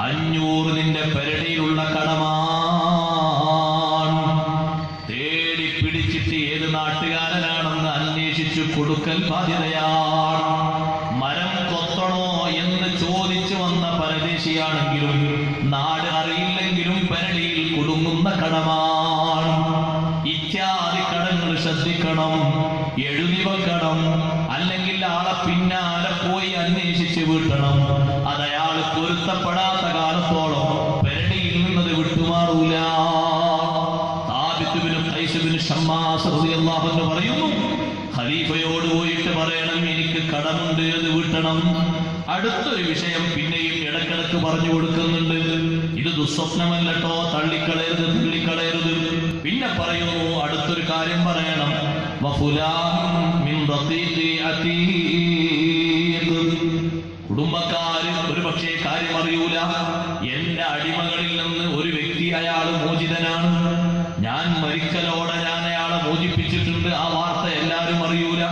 500 നിന്റെ പെരടിയിലുള്ള കടമാണ്. തേടി പിടിച്ചിട്ട് ഏത് നാട്ടുകാരനാണെന്ന് അന്വേഷിച്ചു കൊടുക്കൽ ബാധ്യതയാണ്. മരം കൊത്തണോ എന്ന് ചോദിച്ചു വന്ന പരദേശിയാണെങ്കിലും നാട് അറിയില്ലെങ്കിലും പെരടിയിൽ കുടുങ്ങുന്ന കടമാണ്. ഇത്യാദി കടങ്ങൾ ശ്രദ്ധിക്കണം, എഴുതി വെക്കണം. അല്ലെങ്കിൽ ആളെ പിന്നാലെ പോയി അന്വേഷിച്ച് വീട്ടണം. അത് അയാൾ പൊരുത്തപ്പെടാത്ത കാലത്തോളം പെരടിയിൽ നിന്നത് വിട്ടുമാറൂല. Thabit bin Qais bin Shammas റളിയല്ലാഹു അൻഹു പറയുന്നു, ഖലീഫയോട് പോയിട്ട് പറയണം എനിക്ക് കടമുണ്ട്, അത് വീട്ടണം. അടുത്തൊരു വിഷയം പിന്നെയും ഇടക്കിടക്ക് പറഞ്ഞു കൊടുക്കുന്നുണ്ട്. ഇത് ദുസ്വപ്നമല്ലോ, തള്ളിക്കളയരുത്. പിന്നെ പറയുന്നു അടുത്തൊരു കാര്യം പറയണം. കുടുംബക്കാര് ഒരു പക്ഷേ കാര്യം അറിയൂല. എന്റെ അടിമകളിൽ നിന്ന് ഒരു വ്യക്തി അയാൾ മോചിതനാണ്. ഞാൻ മരിക്കലോടെ ഞാൻ അയാളെ മോചിപ്പിച്ചിട്ടുണ്ട്. ആ വാർത്ത എല്ലാവരും അറിയൂല.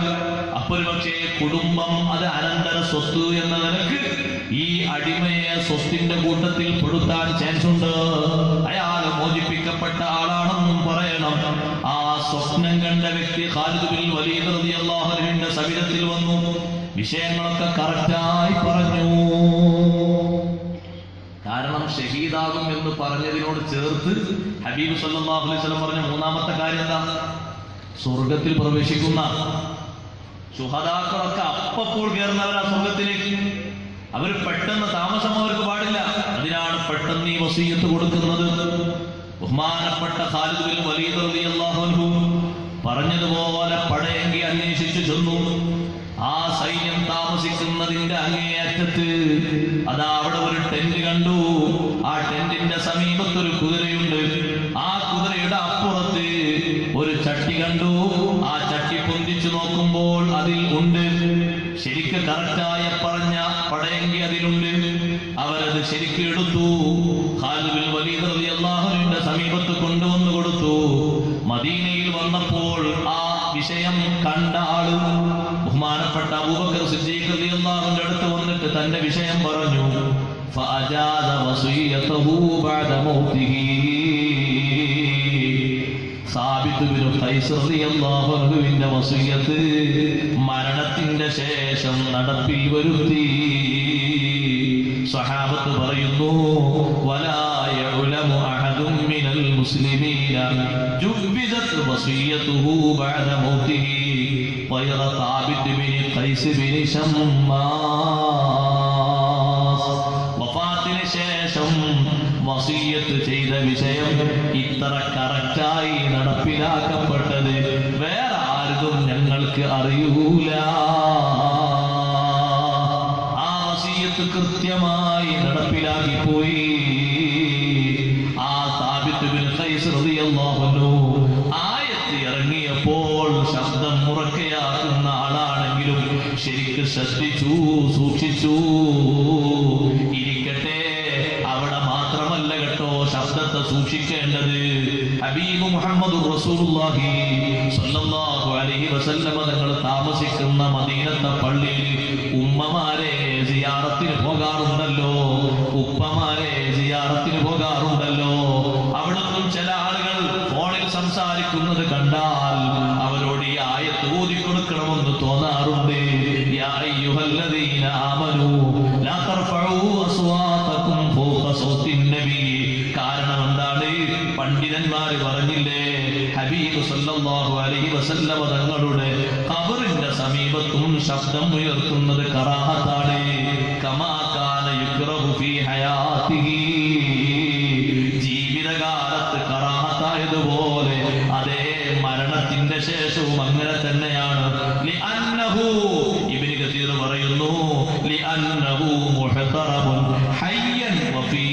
അപ്പൊ ഒരു പക്ഷേ കുടുംബം അത് അനന്തര സ്വത്ത് എന്ന നിലക്ക് ഈ അടിമയെ സ്വത്തിന്റെ കൂട്ടത്തിൽ പെടുത്താൻ ചാൻസ് ഉണ്ട്. അയാൾ മോചിപ്പിക്കപ്പെട്ട ആളാണെന്നും പറയണം. ആ സ്വപ്നം കണ്ട വ്യക്തി ഖാലിദ് ബിൻ വലീദ് റളിയല്ലാഹു അൻഹുവിന്റെ സവിധത്തിൽ വന്നു. വിഷയങ്ങളൊക്കെ കറക്റ്റായി പറഞ്ഞു. കാരണം ഷഹീദാകും എന്ന് പറഞ്ഞതിനോട് ചേർത്ത് ഹബീബ് സല്ലല്ലാഹു അലൈഹി വസല്ലം പറഞ്ഞ മൂന്നാമത്തെ കാര്യം എന്താ? സ്വർഗത്തിൽ പ്രവേശിക്കുന്ന ശുഹദാക്കളൊക്കെ അപ്പപ്പോൾ കയറുന്നവരാ സ്വർഗത്തിലേക്ക്. അവർ പെട്ടെന്ന് താമസം അവർക്ക് പാടില്ല. അതിനാണ് പെട്ടെന്ന് ഈ വസീയത്ത് കൊടുക്കുന്നത്. ബഹുമാനപ്പെട്ട ഖാലിദ് ബിൻ വലീദ് റളിയല്ലാഹു അൻഹു പറഞ്ഞതുപോലെ പടയങ്കി അന്വേഷിച്ചു ചെന്നു. ആ സൈന്യം താമസിക്കുന്നതിന്റെ അങ്ങേയറ്റത്ത് അതാ അവിടെ ഒരു ടെന്റ് കണ്ടു. ആ ടെന്റിന്റെ സമീപത്തൊരു കുതിരയുണ്ട്. ആ കുതിരയുടെ അപ്പുറത്ത് ഒരു ചട്ടി കണ്ടു. ആ ചട്ടി പൊന്തിച്ചു നോക്കുമ്പോൾ അതിൽ ഉണ്ട്. ശരിക്ക് കറക്റ്റായ പറഞ്ഞ പടയങ്കി അതിലുണ്ട്. അവരത് ശരിക്കും എടുത്തു. ഖാലിദ് ബിൻ വലീദ് റളിയല്ലാഹു അൻഹുവിന്റെ സമീപത്ത് കൊണ്ടുവന്നു കൊടുത്തു. മദീനയിൽ വന്നപ്പോൾ ആ വിഷയം കണ്ട ആള് ബഹുമാനപ്പെട്ട അബൂബക്കർ സിദ്ദീഖ് റളിയല്ലാഹു അൻഹുവിന്റെ അടുത്ത് വന്നിട്ട് തന്റെ വിഷയം പറഞ്ഞു. ഫഅജാദ വസിയതഹു ബഅദ മൗതിഹി. സാബിത്ത് ബിൻ ഖൈസ് റളിയല്ലാഹു അൻഹുവിന്റെ വസിയത്ത് മരണത്തിന്റെ ശേഷം നടപ്പിൽ വരുത്തി. സ്വഹാബത്ത് പറയുന്നു, വലാ യഉലമു അഹദും മിനൽ മുസ്ലിമീന ജുവ്വിസത് വസിയതുഹു ബഅദ മൗതിഹി ഗൈറ Thabit bin Qais bin Shammas. വഫാത്തിന് ശേഷം വസിയത്ത് ചെയ്ത വിഷയം ഇത്ര കറക്റ്റായി നടപ്പിലാക്കപ്പെട്ടത് വേറെ ആർക്കും ഞങ്ങൾക്ക് അറിയൂല. ആ വസിയത്ത് കൃത്യമായി നടപ്പിലാക്കി പോയി. ആ സാബിത്ത് ബിൻ ഖൈസ് റളിയല്ലാഹു അൻഹു ആയത്ത് ഇറങ്ങിയപ്പോൾ ശബ്ദം മുറക്കെയാക്കുന്ന ആളാണെങ്കിലും ശരിക്ക് ശ്രദ്ധിച്ചു, സൂക്ഷിച്ചു. ഇരിക്കട്ടെ, അവിടെ മാത്രമല്ല കേട്ടോ ശബ്ദത്തെ സൂക്ഷിക്കേണ്ടത്. ഹബീബ് മുഹമ്മദുർ റസൂലുള്ളാഹി സ്വല്ലല്ലാഹു അലൈഹി വസല്ലം തങ്ങൾ താമസിക്കുന്ന മദീനത്തെ പള്ളിയിൽ ഉമ്മമാരെ സിയാറത്തിന് പോകാറുണ്ടല്ലോ, ഉപ്പമാരെ സിയാറത്തിന് പോകാറുണ്ടല്ലോ. അവിടുന്ന് ചില ആളുകൾ ഫോണിൽ സംസാരിക്കുന്നത് കണ്ടാൽ അവരോട് ഈ ആയത്ത് ഓതിക്കൊടുക്കണമെന്ന് തോന്നാറുണ്ട്. യാ അയ്യുഹല്ലദീന ആമനൂ ലാ തർഫഉ അസ്വാതകും ഫൗഖ സൗത്തിൻ നബി. കാരണം എന്താണ്? പണ്ഡിതന്മാർ പറഞ്ഞില്ലേ, ഹബീബ് സല്ലല്ലാഹു അലൈഹി വസല്ലം തങ്ങളുടെ ഖബറിന്റെ സമീപത്തും ശബ്ദം ഉയർത്തുന്നത് കറാഹത്താണ്. കമാ കാന യുക്റഹു ഫീ ഹയാതിഹി. ജീവിതകാലത്ത് കറാഹത്തായതുപോലെ അതേ മരണത്തിന്റെ ശേഷവും അങ്ങനെ തന്നെയാണ്. ലിഅന്നഹു ഇബ്നു കസീർ പറയുന്നു, ലിഅന്നഹു മുഹ്തറമുൻ ഹയ്യൻ വഫീ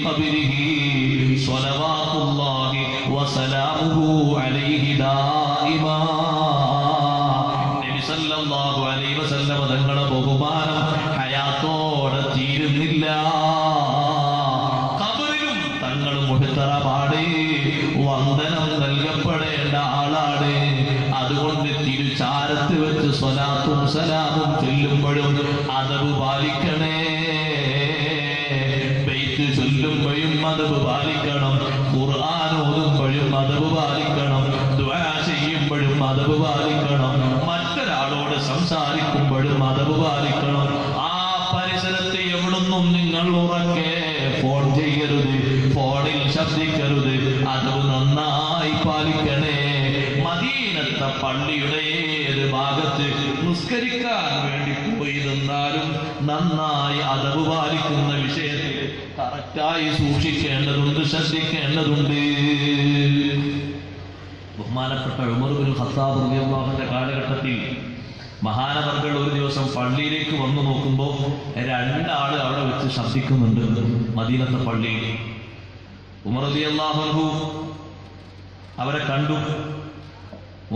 ഖബരിഹി സ്വലവാത്തുല്ലാഹി വസലാമുഹു അലൈഹി ദായിമാ. നബി സല്ലല്ലാഹു അലൈഹി വസല്ലം തങ്ങളുടെ ബഹുമാനം ഹയാത്തോടെ തീരുന്നില്ല. ഖബറിലും തങ്ങൾ മുഹ്തറമാണ്, വന്ദനം നൽകപ്പെടേണ്ട ആളാണ്. അതുകൊണ്ട് തിരുചാരത്ത് വെച്ച് സ്വലാത്തും സലാമും ചൊല്ലുമ്പോഴും അദബ് പാലിക്കണേ. ബൈത്ത് ചൊല്ലുമ്പോഴും അദബ് പാലിക്കണം. ഖുർആൻ ഓതുമ്പോഴും അദബ് പാലിക്കണം. ദുആ ചെയ്യുമ്പോഴും അദബ് പാലിക്കണം. മറ്റൊരാളോട് സംസാരിക്കുമ്പോഴും അദബ് പാലിക്കണം. ആ പരിസരത്ത് എവിടുന്നും നിങ്ങൾ ഉറക്കെ ഫോൺ ചെയ്യരുത്, ഫോണിൽ ശബ്ദിക്കരുത്. അത് നന്നായി പാലിക്കണേ. മദീനത്തെ പള്ളിയുടെ ഏത് ഭാഗത്ത് നിസ്കരിക്കാൻ വേണ്ടി പോയി നിന്നാലും നന്നായി അദബ് പാലിക്കുന്ന വിഷയത്തിൽ കറക്റ്റായി സൂക്ഷിക്കേണ്ടതുണ്ട്, ശ്രദ്ധിക്കേണ്ടതുണ്ട്. ബഹുമാനപ്പെട്ട ഉമർ ബിൻ ഖത്താബ് റളിയല്ലാഹു അൻഹുവിന്റെ കാലഘട്ടത്തിൽ മഹാനവർകൾ ഒരു ദിവസം പള്ളിയിലേക്ക് വന്നു നോക്കുമ്പോൾ രണ്ടാള് അവിടെ വെച്ച് ശബ്ദിക്കുന്നുണ്ട് മദീനത്തെ പള്ളിയിൽ. ഉമർ റളിയല്ലാഹു അൻഹു അവരെ കണ്ടു.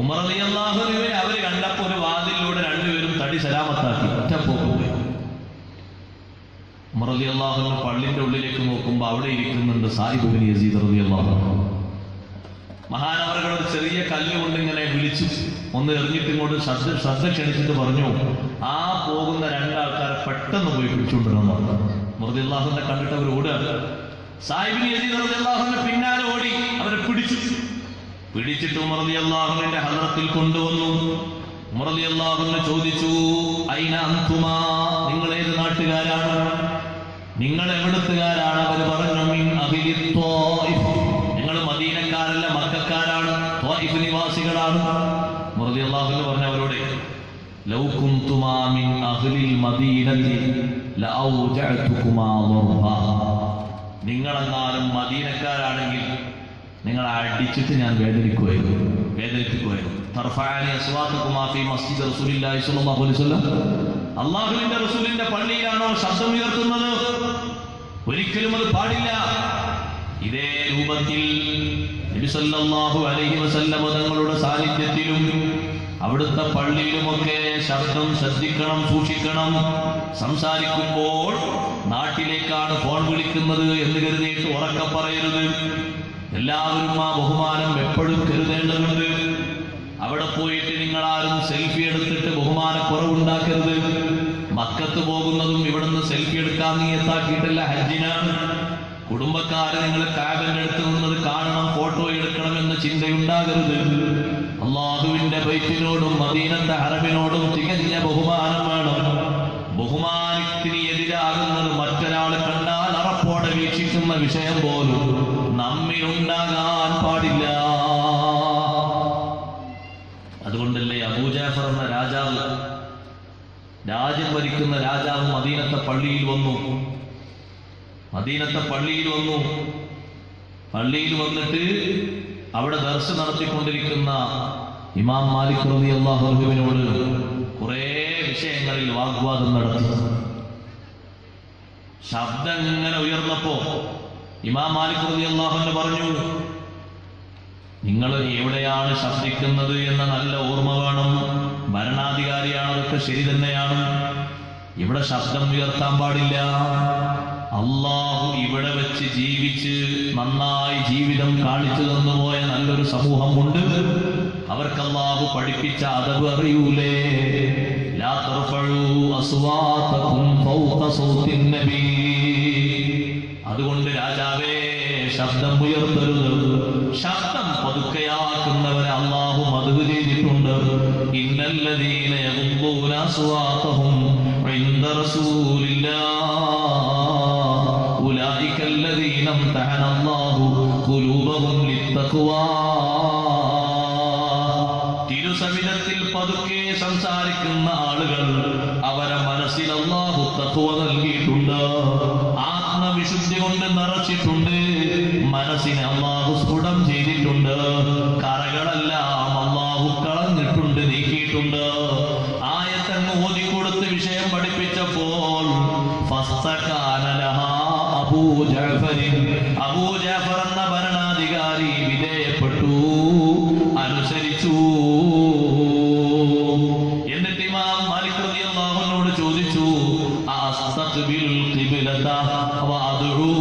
ഉമർ റളിയല്ലാഹു അൻഹുവിനെ അവര് കണ്ടപ്പോൾ ഒരു വാതിലിലൂടെ രണ്ടുപേരും തടി സലാമത്താക്കി ഒറ്റപ്പോക്ക് പോയി. ഉമർ റളിയല്ലാഹു അൻഹു പള്ളിന്റെ ഉള്ളിലേക്ക് നോക്കുമ്പോൾ അവിടെ ഇരിക്കുന്നുണ്ട് സാഹിബ് ഇബ്നു യസീദ് റളിയല്ലാഹു അൻഹു. മഹാനവറുകൾ ഒരു ചെറിയ കല്ലുകൊണ്ട് ഇങ്ങനെ വിളിച്ചു ഒന്ന് എറിഞ്ഞിട്ട് ഇങ്ങോട്ട് ശ്രദ്ധ ക്ഷണിച്ചിട്ട് പറഞ്ഞു, ആ പോകുന്ന രണ്ടാൾക്കാരെ പെട്ടെന്ന് പോയി പിടിച്ചുകൊണ്ടിരുന്നു. റളിയല്ലാഹുവിനെ കണ്ടിട്ട് അവർ ഓടുക. സാഹിബ് ഇബ്നു യസീദ് റളിയല്ലാഹുവിനെ പിന്നാലെ ഓടി അവരെ പിടിച്ചിട്ട് ഉമർ റളിയല്ലാഹുവിന്റെ ഹദ്റത്തിൽ കൊണ്ടുവന്നു. ഉമർ റളിയല്ലാഹു ചോദിച്ചു, ഐന അൻതുമാ, നിങ്ങൾ ഏത് നാട്ടുകാരാണ്? നിങ്ങൾ എവിടുത്തുകാരാണ്? അവർ പറഞ്ഞു മിൻ അഹ്ലി ത്വായിഫ്, നിങ്ങൾ മദീനക്കാരല്ല മക്കക്കാരാണ്, ത്വായിഫ് നിവാസികളാണ്. റളിയല്ലാഹു അൻഹു പറഞ്ഞു അവരോട്, ലൗ കുൻതുമാ മിൻ അഹ്ലിൽ മദീനതി ലഔജഅതുകുമാ ദർബ, നിങ്ങളെങ്ങാനും മദീനക്കാരാണെങ്കിൽ നിങ്ങളെ അടിച്ചിട്ട് ഞാൻ വേദനിപ്പിക്കുമായിരുന്നു. തർഫഅനി അസ്വാതുകുമാ ഫീ മസ്ജിദ് റസൂലില്ലാഹി സ്വല്ലല്ലാഹു അലൈഹി വസല്ലം, അല്ലാഹുവിന്റെ റസൂലിന്റെ പള്ളിയിലാണോ ശബ്ദം ഉയർത്തുന്നത്? ഒരിക്കലും അത് പാടില്ല. ഇതേ രൂപത്തിൽ നബി സല്ലല്ലാഹു അലൈഹി വസല്ലം തങ്ങളുടെ സാന്നിധ്യത്തിലും അവിടുത്തെ പള്ളിയിലുമൊക്കെ ശബ്ദം ശ്രദ്ധിക്കണം, സൂക്ഷിക്കണം. സംസാരിക്കുമ്പോൾ നാട്ടിലേക്കാണ് ഫോൺ വിളിക്കുന്നത് എന്ന് കരുതിയിട്ട് ഉറക്കം പറയരുത്. എല്ലാവരും ആ ബഹുമാനം എപ്പോഴും കരുതേണ്ടതുണ്ട്. അവിടെ പോയിട്ട് നിങ്ങൾ ആരും സെൽഫി എടുത്തിട്ട് ബഹുമാനക്കുറവുണ്ടാക്കരുത്. മക്കത്ത് പോകുന്നതും ഇവിടുന്ന് സെൽഫി എടുക്കാൻ നീയത്താക്കിയിട്ടല്ല, ഹജ്ജിനാണ്. കുടുംബക്കാര് നിങ്ങൾ കാബന്റെ അടുത്ത് നിന്നത് കാണണം, ഫോട്ടോ എടുക്കണം എന്ന ചിന്തയുണ്ടാകരുത്. അള്ളാഹുവിന്റെ ബൈത്തിനോടും മദീനത്തെ ഹറമിനോടും തികഞ്ഞ ബഹുമാനം വേണം. ബഹുമാനത്തിന് എതിരാകുന്നത് മറ്റൊരാൾ കണ്ടാൽ അറപ്പോടെ വീക്ഷിക്കുന്ന വിഷയം പോലും നമ്മിലുണ്ടാകാൻ പാടില്ല. അതുകൊണ്ടല്ലേ അബൂജാഫർ എന്ന രാജാവ്, രാജ്യം ഭരിക്കുന്ന രാജാവ് മദീനത്തെ പള്ളിയിൽ വന്നു. പള്ളിയിൽ വന്നിട്ട് അവിടെ ദർശ നടത്തിക്കൊണ്ടിരിക്കുന്ന ഇമാം മാലിക് റളിയല്ലാഹു അൻഹുവിനോട് കുറെ വിഷയങ്ങളിൽ വാഗ്വാദം നടത്തി. ശബ്ദം ഇങ്ങനെ ഉയർന്നപ്പോ ഇമാം മാലിക് റളിയല്ലാഹു അൻഹു പറഞ്ഞു, നിങ്ങൾ എവിടെയാണ് ശബ്ദിക്കുന്നത് എന്ന നല്ല ഓർമ്മ വേണം. ഭരണാധികാരിയാണ്, അതൊക്കെ ശരി തന്നെയാണ്. ഇവിടെ ശബ്ദം ഉയർത്താൻ പാടില്ല. അള്ളാഹു ഇവിടെ വെച്ച് ജീവിച്ച് നന്നായി ജീവിതം കാണിച്ചു തന്നുപോയ നല്ലൊരു സമൂഹമുണ്ട്. അവർക്ക് അള്ളാഹു പഠിപ്പിച്ച അദബ് അറിയൂലേ? ലാ തർഫഉ അസ്വാതകും ഫൗക സൗത്തിൻ നബി. അതുകൊണ്ട് രാജാവേ, ശബ്ദം ഉയർത്തരുത്. ശബ്ദം പതുക്കെയാക്കുന്നവരെ അള്ളാഹു മദ്ഹ് ചെയ്തിട്ടുണ്ട്. ഇന്നല്ലദീന യഗ്ദൂന അസ്വാതഹും ഇൻദ റസൂലില്ലാഹ് ഉലൈക അല്ലദീന ഇംതഹന അല്ലാഹു ഖുലൂബഹും ലിത്തഖ്വാ. തിരുസവിധത്തിൽ പതുക്കെ സംസാരിക്കുന്ന ആളുകൾ, അവരെ മനസ്സിൽ അല്ലാഹു തഖ്വ നൽകിയിട്ടുണ്ട്, ആത്മവിശുദ്ധി കൊണ്ട് നിറച്ചിട്ടുണ്ട്, മനസ്സിനെ അല്ലാഹു സ്ഫുടം ചെയ്തിട്ടുണ്ട്, കറകളെല്ലാം അല്ലാഹു കളഞ്ഞിട്ടുണ്ട്, നീക്കിയിട്ടുണ്ട്. ആയത്തങ്ങ് ഓതിക്കൊടുത്ത് വിഷയം പഠിപ്പിച്ചപ്പോൾ അബൂ ജഅഫർ എന്ന ഭരണാധികാരി വിധേയപ്പെട്ടു, അനുസരിച്ചു. എന്നിട്ട് ഇമാം മാലിക് റളിയല്ലാഹു അൻഹുവോട് ചോദിച്ചു, അസ്തഖ്ബിലുൽ ഖിബ്ലത വഅദ്ഉ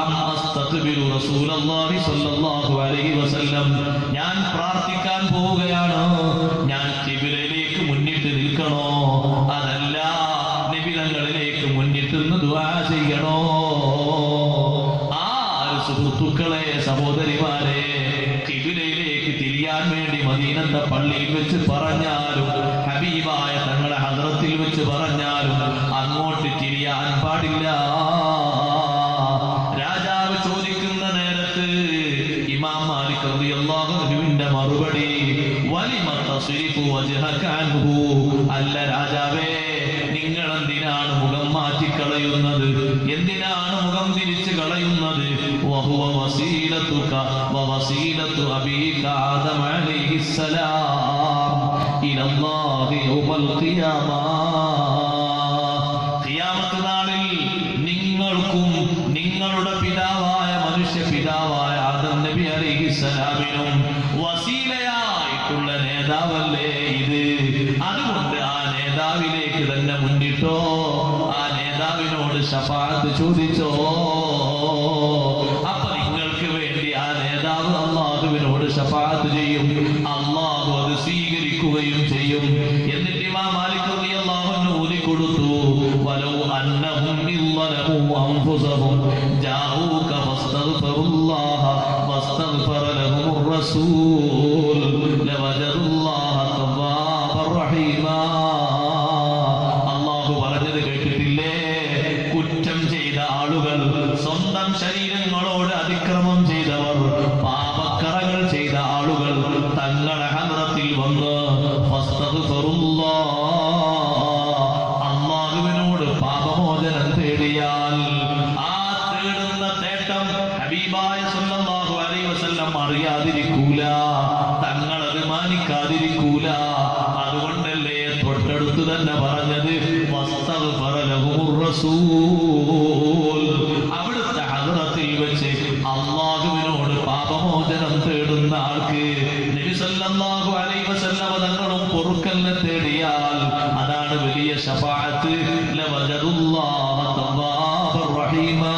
അം അസ്തഖ്ബിലു റസൂലല്ലാഹി സ്വല്ലല്ലാഹു അലൈഹി വസല്ലം, ഞാൻ പ്രാർത്ഥിക്കാൻ പോവുകയാണ്, ഞാൻ ഖിബ്ലയിലേക്ക് മുന്നിട്ട് നിൽക്കണോ, അതല്ല നബി തങ്ങളിലേക്ക് മുന്നിട്ട് നിന്ന് ദുആ ചെയ്യണോ? സുഹൃത്തുക്കളെ, സഹോദരിമാരെ, ഖിബ്ലയിലേക്ക് തിരിയാൻ വേണ്ടി മദീനത്തെ പള്ളിയിൽ വെച്ച് പറഞ്ഞാലും ഹബീബായ തങ്ങളെ ഹദ്റത്തിൽ വെച്ച് പറഞ്ഞാലും അങ്ങോട്ട് തിരിയാൻ പാടില്ല. രാജാവ് ചോദിക്കുന്ന നേരത്ത് ഇമാം മാലിക് റളിയല്ലാഹു അൻഹുവിന്റെ മറുപടി, വലിമ തസ്രിഫു വജ്ഹക അൻഹു, അല്ല രാജാവേ, നിങ്ങൾ എന്തിനാണ് മുഖം മാറ്റിക്കളയുന്നത്? എന്തിനാണ് മുഖം തിരിച്ചു കളയുന്നത്? വഹുവ വസീലതുക വവസീലതു അബീക ആദം അലൈഹിസ്സലാം ഇലല്ലാഹി യൗമൽ ഖിയാമ. ഖിയാമത്ത് നാളിൽ നിങ്ങൾക്കും നിങ്ങളുടെ പിതാവായ മനുഷ്യ പിതാവായ ആദം നബി അലൈഹിസ്സലാമിനും വസീലയായിട്ടുള്ള നേതാവല്ലേ ഇത്? അതുകൊണ്ട് ആ നേതാവിലേക്ക് തന്നെ മുന്നിട്ടോ, ആ നേതാവിനോട് ശഫാഅത്ത് ചോദിച്ചോ. അപ്പൊ നിങ്ങൾക്ക് വേണ്ടി ആ നേതാവ് അല്ലാഹുവിനോട് ശഫാഅത്ത് ചെയ്യും, അല്ലാഹു അത് സ്വീകരിക്കുകയും ചെയ്യും. എന്നിട്ട് ഇമാം മാലിക് റളിയല്ലാഹു അൻഹു ഓതിക്കൊടുത്തു, വലൗ അന്നഹും ഇല്ലലഹു അൻഫുസഹും ജാഊക ഫസ്തഗ്ഫിറുല്ലാഹ വസ്തഗ്ഫറ ലഹുർ റസൂൽ ലവജദുല്ലാഹ തവ്വാബർ റഹീമാ. അല്ലാഹു പറഞ്ഞത് കേട്ടിട്ടില്ലേ? കുറ്റം ചെയ്ത വന്ന് അള്ളാഹുവിനോട് പാപമോചനം തേടിയാൽ ആ തേടുന്ന തേട്ടം ഹബീബായ സല്ലല്ലാഹു അലൈഹി വസല്ലം അറിയാതിരിക്കൂല, തങ്ങളത് മാനിക്കാതിരിക്കൂല. അതുകൊണ്ടല്ലേ തൊട്ടടുത്ത് തന്നെ പറഞ്ഞത് വസ്തഗ്ഫറ ലഹുർ റസൂൽ. അവിടുത്തെ ഹദ്റത്തിൽ വെച്ച് അള്ളാഹുവിനോട് പാപമോചനം തേടുന്ന ആൾക്ക് നബി സല്ലല്ലാഹു അലൈഹി വസല്ലം തങ്ങളും പൊറുക്കലിനെ തേടിയാൽ അതാണ് വലിയ ശഫാഅത്ത്. ലവജദുല്ലാഹ തവ്വാബർ റഹീമാ.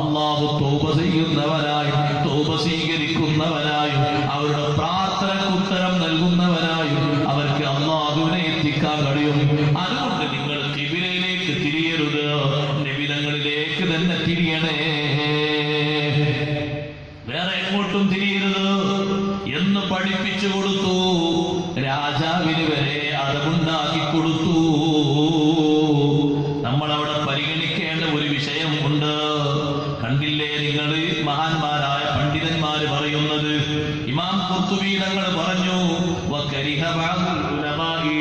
അല്ലാഹു തൗബ ചെയ്യുന്നവനായും തൗബ സ്വീകരിക്കുന്നവനായും അവരുടെ പ്രാർത്ഥനയ്ക്ക് ഉത്തരം നൽകുന്നവനായും അവർക്ക് അല്ലാഹുവിനെ എത്തിക്കാൻ കഴിയും. അതുകൊണ്ട് നിങ്ങൾ ഖിബിലയിലേക്ക് തിരിയരുത്, നബിതങ്ങളിലേക്ക് തന്നെ തിരിയണേ, വേറെ എങ്ങോട്ടും തിരിയരുത് എന്ന് പഠിപ്പിച്ചു കൊടുത്തു. രാജാവിന് വരെ അതമുണ്ടാക്കി കൊടുത്തു. നമ്മളവിടെ പരിഗണിക്കേണ്ട ഒരു വിഷയം ഉണ്ട്. കണ്ടില്ലേ നിങ്ങൾ മഹാന്മാരായ പണ്ഡിതന്മാര് പറയുന്നത്? ഇമാം ഖുർത്തുബി തങ്ങൾ പറഞ്ഞു, വകരിഹ ബഅദുൽ ഉലമാഇ,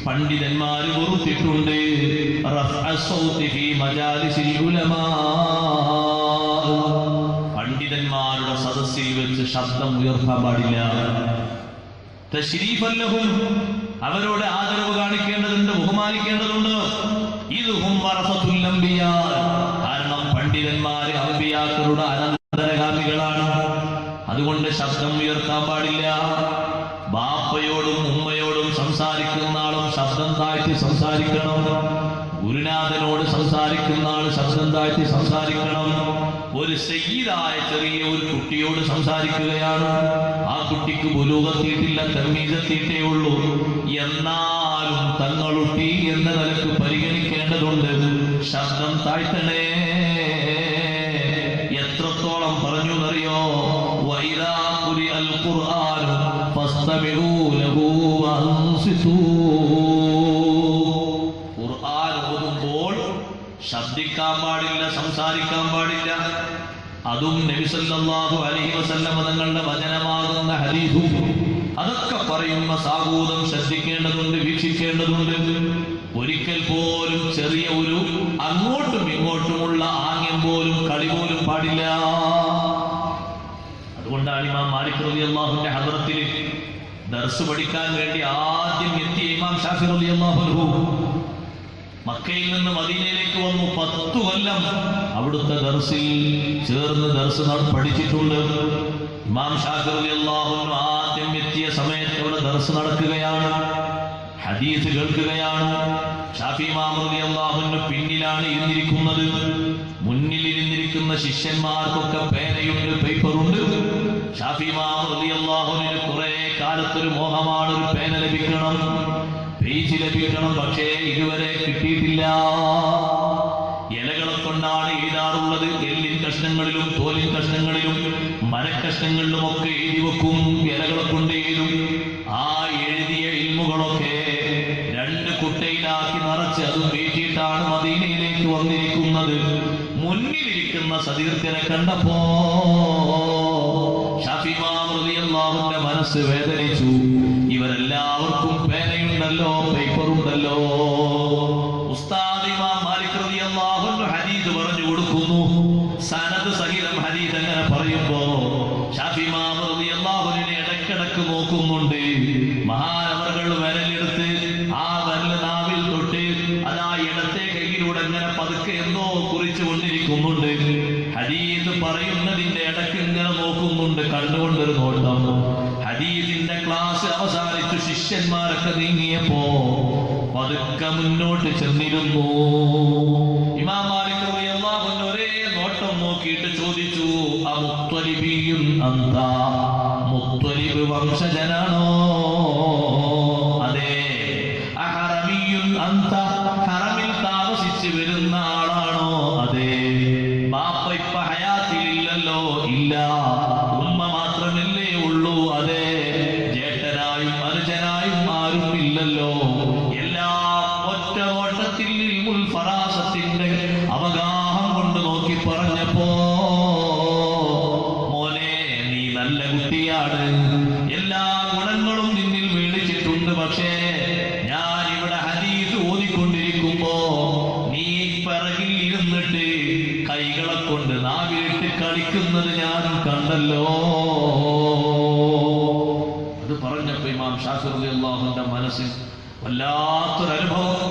പണ്ഡിതന്മാര് വെറുത്തിട്ടുണ്ട് റഫ്അ സൗതി ഫീ മജാലിസിൽ ഉലമാ, പണ്ഡിതന്മാരുടെ സദസ്സിൽ വെച്ച് ശബ്ദം ഉയർത്താൻ പാടില്ല. തശ്രീഫൻ ലഹും, അവരോട് ആദരവ് കാണിക്കേണ്ടതുണ്ട്, ബഹുമാനിക്കേണ്ടതുണ്ട്. ഇദ്ഹും വറസത്തുൽ അംബിയാ, കാരണം പണ്ഡിതന്മാര് അംബിയാക്കളുടെ അനന്തരഗാമികളാണ്. അതുകൊണ്ട് ശബ്ദം ഉയർത്താൻ പാടില്ല. ബാപ്പയോടും ഉമ്മയോടും സംസാരിക്കുന്ന ആളും ശബ്ദം താഴ്ത്തി സംസാരിക്കണം. ഗുരുനാഥനോട് സംസാരിക്കുന്ന ആൾ ശബ്ദം താഴ്ത്തി സംസാരിക്കണം. ഒരു സയ്യിദായ ചെറിയ ഒരു കുട്ടിയോട് സംസാരിക്കുകയാണ്, ആ കുട്ടിക്ക് ബുലൂഗെത്തിയിട്ടില്ല, തമീസെത്തിയിട്ടേ ഉള്ളൂ. എന്നാലും തങ്ങളുട്ടി എന്ന നിലക്ക് പരിഗണിക്കേണ്ടതുണ്ട്. ശബ്ദം താഴ്ത്തണേ. എത്രത്തോളം പറഞ്ഞു എന്നറിയോ? വഇദാ ഖുരിഅൽ ഖുർആനു ഫസ്തമിഊ ലഹു വഅൻസിതൂ. ഖുർആൻ ഓതുമ്പോൾ ശബ്ദിക്കാൻ പാടില്ല, സംസാരിക്കാൻ പാടില്ല. അതും നബി സല്ലല്ലാഹു അലൈഹി വസല്ലം തങ്ങളുടെ വചനമാകുന്ന ഹദീസും അതൊക്കെ പറയുന്ന സാഹൂദം ശ്രദ്ധിക്കേണ്ടതുണ്ട്, വീക്ഷിക്കേണ്ടതുണ്ട്. ഒരിക്കൽ പോലും ചെറിയ ഒരു അങ്ങോട്ടും ഇങ്ങോട്ടുമുള്ള ആംഗ്യം പോലും കളി പോലും പാടില്ല. അതുകൊണ്ടാണ് ഇമാം മാലിക് റളിയല്ലാഹുവിന്റെ ഹദ്റത്തിൽ ദർസ് പഠിക്കാൻ വേണ്ടി ആദ്യം എത്തിയ ഇമാം ഷാഫി റളിയല്ലാഹു അൻഹു മക്കയിൽ നിന്ന് മദീനയിലേക്ക് വന്നു. 10 കൊല്ലം അവിടുത്തെ ദർസിൽ ചേർന്ന് ദർസ് പഠിച്ചിട്ടുണ്ട്. ഇമാം ഷാഫി റളിയല്ലാഹു അൻഹു ആദ്യം എത്തിയ സമയത്ത് അവിടെ ദർസ് നടക്കുകയാണ്, ഹദീസ് കേൾക്കുകയാണ്. ഷാഫി ഇമാം റളിയല്ലാഹു അൻഹു പിന്നിലാണ് ഇരുന്നിരിക്കുന്നത്. മുന്നിൽ ഇരുന്നിരിക്കുന്ന ശിഷ്യന്മാർക്കൊക്കെ പേനയുണ്ട്, പേപ്പറുണ്ട്. ഷാഫി ഇമാം റളിയല്ലാഹു അൻഹു കുറെ കാലത്തൊരു മോഹമാണ്, ഒരു പേന ലഭിക്കണം, പേജ് ലഭിക്കണം. പക്ഷേ ഇതുവരെ കിട്ടിയിട്ടില്ല. ഇലകളെ കൊണ്ടാണ് എഴുതാറുള്ളത്. എല്ലിൻ കഷ്ണങ്ങളിലും തോലിൻ കഷ്ണങ്ങളിലും മരക്കഷ്ണങ്ങളിലും ഒക്കെ എഴുതി വെക്കും, ഇലകളെ കൊണ്ട് എഴുതും. ആ എഴുതിയ ഇൽമുകളൊക്കെ 2 കുട്ടയിലാക്കി നിറച്ച് അതും വീട്ടിയിട്ടാണ് മദീനയിലേക്ക് വന്നിരിക്കുന്നത്. മുന്നിലിരിക്കുന്ന സദീർക്കനെ കണ്ടപ്പോ ഷാഫി ഇമാം റളിയല്ലാഹുവിന്റെ മനസ്സ് വേദനിച്ചു. ഇവരെല്ലാവർക്കും പേനയുണ്ടല്ലോ, പേപ്പറുണ്ടല്ലോ. ഉസ്താദ് ഇമാം മാലിക് റളിയല്ലാഹു അൻഹു ഹദീസ് പറഞ്ഞു കൊടുക്കുന്നു. സനദ് സഹിതം ഹദീസ് അങ്ങനെ പറയുമ്പോ ഷാഫി ഇമാം റളിയല്ലാഹു അൻഹു ഇടയ്ക്കിടയ്ക്ക് നോക്കുന്നുണ്ട്. മഹാനവറുകൾ വിരലെടുത്ത് ആ വിരൽ നാവിൽ തൊട്ട് അതാ ഇടത്തെ കൈയിലൂടെ ഇങ്ങനെ പതുക്കെ എന്തോ കുറിച്ചു കൊണ്ടിരിക്കുന്നുണ്ട്. ഹദീസ് പറയുന്നതിന്റെ ഇടയ്ക്ക് ഇങ്ങനെ നോക്കുന്നുണ്ട്, കണ്ടുകൊണ്ടൊരു നോട്ടം. ഹദീസിന്റെ ക്ലാസ് അവസാനിച്ചു. ശിഷ്യന്മാരൊക്കെ നീങ്ങിയപ്പോ പതുക്കെ മുന്നോട്ട് ചെന്നിരുന്നു. ഇമാം മാലിക് റളിയല്ലാഹു അൻഹു ഒരേ നോട്ടം നോക്കിയിട്ട് ചോദിച്ചു, അമുത്വലിബിയുൻ അന്ത, മുത്വലിബ് വംശജനാണോ? അതെ. അഹറമിയുൻ അന്ത, ഹറമിൽ താമസിച്ച് വരുന്ന ആളാണോ? അതെ. ബാപ്പ ഇപ്പ ഹയാത്തിലില്ലല്ലോ? ഇല്ല. ഉമ്മ മാത്രമല്ലേ ഉള്ളൂ? അതെ. ജേഷ്ഠനായും അനുജനായും ആരും ഇല്ലല്ലോ. എല്ലാം ഒറ്റ ഓട്ടത്തിൽ ഇൽമുൽ ഫറാസത്തിന്റെ അവഗാഹം കൊണ്ട് നോക്കി പറഞ്ഞപ്പോ, മോനെ നീ നല്ല കുട്ടിയാണ്, എല്ലാം പറഞ്ഞപ്പോൾ ഇമാം ഷാഫി റളിയല്ലാഹു അൻഹുവിന്റെ മനസ്സിൽ വല്ലാത്തൊരനുഭവം.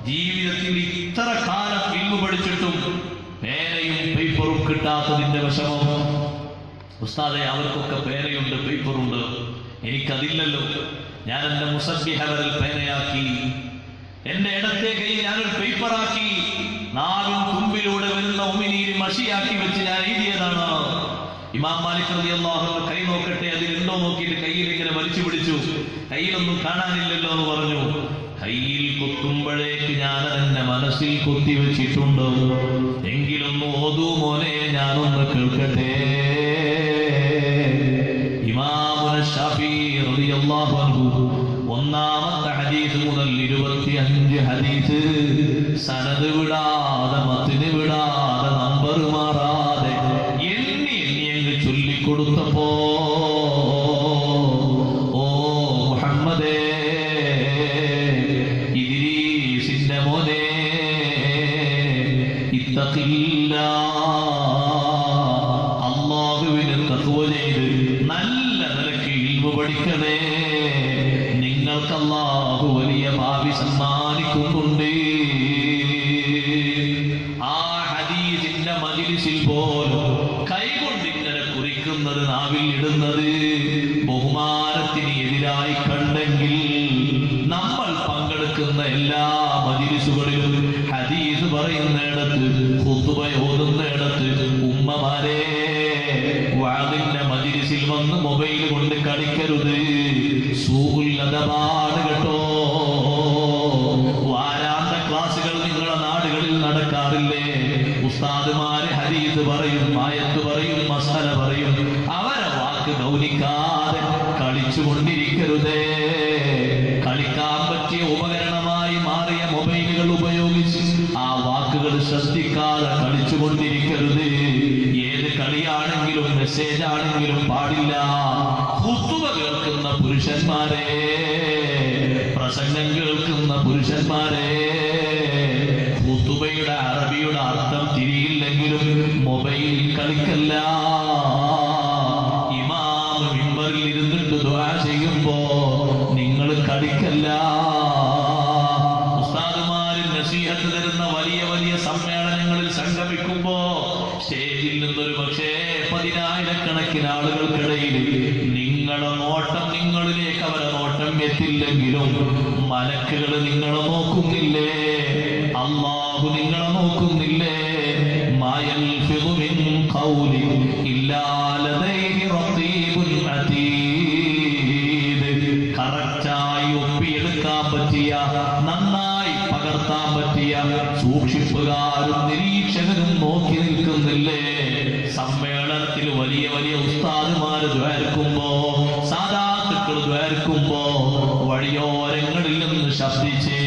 ജീവിതത്തിൽ ഇത്ര കാലം ഇൽമു പഠിച്ചിട്ടും പേനയും പേപ്പറും കിട്ടാത്തതിന്റെ വിഷമം. ഉസ്താദെ, അവർക്കൊക്കെ പേനയുണ്ട്, പേപ്പറുണ്ട്, എനിക്കതില്ലല്ലോ. ഞാൻ എന്റെ മുസബ്ബിഹ വിരൽ പേനയാക്കി, എന്റെ ഇടത്തെ കൈ ഞാനൊരു പേപ്പറാക്കി, നാവിൻ തുമ്പിലൂടെ വരുന്ന ഉമിനീര് മഷിയാക്കി വെച്ച് ഞാൻ എഴുതിയതാണ്. ഇമാം മാലിക് റളിയല്ലാഹു അൻഹു കൈ നോക്കട്ടെ, അതിലുണ്ടോ നോക്കിയിട്ട് കയ്യിൽ ഇങ്ങനെ വലിച്ചു പിടിച്ചു. കയ്യിലൊന്നും കാണാനില്ലല്ലോ എന്ന് പറഞ്ഞു. കയ്യിൽ കൊത്തുമ്പോഴേക്ക് ഞാൻ എന്റെ മനസ്സിൽ കൊത്തിവെച്ചിട്ടുണ്ട്. എങ്കിലൊന്ന് ഓതൂ മോനെ, ഞാനൊന്ന് കേൾക്കട്ടെ. ഇമാമുന ശാഫിഈ റളിയല്ലാഹു അൻഹു ഒന്നാമത്തെ ഹദീസ് മുതൽ 25 ഹദീസ് സനദ് വിടാതെ, മത്ന് വിടാതെ, നമ്പർ മാറാതെ എണ്ണി അങ്ങ് ചൊല്ലിക്കൊടുത്തപ്പോ, ഓ മുഹമ്മദേ, ഇദ്രീസിന്റെ മോനെ, ഇത്തഖില്ലാ, അല്ലാഹുവിനെ തഖ്വ ചെയ്ത് നല്ല നിലയ്ക്ക് ഇൽമു പഠിക്കണേ. നിങ്ങൾക്ക് അല്ലാഹു വലിയ ഭാവി സമ്മാനിക്കുന്നുണ്ട്. ആ ഹദീസിന്റെ മജ്ലിസിൽ പോലും കൈകൊണ്ട് ഇങ്ങനെ കുറിക്കുന്നത്, നാവിൽ ഇടുന്നത് ബഹുമാനത്തിന് എതിരായി കണ്ടെങ്കിൽ നമ്മൾ പങ്കെടുക്കുന്ന എല്ലാ മജ്ലിസുകളിലും, ഹദീസ് പറയുന്നിടത്ത്, ഖുതുബ ഓതുന്നിടത്ത്, ഉമ്മമാരെ വഅദിന്റെ മജ്ലിസിൽ വന്ന് മൊബൈൽ കൊണ്ട് കളിക്കരുത്. സൂഉല്ലദബാണ് കേട്ടോ. വാരാന്ത ക്ലാസുകൾ നിങ്ങളുടെ നാടുകളിൽ നടക്കാറില്ലേ? ഉസ്താദുമാര് ഹദീസ് പറയും, ആയത്ത് പറയും, മസല പറയും. അവരെ വാക്ക് ഗൗനിക്കാതെ കളിച്ചുകൊണ്ടിരിക്കരുതേ. കളിക്കാൻ പറ്റിയ ഉപകരണമായി മാറിയ മൊബൈലുകൾ ഉപയോഗിച്ച് ആ വാക്കുകൾ ശ്രദ്ധിക്കാതെ കളിച്ചുകൊണ്ടിരിക്കരുത്. ഏത് കളിയാണെങ്കിലും മെസ്സേജ് ആണെങ്കിലും പാടില്ല. ഖുതുബ കേൾക്കുന്ന പുരുഷന്മാരെ, പ്രസംഗം കേൾക്കുന്ന പുരുഷന്മാരെ, ഖുതുബയുടെ അറബിയുടെ അർത്ഥം തിരിയില്ലെങ്കിലും മൊബൈൽ കളിക്കല്ല. ഇമാം മിമ്പറിൽ ഇരുന്നിട്ട് ദുആ ചെയ്യുമ്പോ നിങ്ങൾ കളിക്കല്ല. ഉസ്താദുമാരിൽ നസീഹത്ത് തരുന്ന വലിയ വലിയ സമ്മേളനങ്ങളിൽ സംഗമിക്കുമ്പോ സ്റ്റേജിൽ നിന്നൊരു പക്ഷേ 10,000-കണക്കിന് ആളുകൾക്കിടയിൽ നിങ്ങളുടെ നോട്ടം, നിങ്ങളിലേക്ക് അവരെ നോട്ടം എത്തില്ലെങ്കിലും മലക്കുകൾ നിങ്ങളെ നോക്കുന്നില്ലേ? അല്ലാഹു നിങ്ങളെ നോക്കുന്നില്ലേ? മായൽഫിദു മിൻ ഖൗലി ഇല്ലാ ലദൈഹി റഖീബുൻ അതീദ്. കറക്റ്റായി ഒപ്പിയെടുക്കാൻ പറ്റിയ, നന്നായി പകർത്താൻ പറ്റിയ സൂക്ഷിപ്പുകാരും നിരീക്ഷകരും നോക്കി നിൽക്കുന്നില്ലേ? സമ്മേളനത്തിൽ വലിയ വലിയ ഉസ്താദുമാര് ദ്വാരക്കുമ്പോ, സാദാത്തുക്കൾ ദ്വാരക്കുമ്പോ വഴിയോരങ്ങളിൽ നിന്ന് ശബ്ദിച്ച്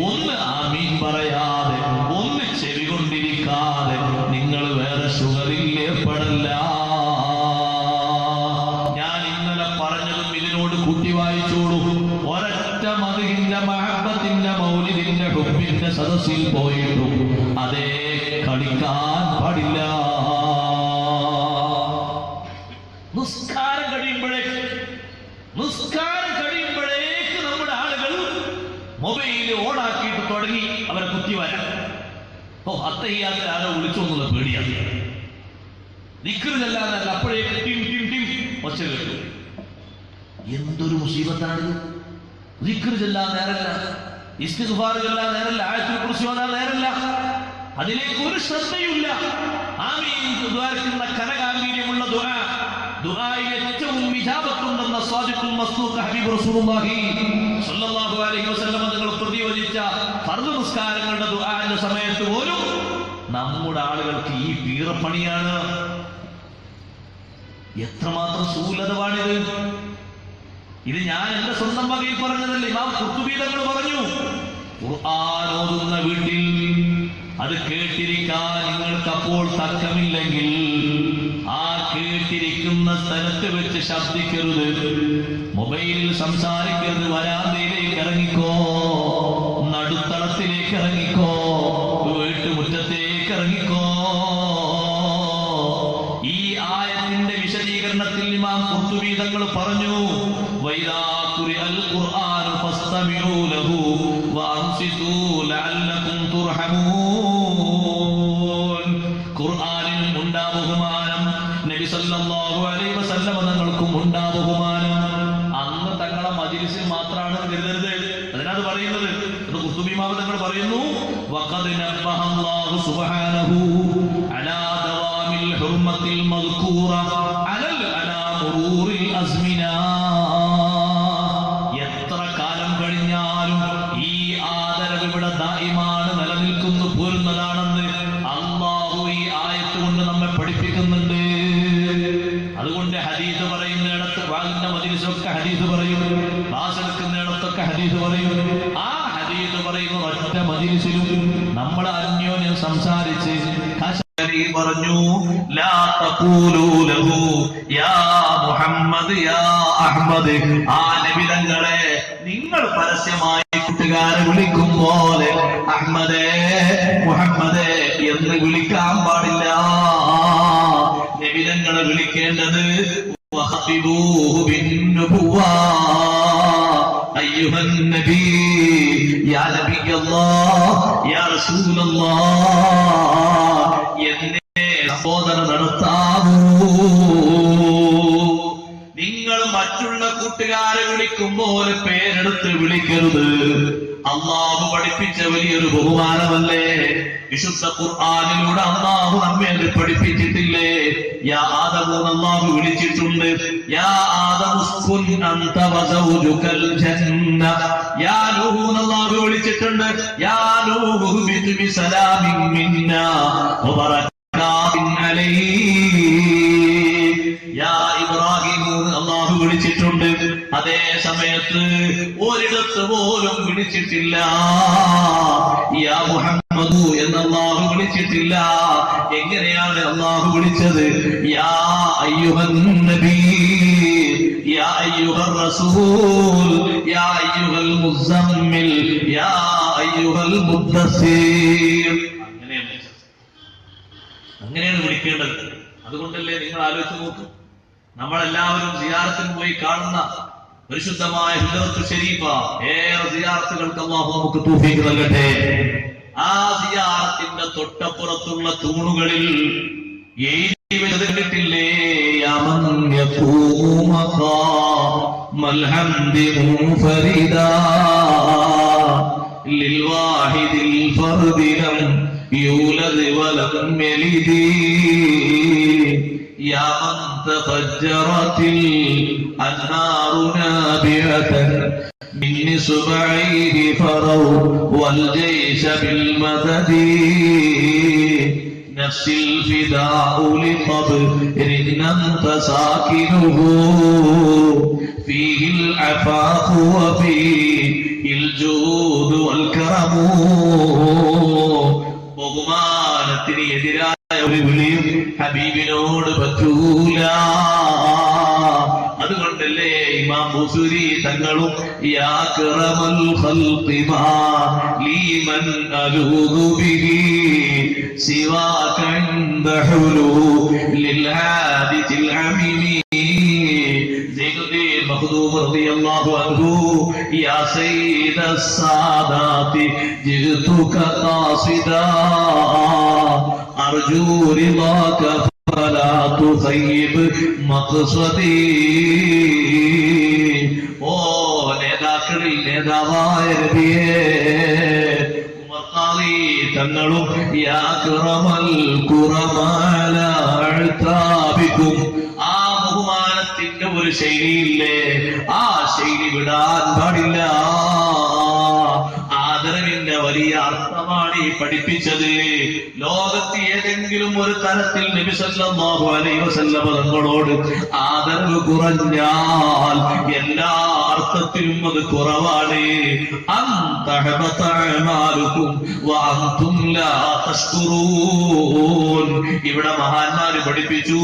ഒന്ന് ആമീൻ പറയാതെ, ഒന്ന് ചെവി കൊണ്ടിരിക്കാതെ നിങ്ങൾ വേറെ ശുഗറിൽ ഏർപ്പെടല്ല. ഞാൻ ഇന്നലെ പറഞ്ഞതും ഇതിനോട് കൂട്ടി വായിച്ചോളൂ. ഒരൊറ്റ മദ്ഹിന്റെ, മഹബ്ബത്തിന്റെ, മൗലിദിന്റെ, ഹുബ്ബിന്റെ സദസ്സിൽ പോയിട്ടും അതേ കളിക്കാൻ പാടില്ല. നിസ്കാരം കഴിയുമ്പോഴേക്ക് നമ്മുടെ ആളുകൾ മൊബൈൽ ഓണാക്കിയിട്ട് തുടങ്ങി അവരെ കുത്തി വരാം. ഓ, അത്തഹിയ്യാത്തിൽ ആരോ വിളിച്ചു എന്നുള്ള പേടിയാണ്. ദിക്ർ ചെല്ലാനല്ല, അപ്പോഴേക്ക് ടിം ടിം ടിം ഒച്ച കേട്ടു. എന്തൊരു മുസീബത്താണിത്! ദിക്ർ ചെല്ലാൻ നേരല്ല, ഇസ്തിഗ്ഫാർ ചെല്ലാൻ നേരല്ല, ആയത്തുൽ കുർസി ഓതാൻ നേരല്ല. അതിലേക്ക് ഒരു ശ്രദ്ധയില്ല. ആമീൻ ദുആക്കുന്ന കനഗാംഭീര്യമുള്ള ദുആ, ദുആയിൽ ഏറ്റവും ഇജാബത്തുണ്ടെന്ന സ്വാദിഖുൽ മസ്ദൂഖ് ഹബീബ് റസൂലുള്ളാഹി സ്വല്ലല്ലാഹു അലൈഹി വസല്ലം തങ്ങൾ പ്രതിവചിച്ച ഫർദ് നിസ്കാരങ്ങളുടെ ദുആന്റെ സമയത്ത് പോലും നമ്മുടെ ആളുകൾക്ക് ഈ പീറപ്പണിയാണ്. എത്രമാത്രം സൂലതമാണിത്! ഇത് ഞാൻ എന്റെ സ്വന്തം വകയിൽ പറഞ്ഞതല്ല, ഇമാം ഖുർത്തുബി തങ്ങൾ പറഞ്ഞു. ഖുർആൻ ഓതുന്ന വീട്ടിൽ അത് കേട്ടിരിക്കാൻ നിങ്ങൾക്ക് അപ്പോൾ തക്കമില്ലെങ്കിൽ ആ കേട്ടിരിക്കുന്ന സ്ഥലത്ത് വെച്ച് ശബ്ദിക്കരുത്, മൊബൈലിൽ സംസാരിക്കരുത്. വരാന്തയിലേക്ക് ഇറങ്ങിക്കോ, നടുത്തളത്തിലേക്ക് ഇറങ്ങിക്കോ, വീട്ടുമുറ്റത്തേക്ക് ഇറങ്ങിക്കോ. ഈ ആയത്തിന്റെ വിശദീകരണത്തിൽ ഇമാം ഖുർത്തുബി തങ്ങൾ പറഞ്ഞു, വൈദാ فاستمعوا له وأنصتوا لعلكم ترحمون. ഖുർആനിൽ ഉണ്ടാ ബഹുമാനം, നബി സല്ലല്ലാഹു അലൈഹി വസല്ലം തങ്ങൾക്കും ഉണ്ടാ ബഹുമാനം. അന്ന് തങ്ങളെ മജ്‌ലിസിൽ മാത്രമാണ് കരുതരുത്. അതിനാണ് പറയുന്നത്. ഖുർത്തുബി ഇമാം തങ്ങൾ പറയുന്നു, വഖദ് നബ്ബഹ അല്ലാഹു സുബ്ഹാനഹു അലാ ദവാമിൽ ഹുർമത്തിൽ മദ്കൂറ അലൽ അലാ മുറൂറിൽ അസ്മിന. എത്ര കാലം കഴിഞ്ഞാലും ഈ ആദരവ് ഇവിടെ ദായിമാണ്, നിലനിൽക്കുന്നു, പോരുന്നതാണെന്ന് അല്ലാഹു ഈ ആയത്ത് കൊണ്ട് നമ്മെ പഠിപ്പിക്കുന്നുണ്ട്. അതുകൊണ്ട് ഹദീസ് പറയുന്നിടത്ത്, വാങ്ങിന്റെ മജ്‌ലിസൊക്കെ ഹദീസ് പറയും, ക്ലാസ് എടുക്കുന്നിടത്തൊക്കെ ഹദീസ് പറയും. ആ ഹദീസ് പറയുന്ന ഒറ്റ മജ്‌ലിസിലും നമ്മൾ അന്യോന്യം സംസാരിച്ച് പറഞ്ഞു, ലാ തഖൂലൂ ലഹു യാ മുഹമ്മദ് യാ അഹ്മദ്. ആ നബി തങ്ങളെ നിങ്ങൾ പരസ്യമായി കൂട്ടുകാരെ വിളിക്കും പോലെ അഹ്മദേ മുഹമ്മദേ എന്ന് വിളിക്കാൻ പാടില്ല. നബി തങ്ങളെ വിളിക്കേണ്ടത് വഹബിബൂഹു ബിന്നുബുവ്വ അയ്യുഹൻ നബി യാ നബിയല്ലാഹ് യാ റസൂലല്ലാഹ് എന്നെ സംബോധന നടത്താവൂ. നിങ്ങൾ മറ്റുള്ള കൂട്ടുകാരെ വിളിക്കുമ്പോൾ പേരെടുത്ത് വിളിക്കരുത്. അള്ളാഹു പഠിപ്പിച്ച വലിയൊരു ബഹുമാനമല്ലേ. വിശുദ്ധ ഖുർആനിലൂടെ അള്ളാഹു നമ്മെ പഠിപ്പിച്ചിട്ടില്ലേ? യാ ആദമു അള്ളാഹു വിളിച്ചിട്ടുണ്ട്. യാ ആദമു ഉസ്കുൻ അൻത വസൗജുകൽ ജന്ന. യാ നൂഹു അള്ളാഹു വിളിച്ചിട്ടുണ്ട്. യാ നൂഹു ബിസ്മി സലാമിൻ മിന്നാ വബറകാതുൻ അലൈക്. യാ ഇബ്രാഹിം അള്ളാഹു വിളിച്ചിട്ടുണ്ട്. അതേ സമയത്ത് ഒരിടത്ത് പോലും വിളിച്ചിട്ടില്ല യാ മുഹമ്മദു എന്ന് അള്ളാഹു വിളിച്ചിട്ടില്ല. എങ്ങനെയാണ് അള്ളാഹു വിളിച്ചത്? യാ അയ്യുഹൻ നബി യാ അയ്യുഹർ റസൂൽ യാ അയ്യുഹൽ മുസമ്മിൽ യാ അയ്യുഹൽ മുദ്ദസ്സിർ. അങ്ങനെയാണ് വിളിക്കേണ്ടത്. അതുകൊണ്ടല്ലേ നിങ്ങൾ ആലോചിച്ച് നോക്കൂ, നമ്മളെല്ലാവരും സിയാറത്തിന് പോയി കാണുന്ന പരിശുദ്ധമായ ഹുദറത്തുൽ ഷരീഫ, ഏറെ സിയാറത്തുകൾക്ക് അല്ലാഹു നമുക്ക് തൗഫീഖ് നൽകട്ടെ. ആ സിയാറത്തിന്റെ തൊട്ടപ്പുറത്തുള്ള തൂണുകളിൽ എഴുതി വെച്ചിട്ടില്ലേ, യമൻ യഖൂമു മഖാമൽ ഹംദി മുൻഫരിദാ ലിൽ വാഹിദിൽ ഫർദി ലം യൂലദ് വലം യലിദ് യാ മൻ തഫജ്ജറത്തിൽ അൻഹാറു നാബിഅതൻ من صبعيه فروا والجيش بالمدد نفس الفداء لقبر أنت ساكنه فيه العفاف وفيه الجود والكرم. ബഹുമാനത്തിന് എതിരായ ഒരു വിളിയും ഹബീബിനോട് പറ്റൂല. അതുകൊണ്ടല്ലേ ഇമാം ബുസൂരി തങ്ങളും യാ അക്റമൽ ഖൽഖി മാ ലീമൻ അലൂദു ബിഹി സിവാക ഇൻദ ഹുലൂലിൽ ഹാദിസിൽ അമീമി. സയ്യിദുദ്ദീൻ മഖ്ദൂം റളിയല്ലാഹു അൻഹു യാ സയ്യിദസ് സാദാതി ജിതുക ഖാസിദാ അർജൂ റിളാക فلا تخيب مقصدي. ഓ നേതാക്കളിൽ നേതാവായ നബിയേ, ഉമർ ഖാദി തങ്ങളും യാ അക്റമൽ ഖുറമാല അഅതാബികും. ആ ബഹുമാനത്തിന്റെ ഒരു ശൈലിയില്ലേ, ആ ശൈലി വിടാൻ പാടില്ല. ആദരവിന്റെ വലിയ അർത്ഥമാണ് ഈ പഠിപ്പിച്ചത്. ലോകത്ത് ഏതെങ്കിലും ഒരു തരത്തിൽ നബി സല്ലല്ലാഹു അലൈഹി വസല്ലം തങ്ങളോട് ആദരവ് കുറഞ്ഞാൽ എല്ലാ അർത്ഥത്തിലും അത് കുറവാണ്. ഇവിടെ മഹാന്മാര് പഠിപ്പിച്ചു,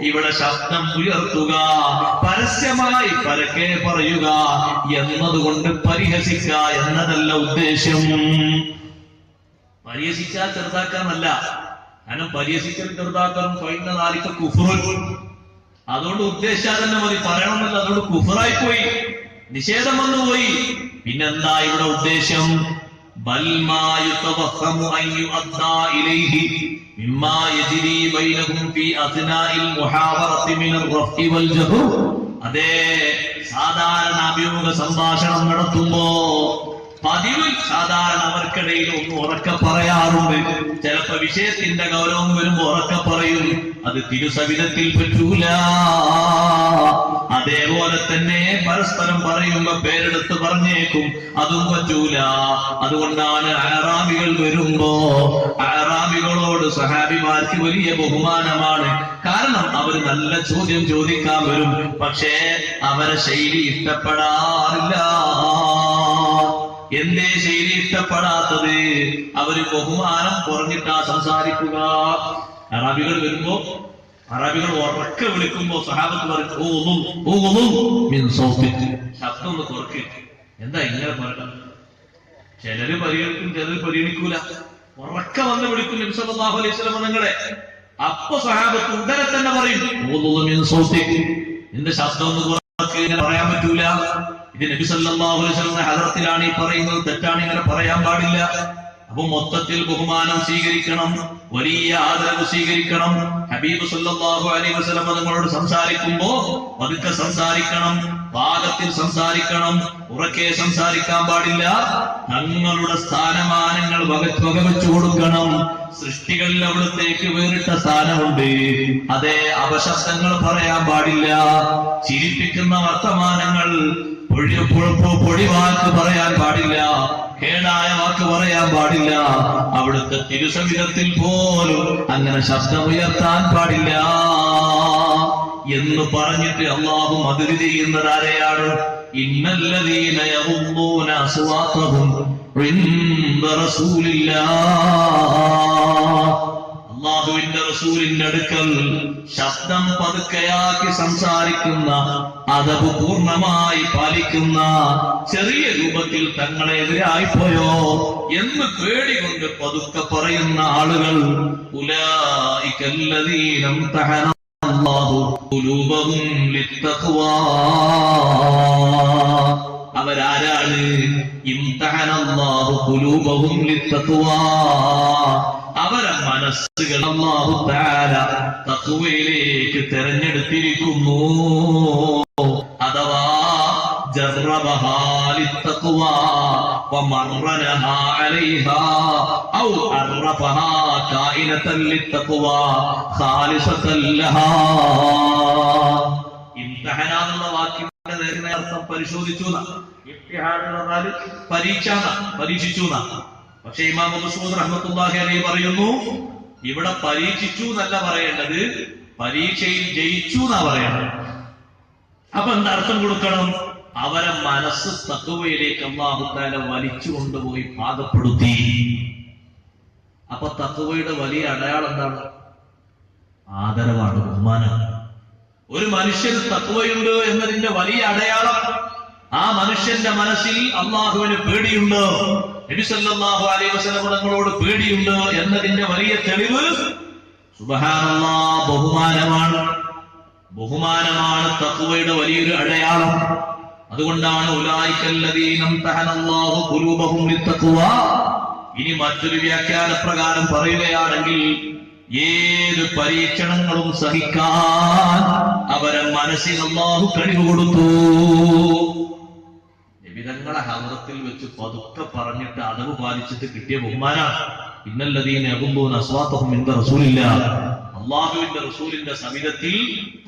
ഇവിടെ ശബ്ദം ഉയർത്തുക, പരസ്യമായി പരക്കെ പറയുക എന്നതുകൊണ്ട് പരിഹസിക്കുക എന്നതല്ല ഉദ്ദേശം. പരിഹസിച്ചാൽ ചെറുതാക്കാനല്ല. കാരണം പരിഹസിക്കലും ചെറുതാക്കലും കുഫ്റുൻ. അതുകൊണ്ട് ഉദ്ദേശിച്ചാൽ തന്നെ മതി, പറയണമെന്നല്ല. അതുകൊണ്ട് കുഫറായിപ്പോയി. നിഷേധം വന്നുപോയി. പിന്നെന്താ ഇവിടെ ഉദ്ദേശം? അതേ, സാധാരണ അഭിമുഖ സംഭാഷണം നടത്തുമ്പോ പതിവ് സാധാരണ അവർക്കിടയിൽ ഒന്ന് ഉറക്കെ പറയാറുണ്ട്. ചിലപ്പോ വിഷയത്തിന്റെ ഗൗരവം വരുമ്പോ ഉറക്കെ പറയും. അത് തിരുസവിധത്തിൽ പറ്റൂല. അതേപോലെ തന്നെ പരസ്പരം പറയുമ്പോ പേരെടുത്ത് പറഞ്ഞേക്കും, അതും പറ്റൂല. അതുകൊണ്ടാണ് അഅറാബികൾ വരുമ്പോ അഅറാബികളോട് സഹാബിമാർക്ക് വലിയ ബഹുമാനമാണ്. കാരണം അവർ നല്ല ചോദ്യം ചോദിക്കാൻ വരും. പക്ഷേ അവരെ ശൈലി ഇഷ്ടപ്പെടാറില്ല. എന്തേ ശൈലി ഇഷ്ടപ്പെടാത്തത്? അവര് ബഹുമാനം കുറഞ്ഞിട്ടാ സംസാരിക്കുക. അറബികൾ വരുമ്പോ അറബികൾ ഉറക്കെ വിളിക്കുമ്പോ സഹാബത്ത് പറയും, ശബ്ദം ഒന്ന് കുറയ്ക്ക്. എന്താ ഇങ്ങനെ പറയണം? ചിലര് പരിഗണിക്കും, ചിലര് പരിഗണിക്കൂല. ഉറക്കെ വന്ന് വിളിക്കും നബി സല്ലല്ലാഹു അലൈഹി വസല്ലം നിങ്ങളെ. അപ്പൊ സഹാബത്ത് ഉടനെ തന്നെ പറയും, നിന്റെ ശബ്ദം ഒന്ന് കുറയ്ക്ക്, ഇങ്ങനെ പറയാൻ പറ്റൂല. ഇത് നബി സല്ലല്ലാഹു അലൈഹി വസല്ലം ഹദറത്തിലാണ് ഈ പറയുന്നത്, തെറ്റാണ്, ഇങ്ങനെ പറയാൻ പാടില്ല. അപ്പൊ മൊത്തത്തിൽ ബഹുമാനം സ്വീകരിക്കണം, വലിയ ആദരവ് സ്വീകരിക്കണം. ഹബീബ് സല്ലല്ലാഹു അലൈഹി വസല്ലം നിങ്ങളോട് സംസാരിക്കുമ്പോ പതുക്കെ സംസാരിക്കണം, പാകത്തിൽ സംസാരിക്കണം, ഉറക്കെ സംസാരിക്കാൻ പാടില്ല. തങ്ങളുടെ സ്ഥാനമാനങ്ങൾ വകവെച്ചു കൊടുക്കണം. സൃഷ്ടികളിൽ അവിടത്തേക്ക് വേറിട്ട സ്ഥാനമുണ്ട്. അതേ, അപശബ്ദങ്ങൾ പറയാൻ പാടില്ല. ചിരിപ്പിക്കുന്ന വർത്തമാനങ്ങൾ, പൊടിവാക്ക് പറയാൻ പാടില്ല, കേടായ വാക്ക് പറയാൻ പാടില്ല. അവിടുത്തെ തിരുസവിധത്തിൽ പോലും അങ്ങനെ ശബ്ദമുയർത്താൻ പാടില്ല എന്ന് പറഞ്ഞിട്ട് അല്ലാഹു മദ്ഹ് ചെയ്യുന്നത് ആരെയാണ്? ഇന്നല്ലദീന യഗുദ്ദൂന അസ്വാതഹും ഇൻദ റസൂലില്ലാഹ്. അല്ലാഹുവിന്റെ റസൂലിന്റെ അടുക്കൽ ശബ്ദം പതുക്കെയാക്കി സംസാരിക്കുന്ന, അദബ് പൂർണ്ണമായി പാലിക്കുന്ന, ചെറിയ രൂപത്തിൽ തങ്ങളെതിരായിപ്പോയോ എന്ന് പേടികൊണ്ട് പതുക്കെ പറയുന്ന ആളുകൾ, ഉലൈകല്ലദീന ഇംതഹന അല്ലാഹു ഖുലൂബഹും ലിത്തഖ്വാ. അവരാരാണ്? ഇംതഹന അല്ലാഹു ഖുലൂബഹും ലിത്തഖ്വാ. അവരെ മനസ്സുകൾ അല്ലാഹു തആല തഖ്വയിലേക്ക് തെരഞ്ഞെടുത്തിരിക്കുന്നു. അഥവാ ജറബഹാ ലിത്തഖ്വാ വമറനഹാ അലൈഹാ ഔ അറഫഹാ കായിനതൻ ലിത്തഖ്വാ ഖാലിസതൻ ലഹാ. ഇംതഹന എന്ന വാക്കിന്റെ നേരെ അർത്ഥം പരിശോധിച്ചു. ഇംതിഹാൻ എന്ന് പറഞ്ഞാൽ പരീക്ഷ, പരീക്ഷിച്ചു. പക്ഷെ ഇമാം മസ്ഊദ് റഹ്മത്തുള്ളാഹി അലൈഹി പറയുന്നു, ഇവിടെ പരീക്ഷിച്ചു എന്നല്ല പറയേണ്ടത്, പരീക്ഷയിൽ ജയിച്ചു എന്നാ പറയേണ്ടത്. അപ്പൊ എന്താ അർത്ഥം കൊടുക്കണം? അവരെ മനസ്സ് തഖ്വയിലേക്ക് അല്ലാഹു തആല വലിച്ചു കൊണ്ടുപോയി പാകപ്പെടുത്തി. അപ്പൊ തഖ്വയുടെ വലിയ അടയാളം എന്താണ്? ആദരവാണ്, ബഹുമാനമാണ്. ഒരു മനുഷ്യന് തഖ്വയുണ്ട് എന്നതിന്റെ വലിയ അടയാളം ആ മനുഷ്യന്റെ മനസ്സിൽ അള്ളാഹുവിന് പേടിയുണ്ട്, നബി സല്ലല്ലാഹു അലൈഹി വസല്ലം തങ്ങളോട് പേടിയുണ്ട് എന്നതിന്റെ വലിയ തെളിവ് സുബ്ഹാനല്ലാഹ് ബഹുമാനമാണ്. ബഹുമാനമാണ് തഖ്വയുടെ വലിയൊരു അടയാളം. അതുകൊണ്ടാണ് ഉലൈകല്ലദീന ഇംതഹനല്ലാഹു ഖുലൂബഹും ലിത്തഖ്വാ. ഇനി മറ്റൊരു വ്യാഖ്യാന പ്രകാരം പറയുകയാണെങ്കിൽ, ഏത് പരീക്ഷണങ്ങളും സഹിക്കാൻ അവരെ മനസ്സിൽ അല്ലാഹു കഴിവ് കൊടുത്തു. നബിതങ്ങളെ ഹദ്റത്തിൽ വെച്ച് പതുക്കെ പറഞ്ഞിട്ട് അദബ് പാലിച്ചിട്ട് കിട്ടിയ ബഹുമാനാണ്. ഇന്നല്ലദീന യഗുദ്ദൂന അസ്വാതഹും ഇൻദ റസൂലില്ലാഹ്. അല്ലാഹുവിന്റെ റസൂലിന്റെ സവിധത്തിൽ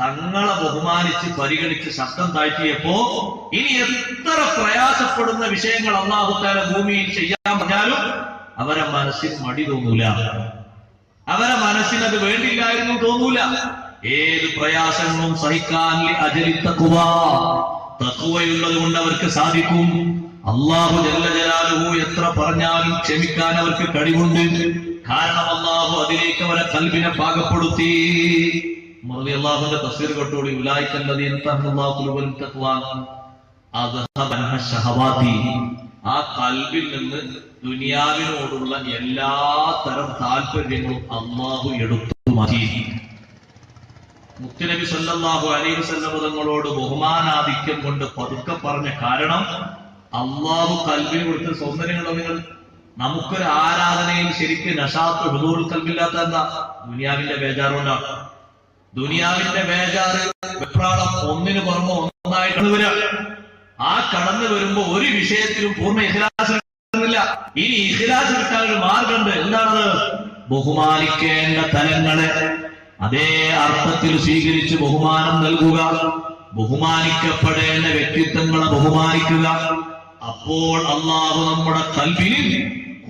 തങ്ങളെ ബഹുമാനിച്ച് പരിഗണിച്ച് ശബ്ദം താഴ്ത്തിയപ്പോ ഇനി എത്ര പ്രയാസപ്പെടുന്ന വിഷയങ്ങൾ അല്ലാഹു തആല ഭൂമിയിൽ ചെയ്യാൻ പറഞ്ഞാലും അവരെ മനസ്സിൽ മടി തോന്നൂല, അവരെ മനസ്സിനത് വേണ്ടില്ലായിരുന്നു തോന്നൂല. ഏത് പ്രയാസങ്ങളും സഹിക്കാൻ അജലി തഖ്വാ, തഖ്വയുള്ളത് കൊണ്ട് അവർക്ക് സാധിക്കും. അല്ലാഹു ജല്ല ജലാലുഹു എത്ര പറഞ്ഞാലും ക്ഷമിക്കാൻ അവർക്ക് കഴിവുണ്ട്. കാരണം അല്ലാഹു അതിലേക്ക് അവരെ ഖൽബിനെ പാകപ്പെടുത്തി. റളിയല്ലാഹുവിന്റെ തഫ്സീർ കേട്ടോളി, ഉലൈകല്ലദീന ഇംതഹനല്ലാഹു ഖുലൂബഹും ലിത്തഖ്വാ അദ്ഹബൻഹ ശഹവാതി. ആ ഖൽബിൽ നിന്ന് ദുനിയാവിനോടുള്ള എല്ലാ തരം താല്പര്യങ്ങളും അല്ലാഹു എടുത്തു മാറ്റി. മുത്തുനബി സല്ലല്ലാഹു അലൈഹി വസല്ലം തങ്ങളോട് ബഹുമാനാധിക്യം കൊണ്ട് പതുക്കെ പറഞ്ഞ കാരണം അള്ളാഹു കൽബിന് കൊടുത്ത സൗന്ദര്യങ്ങളോ നിങ്ങൾ. നമുക്കൊരു ആരാധനയിൽ ശരിക്കും നശാത്ത് ഹുദൂറുൽ കൽബില്ലാത്ത എന്താ? ദുനിയാവിന്റെ ബേജാറുകൊണ്ടാണ്. ദുനിയാവിന്റെ ബേജാറ് വെപ്രാളം ഒന്നിന് പുറമെ ഒന്നായിട്ട് വരിക. ആ കടന്നു വരുമ്പോ ഒരു വിഷയത്തിലും പൂർണ്ണ ഇഖ്ലാസ് കിട്ടുന്നില്ല. ഇനി ഇഖ്ലാസ് കിട്ടാൻ ഒരു മാർഗമുണ്ട്. എന്താണത്? ബഹുമാനിക്കേണ്ട തലങ്ങളെ അതേ അർത്ഥത്തിൽ സ്വീകരിച്ച് ബഹുമാനം നൽകുക, ബഹുമാനിക്കപ്പെടേണ്ട വ്യക്തിത്വങ്ങളെ ബഹുമാനിക്കുക. അപ്പോൾ അള്ളാഹു നമ്മുടെ ഖൽബിന്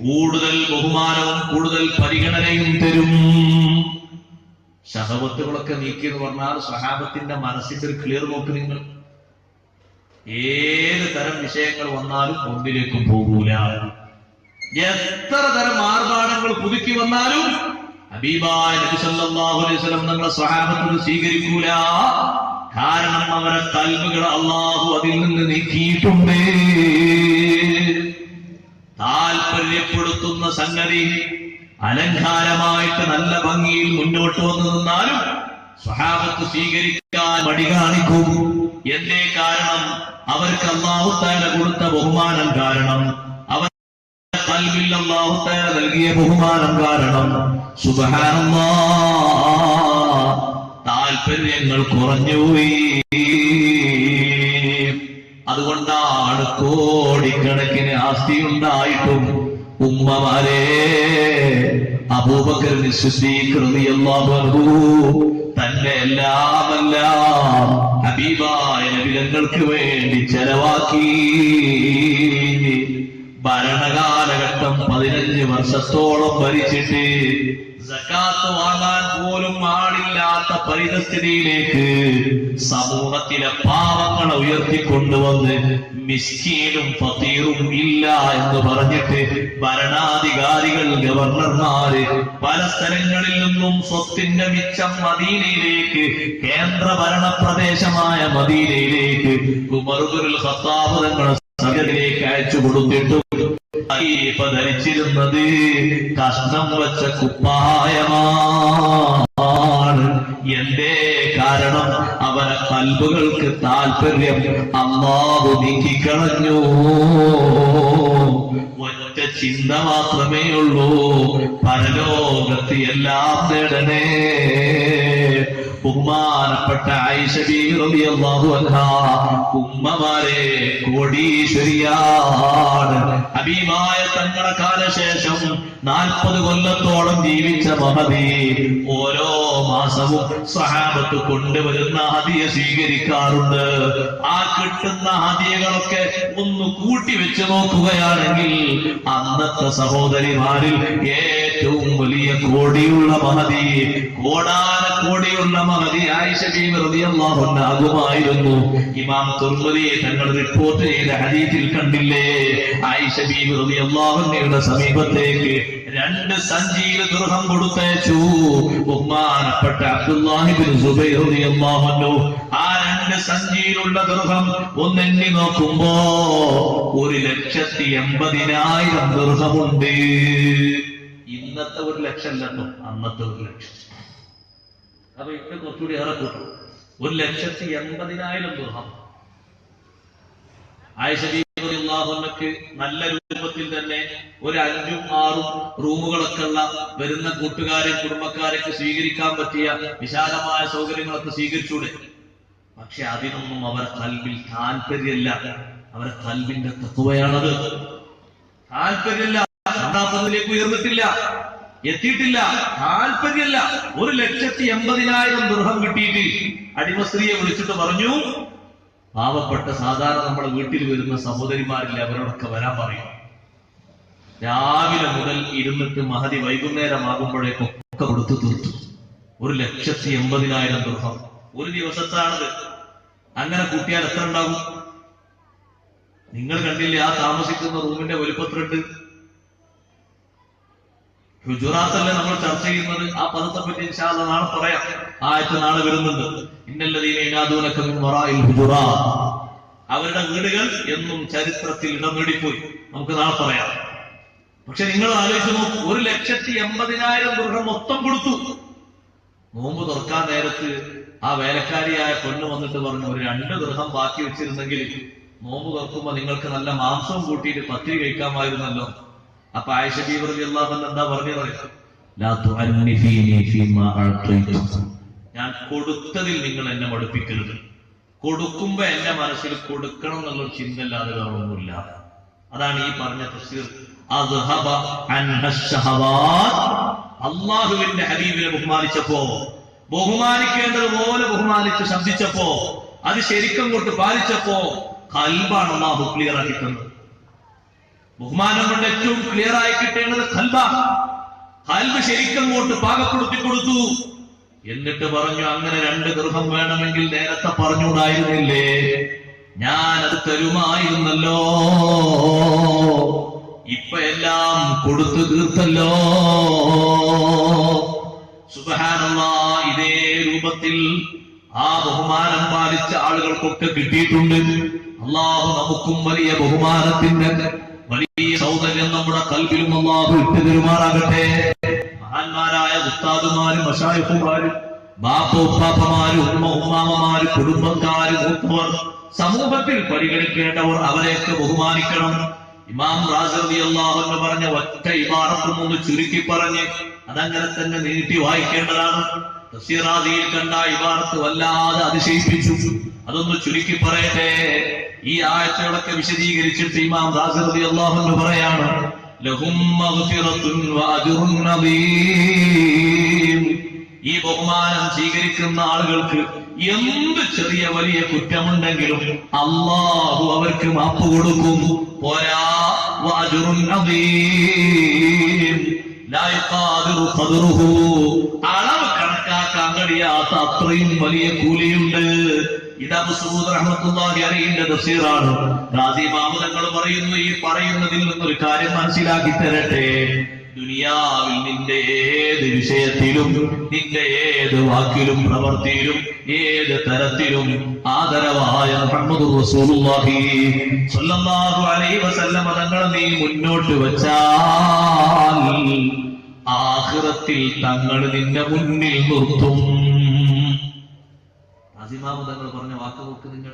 കൂടുതൽ ബഹുമാനവും കൂടുതൽ പരിഗണനയും തരും. ശഹവത്തുകളൊക്കെ നീക്കി എന്ന് പറഞ്ഞാൽ സ്വഹാബത്തിന്റെ മനസ്സിന്റെ ഒരു ക്ലിയർ നോക്ക്. നിങ്ങൾ ഏത് തരം വിഷയങ്ങൾ വന്നാലും ഒന്നിലേക്കും പോകൂല. എത്ര തരം ആർഭാടങ്ങൾ പുതുക്കി വന്നാലും ഹബീബായ നബി സല്ലല്ലാഹു അലൈഹി വസല്ലം തങ്ങളെ സ്വഹാബത്ത് സ്വീകരിക്കൂല. കാരണം അവരെ കൽബുകൾ അള്ളാഹു അതിൽ നിന്ന് നീക്കിയിട്ടുണ്ട്. താല്പര്യപ്പെടുത്തുന്ന സംഗതി അലങ്കാരമായിട്ട് നല്ല ഭംഗിയിൽ മുന്നോട്ട് വന്നു നിന്നാലും സ്വഹാബത്ത് സ്വീകരിക്കാൻ മടി കാണിക്കും. എന്തേ കാരണം? അവർക്ക് അല്ലാഹു തആല കൊടുത്ത ബഹുമാനം കാരണം, അവരുടെ ഖൽബിൽ അല്ലാഹു തആല നൽകിയ ബഹുമാനം കാരണം. സുബ്ഹാനല്ലാഹ്, താല്പര്യങ്ങൾ കുറഞ്ഞുപോയി. അതുകൊണ്ടാണ് കോടിക്കണക്കിന് ആസ്തിയുണ്ടായിട്ടും ഉമ്മമാരെ അബൂബക്കർ സിദ്ദീഖ് റളിയല്ലാഹു അൻഹു തന്റെ എല്ലാമെല്ലാം ഹബീബായ നബി തങ്ങൾക്ക് വേണ്ടി ചെലവാക്കി. ഭരണകാലഘട്ടം 15 വർഷത്തോളം ഭരിച്ചിട്ട് സകാത്ത് വാങ്ങാൻ പോലും ആളില്ലാത്ത പരിതസ്ഥിതിയിലേക്ക് സമൂഹത്തിലെ പാവങ്ങളെ ഉയർത്തിക്കൊണ്ടുവന്ന് മിസ്കീനും ഫഖീറും ഇല്ല എന്ന് പറഞ്ഞിട്ട് ഭരണാധികാരികൾ, ഗവർണർമാര് പല സ്ഥലങ്ങളിൽ നിന്നും സ്വത്തിന്റെ മിച്ചം മദീനയിലേക്ക്, കേന്ദ്ര ഭരണ പ്രദേശമായ മദീനയിലേക്ക് ഉമർ ഇബ്നുൽ ഖത്താബ് തങ്ങളെ സകലത്തിലേക്ക് അയച്ചു കൊടുത്തിട്ടു ധരിച്ചിരുന്നത് കഷ്ണം വെച്ച കുപ്പായമാണ്. എന്തേ കാരണം? അവരെ കൽബുകൾക്ക് താല്പര്യം അല്ലാഹു നീക്കിക്കളഞ്ഞു. ഒറ്റ ചിന്ത മാത്രമേ ഉള്ളൂ, പരലോകത്ത് എല്ലാം നേടണേ. ബഹുമാനപ്പെട്ട ആയിഷ ബീവി റളിയല്ലാഹു അൻഹാ ഉമ്മമാരെ കോടീശ്വരിയാണ്. ഹബീബായ തങ്ങളുടെ കാലശേഷം 40 കൊല്ലത്തോളം ജീവിച്ച മഹദി ഓരോ മാസവും സ്വഹാബത്ത് കൊണ്ടുവരുന്ന ഹദിയ സ്വീകരിക്കാറുണ്ട്. ആ കിട്ടുന്ന ഹദിയകളൊക്കെ ഒന്ന് കൂട്ടി വെച്ച് നോക്കുകയാണെങ്കിൽ അന്നത്തെ സഹോദരിമാരിൽ ഏറ്റവും വലിയ കോടിയുള്ള മഹദി, കോടാന കോടിയുള്ള മഹദി ആയിഷ ബീവി റളിയല്ലാഹു അൻഹ ആകുമായിരുന്നു. ഇമാം തുർമുദി തങ്ങൾ റിപ്പോർട്ട് ചെയ്ത ഹദീസിൽ കണ്ടില്ലേ, ആയിഷ ബീവി റളിയല്ലാഹു അൻഹയുടെ സമീപത്തേക്ക് 2 സഞ്ചിയിൽ ദിർഹം കൊടുത്തയച്ചു ബഹുമാനപ്പെട്ട അബ്ദുല്ലാഹി ഇബ്നു സുബൈർ റളിയല്ലാഹു അൻഹു. ആ 2 സഞ്ചിയിലുള്ള ദിർഹം ഒന്നെണ്ണി നോക്കുമ്പോ 1,80,000 ദിർഹമുണ്ട്. ഇന്നത്തെ 1 ലക്ഷം അല്ലല്ലോ, അന്നത്തെ 1 ലക്ഷം. അപ്പൊ ഇന്ന് കുറച്ചുകൂടി ഏറെ കൂട്ടും. 1,80,000 ദിർഹം. ആയിഷ ബീവി റളിയല്ലാഹു അൻഹയ്ക്ക് നല്ല രൂപത്തിൽ തന്നെ ഒരു 5ഉം 6ഉം റൂമുകളൊക്കെ ഉള്ള വരുന്ന കൂട്ടുകാരെ കുടുംബക്കാരൊക്കെ സ്വീകരിക്കാൻ പറ്റിയ വിശാലമായ സൗകര്യങ്ങളൊക്കെ സ്വീകരിച്ചൂടെ? പക്ഷെ അതിനൊന്നും അവരെ കൽബിൽ താല്പര്യമില്ല. അവരെ കൽബിന്റെ തഖ്വയാണത്. താല്പര്യമില്ല, സന്താപത്തിലേക്ക് ഉയർന്നിട്ടില്ല, എത്തിയിട്ടില്ല, താല്പര്യമില്ല. 1,80,000 ദിർഹം കിട്ടിയിട്ട് അടിമസ്ത്രീയെ വിളിച്ചിട്ട് പറഞ്ഞു, പാവപ്പെട്ട സാധാരണ നമ്മുടെ വീട്ടിൽ വരുന്ന സഹോദരിമാരില്ല, അവരോടൊക്കെ വരാൻ പറയും. രാവിലെ മുതൽ ഇരുന്നിട്ട് മഹദി വൈകുന്നേരമാകുമ്പോഴേക്കൊക്കെ കൊടുത്തു തീർത്തു. 1,80,000 ദിർഹം ഒരു ദിവസത്താണത്. അങ്ങനെ കൂട്ടിയാൽ എത്ര ഉണ്ടാകും? നിങ്ങൾ കണ്ടില്ലേ ആ താമസിക്കുന്ന റൂമിന്റെ വലുപ്പത്തിലുണ്ട്. ഹുജുറാത്തല്ലേ നമ്മൾ ചർച്ച ചെയ്യുന്നത്. ആ പദത്തെ പറ്റി ഇൻഷാ അല്ലാഹ് നാളെ പറയാം. ആയത്ത് നാളെ വരുന്നുണ്ട്. ഇന്നല്ലദീന യനാദൂനക മിൻ വറാഇൽ ഹുജുറാത്ത്. അവരുടെ വീടുകൾ എന്നും ചരിത്രത്തിൽ ഇടം നേടിപ്പോയി. നമുക്ക് നാളെ പറയാം. പക്ഷെ നിങ്ങൾ ആലോചിച്ച് നോക്കൂ, 1,80,000 ദിർഹം മൊത്തം കൊടുത്തു. നോമ്പ് തുറക്കാൻ നേരത്ത് ആ വേലക്കാരിയായ പെണ്ണ് വന്നിട്ട് പറഞ്ഞു, ഒരു 2 ദിർഹം ബാക്കി വെച്ചിരുന്നെങ്കിൽ നോമ്പ് തുറക്കുമ്പോ നിങ്ങൾക്ക് നല്ല മാംസവും കൂട്ടിയിട്ട് പത്തിരി കഴിക്കാമായിരുന്നല്ലോ. അപ്പൊ ആയിഷ ബീവി റളിയല്ലാഹു അൻഹ എന്താ പറഞ്ഞത്? ലാ തുഅന്നിഫീനി ഫീമാ അഅതൈതു, ഞാൻ കൊടുത്തതിൽ നിങ്ങൾ എന്നെ മടുപ്പിക്കരുത്. കൊടുക്കുമ്പോ എന്റെ മനസ്സിൽ കൊടുക്കണം എന്നുള്ളൊരു ചിന്തല്ലാതെ വേറൊന്നുമില്ല. അതാണ് ഈ പറഞ്ഞ തഫ്സീർ. അദ്ഹബ അൻഹശ്ശഹവാത്ത്. അല്ലാഹുവിന്റെ ഹബീബിനെ ബഹുമാനിച്ചപ്പോ, ബഹുമാനിക്കേണ്ടതുപോലെ ബഹുമാനിച്ച് ശബ്ദിച്ചപ്പോ, അത് ശരിക്കും കൊണ്ട് പാലിച്ചപ്പോ ഖൽബാണ് അല്ലാഹു ക്ലിയർ ആക്കി തന്നത്. ബഹുമാനം കൊണ്ട് ഏറ്റവും ക്ലിയർ ആയി കിട്ടേണ്ടത് ഖൽബാണ്. ഖൽബ് ശരിക്കും കൊണ്ട് പാകപ്പെടുത്തി കൊടുത്തു. എന്നിട്ട് പറഞ്ഞു, അങ്ങനെ 2 ദിർഹം വേണമെങ്കിൽ നേരത്തെ പറഞ്ഞുകൂടായിരുന്നില്ലേ? ഞാൻ അത് തരുമായിരുന്നല്ലോ. ഇപ്പൊ എല്ലാം കൊടുത്തു തീർത്തല്ലോ. സുബ്ഹാനല്ലാഹ്. ഇതേ രൂപത്തിൽ ആ ബഹുമാനം പാലിച്ച ആളുകൾക്കൊക്കെ കിട്ടിയിട്ടുണ്ട്. അള്ളാഹു നമുക്കും വലിയ ബഹുമാനത്തിന്റെ വലിയ സൗന്ദര്യം നമ്മുടെ കൽബിലും അള്ളാഹു ഇട്ടു തരുമാറാകട്ടെ. മഹാന്മാരായ ഉസ്താദുമാരും മശായിഖുമാരും ബാപ്പ ഉപ്പാപ്പമാരും ഉമ്മ ഉമ്മാമമാരും കുടുംബക്കാരും മൂത്തവർ, സമൂഹത്തിൽ പരിഗണിക്കേണ്ടവർ, അവരെയൊക്കെ ബഹുമാനിക്കണം. ഇമാം റാസി റളിയല്ലാഹു അൻഹു പറഞ്ഞ ഒറ്റ ഇബാറത്തും ഒന്ന് ചുരുക്കി പറഞ്ഞ് അതങ്ങനെ തന്നെ നീട്ടി വായിക്കേണ്ടതാണ്. തഫ്സീർ റാസിയിൽ കണ്ട ഇബാറത്ത് വല്ലാതെ അതിശയിപ്പിച്ചു. അതൊന്ന് ചുരുക്കി പറയട്ടെ. ഈ ആയത്തുകളൊക്കെ വിശദീകരിച്ചിട്ട് ഇമാം റാസി റളിയല്ലാഹു അൻഹു പറയാണ്, ലഹും മഗ്ഫിറത്തുൻ വഅജ്റുൻ അദീം. ഈ ബഹുമാനം സ്വീകരിക്കുന്ന ആളുകൾക്ക് എന്ത് ചെറിയ വലിയ കുറ്റമുണ്ടെങ്കിലും അല്ലാഹു അവർക്ക് മാപ്പ് കൊടുക്കും. പോരാ, വഅജ്റുൻ അദീം ലാ യുഖാദിറു ഖദ്റുഹു, അളവ് കണക്കാക്കാൻ കഴിയാത്ത അത്രയും വലിയ കൂലിയുണ്ട്. ഇത് അബൂ സഊദ് റഹ്മത്തുള്ളാഹി അലൈഹിന്റെ തഫ്സീറാണ്. റാസി ഇമാം തങ്ങൾ പറയുന്നു, ഈ പറയുന്നതിൽ നിന്നൊരു കാര്യം മനസ്സിലാക്കി തരട്ടെ. ദുനിയാവിൽ നിന്റെ ഏത് വിഷയത്തിലും, നിന്റെ ഏത് വാക്കിലും പ്രവൃത്തിയിലും, ഏത് തരത്തിലും ആദരവായ മുഹമ്മദുർ റസൂലുള്ളാഹി സ്വല്ലല്ലാഹു അലൈഹി വസല്ലം തങ്ങൾ നീ മുന്നോട്ട് വെച്ചാൽ ആഖിറത്തിൽ തങ്ങൾ നിന്റെ മുന്നിൽ നിർത്തും. അസിമാമു തങ്ങൾ പറഞ്ഞ വാക്ക് നോക്ക് നിങ്ങൾ.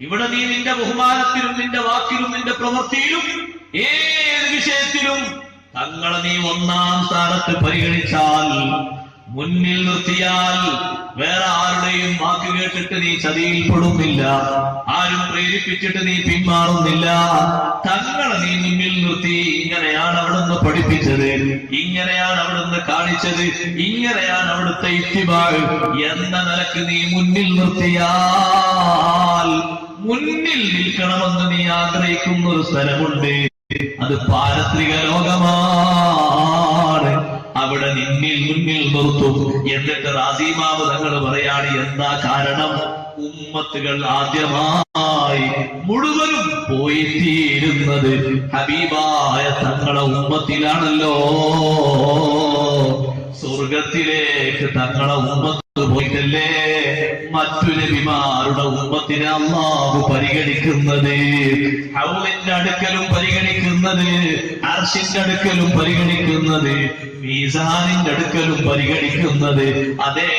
ഇവിടെ നീ നിന്റെ ബഹുമാനത്തിലും നിന്റെ വാക്കിലും നിന്റെ പ്രവൃത്തിയിലും ഏത് വിഷയത്തിലും തങ്ങളെ നീ 1-ാം സ്ഥാനത്ത് പരിഗണിച്ചാൽ, മുന്നിൽ നിർത്തിയാൽ, വേറെ ആരുടെയും വാക്ക് കേട്ടിട്ട് നീ ചതിയിൽപ്പെടുന്നില്ല, ആരും പ്രേരിപ്പിച്ചിട്ട് നീ പിന്മാറുന്നില്ല. തങ്ങളെ നീ മുന്നിൽ നിർത്തി. ഇങ്ങനെയാണ് അവിടുന്ന് പഠിപ്പിച്ചത്, ഇങ്ങനെയാണ് അവിടുന്ന് കാണിച്ചത്, ഇങ്ങനെയാണ് അവിടുത്തെ ഇത്തിബാ എന്ന നിലക്ക് നീ മുന്നിൽ നിർത്തിയാൽ, മുന്നിൽ നിൽക്കണമെന്ന് നീ ആഗ്രഹിക്കുന്ന ഒരു സ്ഥലമുണ്ട്. അത് പാരത്രിക ലോകമാണ്. അവിടെ മുന്നിൽ നിർത്തും. എന്നിട്ട് റാസി ഇമാം തങ്ങൾ പറയാണ്, എന്താ കാരണം? ഉമ്മത്തുകൾ ആദ്യമായി മുഴുവനും പോയി തീരുന്നത് ഹബീബായ തങ്ങളെ ഉമ്മത്തിലാണല്ലോ. സ്വർഗത്തിലേക്ക് തങ്ങളെ ഉമ്മത്ത് പോയിട്ടല്ലേ മറ്റു നബിമാരുടെ ഉമ്മത്തിനെ അല്ലാഹു പരിഗണിക്കുന്നത്. ഹൗലിന്റെ അടുക്കലും പരിഗണിക്കുന്നത്, അർശിന്റെ അടുക്കലും പരിഗണിക്കുന്നത്, മീസാനിന്റെ അടുക്കലും പരിഗണിക്കുന്നത്. അതേ,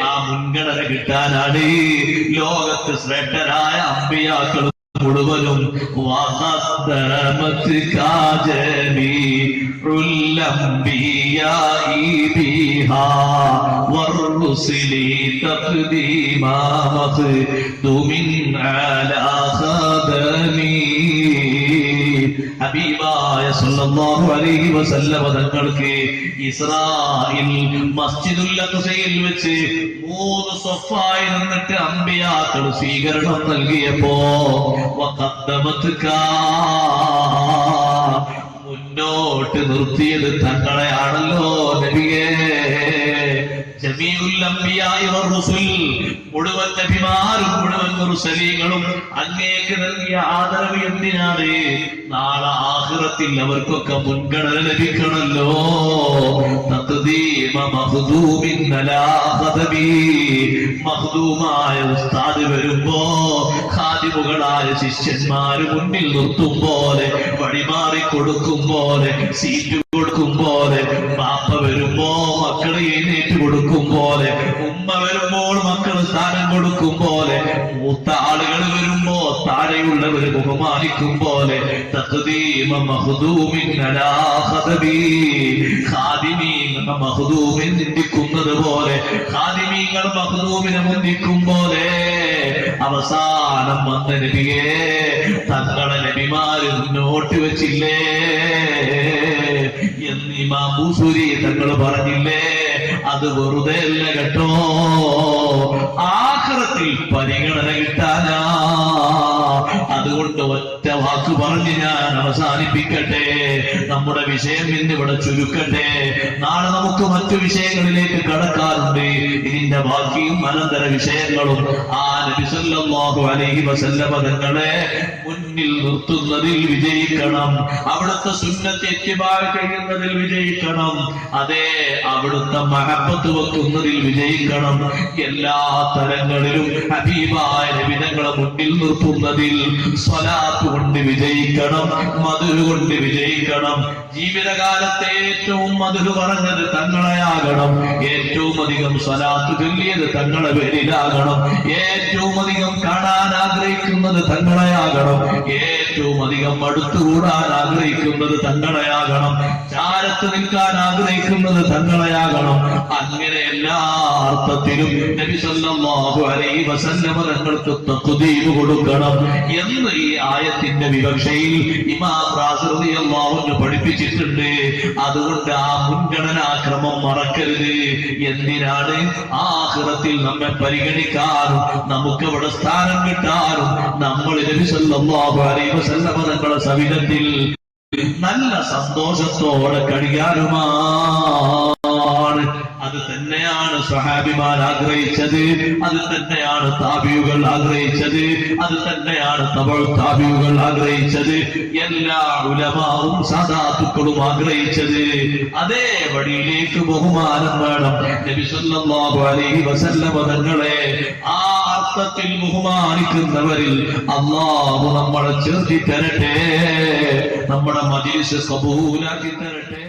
ആ മുൻഗണന കിട്ടാനാണ് ലോകത്ത് ശ്രേഷ്ഠരായ അമ്പിയാക്കളും മുഴുവനും ഹബീബായ സല്ലല്ലാഹു അലൈഹി വസല്ലം തങ്ങൾക്ക് ഇസ്രായിൽ മസ്ജിദുൽ അഖ്സയിൽ വെച്ച് 3 സ്വഫായി നിന്നിട്ട് അമ്പിയാക്കൾ സ്വീകരണം നൽകിയപ്പോ മുന്നോട്ട് നിർത്തിയത് തങ്ങളെയാണല്ലോ നബിയേ. ജമീഉൽ അംബിയാഇ വർ-റുസുൽ, മുഴുവൻ നബിമാരും മുഴുവൻ മുർസലീങ്ങളും അങ്ങേക്ക് നൽകിയ ആദരവ് എന്തിനാണ്? നാളെ ആഖിറത്തിൽ അവർക്കൊക്കെ മുൻഗണന ലഭിക്കണല്ലോ. തഖ്ദീമ മഖ്ദൂമിൻ അലാ ഖദബി, മഖ്ദൂമായ ഉസ്താദ് വരുമ്പോ ഖാദിമുകളായ ശിഷ്യന്മാര് മുന്നിൽ നിർത്തും പോലെ, വഴിമാറി കൊടുക്കും പോലെ, സീറ്റ് കൊടുക്കും പോലെ, ബാപ്പ വരുമ്പോ മക്കളെ എഴുന്നേറ്റ് കൊടുക്കും പോലെ, ഉമ്മ താഴെയുള്ളവർ ബഹുമാനിക്കും പോലെ തഖ്ദീമ മഖ്ദൂമിൻ അലാ ഖദബി, ഖാദിമീങ്ങൾ മഖ്ദൂമിനെ നിന്ദിക്കുന്നത് പോലെ, ഖാദിമീങ്ങൾ മഖ്ദൂമിനെ മുന്തിക്കും പോലെ അവസാനം വന്ന നബിയെ തങ്ങളെ നബിമാര് മുന്നോട്ട് വെച്ചില്ലേ എന്ന് ഇമാം ബൂസൂരി തങ്ങൾ പറഞ്ഞില്ലേ? അത് വെറുതെ അല്ല കേട്ടോ, ആഖിറത്തിൽ പരിഗണന കിട്ടാനാ. അതുകൊണ്ട് ഒറ്റ വാക്ക് പറഞ്ഞ് ഞാൻ അവസാനിപ്പിക്കട്ടെ, നമ്മുടെ വിഷയം ഇന്നിവിടെ ചുരുക്കട്ടെ. നാളെ നമുക്ക് മറ്റു വിഷയങ്ങളിലേക്ക് കടക്കാറുണ്ട്. ഇതിന്റെ ബാക്കിയും അനന്തര വിഷയങ്ങളും ആ നബി സല്ലല്ലാഹു അലൈഹി വസല്ലമ തങ്ങളെ മുന്നിൽ നിർത്തുന്നതിൽ വിജയിക്കണം, അവിടുത്തെ സുന്നത്ത് ഇത്തിബാഅ് ചെയ്യുന്നതിൽ വിജയിക്കണം, അതേ അവിടുത്തെ മഹബത്ത് വെക്കുന്നതിൽ വിജയിക്കണം. എല്ലാ തരങ്ങളിലും ഹബീബായ നബി തങ്ങളെ മുന്നിൽ നിർത്തുന്നതിൽ സ്വലാത്ത് കൊണ്ട് വിജയിക്കണം, മധുര് കൊണ്ട് വിജയിക്കണം. ജീവിതകാലത്തെ ഏറ്റവും മധുര് പറഞ്ഞത് തങ്ങളെയാകണം, ഏറ്റവും അധികം സ്വലാത്ത് ചൊല്ലിയത് തങ്ങളെ പേരിലാകണം, ഏറ്റവും അധികം കാണാൻ ആഗ്രഹിക്കുന്നത് തങ്ങളെയാകണം, ഏറ്റവും അധികം അടുത്തുകൂടാൻ ആഗ്രഹിക്കുന്നത് തങ്ങളെയാകണം, ചാരത്ത് നിൽക്കാൻ ആഗ്രഹിക്കുന്നത് തങ്ങളെയാകണം. അങ്ങനെ എല്ലാ അർത്ഥത്തിലും നബി സല്ലല്ലാഹു അലൈഹി വസല്ലമ തങ്ങൾക്ക് തഖ്ദീം കൊടുക്കണം എന്ന് ഈ ആയത്തിന്റെ വിവക്ഷയിൽ ഇമാം റാസി റളിയല്ലാഹു അൻഹു പഠിപ്പിച്ചിട്ടുണ്ട്. അതുകൊണ്ട് ആ മുൻഗണനാക്രമം മറക്കരുത്. എന്തിനാണ്? ആഖിറത്തിൽ നമ്മെ പരിഗണിക്കാനും നമുക്ക് അവിടെ സ്ഥാനം കിട്ടാനും നമ്മൾ നബി സല്ലല്ലാഹു അലൈഹി വസല്ലമ തങ്ങളുടെ സവിധത്തിൽ നല്ല സന്തോഷത്തോടെ കഴിയാനുമാണ്. അത് തന്നെയാണ് സ്വഹാബിമാർ ആഗ്രഹിച്ചത്, അത് തന്നെയാണ് താബിയുകൾ ആഗ്രഹിച്ചത്, അത് തന്നെയാണ് തബഉ താബിയുകൾ ആഗ്രഹിച്ചത്, എല്ലാ ഉലമാവും സാദാത്തുക്കളും ആഗ്രഹിച്ചത്. അതേ വഴിയിലേക്ക് ബഹുമാനം വേണം. നബി സല്ലല്ലാഹു അലൈഹി വസല്ലമ തങ്ങളെ ആ അർത്ഥത്തിൽ ബഹുമാനിക്കുന്നവരിൽ അല്ലാഹു നമ്മളെ ചേർത്തി തരട്ടെ, നമ്മുടെ മജ്‌ലിസ് ഖബൂലാക്കി തരട്ടെ.